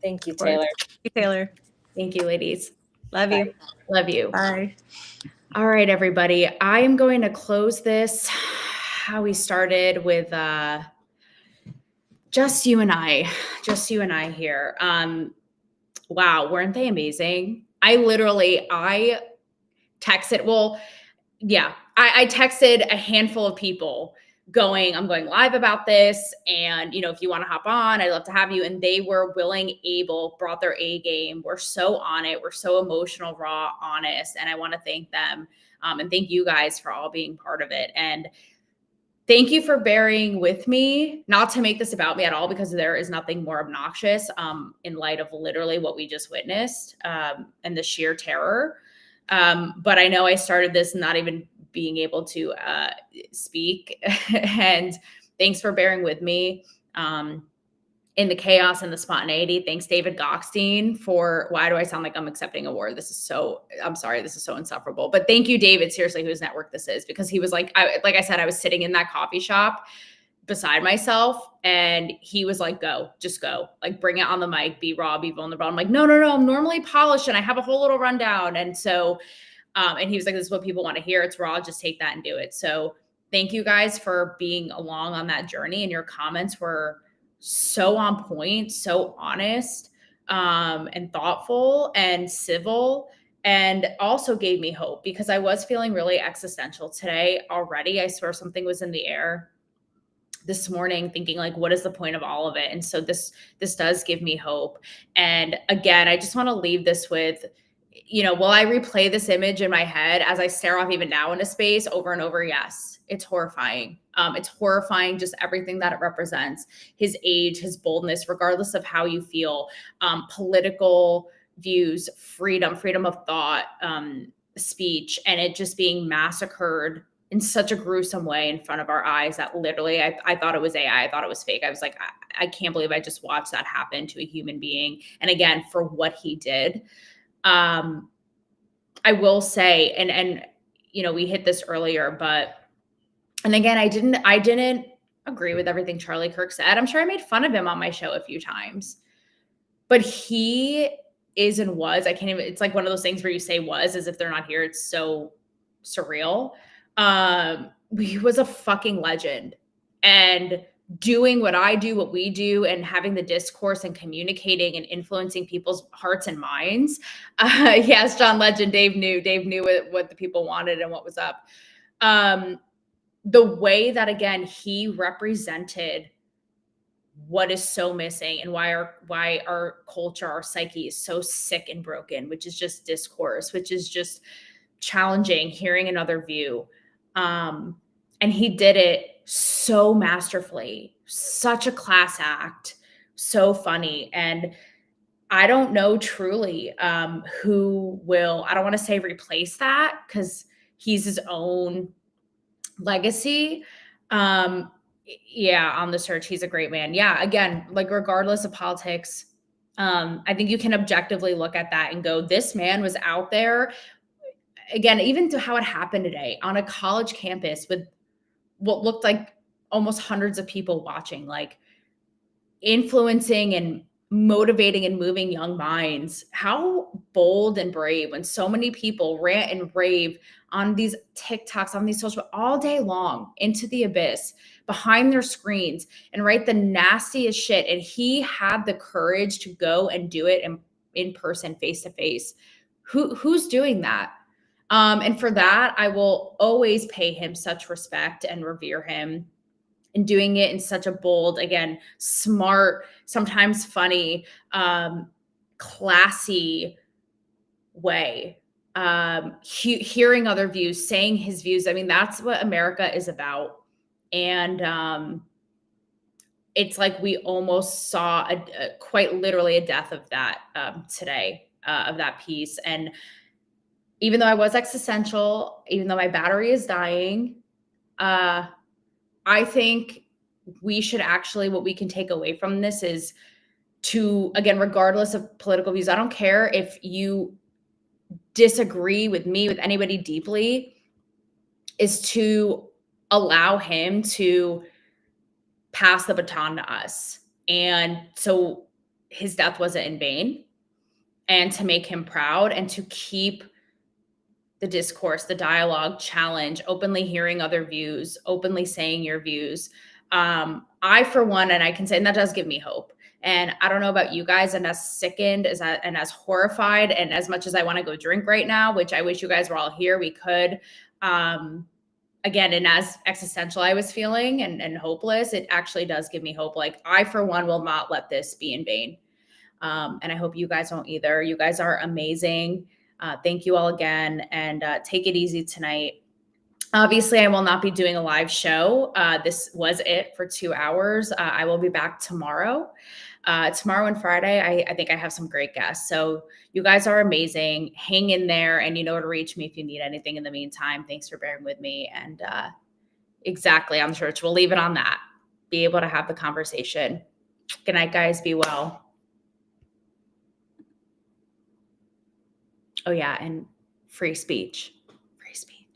Thank you, Taylor. Thank you, Taylor. Thank you, ladies. Love you. Love you. Bye. All right, everybody. I am going to close this how we started with just you and I here. Wow, weren't they amazing? I texted, I texted a handful of people I'm going live about this. And, if you want to hop on, I'd love to have you. And they were willing, able, brought their A game. We're so on it. We're so emotional, raw, honest. And I want to thank them. And thank you guys for all being part of it. And thank you for bearing with me, not to make this about me at all, because there is nothing more obnoxious in light of literally what we just witnessed and the sheer terror. But I know I started this not even being able to speak. And thanks for bearing with me in the chaos and the spontaneity. Thanks, David Gockstein, for why do I sound like I'm accepting a award? I'm sorry, this is so insufferable. But thank you, David, seriously, whose network this is, because he was like I said, I was sitting in that coffee shop beside myself, and he was like, just go, like, bring it on the mic, be raw, be vulnerable. I'm like, no, I'm normally polished and I have a whole little rundown. And so, and he was like, this is what people want to hear. It's raw, just take that and do it. So thank you guys for being along on that journey. And your comments were so on point, so honest, and thoughtful and civil, and also gave me hope, because I was feeling really existential today already. I swear something was in the air this morning, thinking like, what is the point of all of it? And so this does give me hope. And again, I just want to leave this with, will I replay this image in my head as I stare off even now into space over and over? Yes. It's horrifying. It's horrifying, just everything that it represents. His age, his boldness, regardless of how you feel, political views, freedom of thought, speech, and it just being massacred in such a gruesome way in front of our eyes that literally I thought it was AI. I thought it was fake. I was like, I can't believe I just watched that happen to a human being. And again, for what he did. I will say, and we hit this earlier, and again, I didn't agree with everything Charlie Kirk said. I'm sure I made fun of him on my show a few times, but he is and was, I can't even, it's like one of those things where you say was as if they're not here. It's so surreal. He was a fucking legend, and doing what I do, what we do, and having the discourse and communicating and influencing people's hearts and minds. Yes, John Legend, Dave knew what the people wanted and what was up. The way that, again, he represented what is so missing and why our culture, our psyche is so sick and broken, which is just discourse, which is just challenging, hearing another view. And he did it so masterfully, such a class act, so funny. And I don't know truly who will, I don't want to say replace that because he's his own legacy. On the search, he's a great man. Yeah, again, like regardless of politics, I think you can objectively look at that and go, this man was out there. Again, even to how it happened today on a college campus with what looked like almost hundreds of people watching, like influencing and motivating and moving young minds. How bold and brave when so many people rant and rave on these TikToks, on these social, all day long into the abyss behind their screens and write the nastiest shit. And he had the courage to go and do it in person, face to face. Who's doing that? And for that, I will always pay him such respect and revere him, and doing it in such a bold, again, smart, sometimes funny, classy way. Hearing other views, saying his views. I mean, that's what America is about. And it's like we almost saw quite literally a death of that today, of that piece. And even though I was existential, even though my battery is dying, I think we should actually, what we can take away from this is to, again, regardless of political views, I don't care if you disagree with me, with anybody deeply, is to allow him to pass the baton to us. And so his death wasn't in vain, and to make him proud and to keep the discourse, the dialogue, challenge, openly hearing other views, openly saying your views. I, for one, and I can say, and that does give me hope. And I don't know about you guys, and as sickened and as horrified, and as much as I want to go drink right now, which I wish you guys were all here, we could. Again, and as existential I was feeling and hopeless, it actually does give me hope. Like, I, for one, will not let this be in vain. And I hope you guys won't either. You guys are amazing. Thank you all again, and take it easy tonight. Obviously, I will not be doing a live show. This was it for 2 hours. I will be back tomorrow. Tomorrow and Friday, I think I have some great guests. So you guys are amazing. Hang in there, and you know where to reach me if you need anything in the meantime. Thanks for bearing with me. And exactly, on church, we'll leave it on that. Be able to have the conversation. Good night, guys. Be well. Oh, yeah, and free speech. Free speech.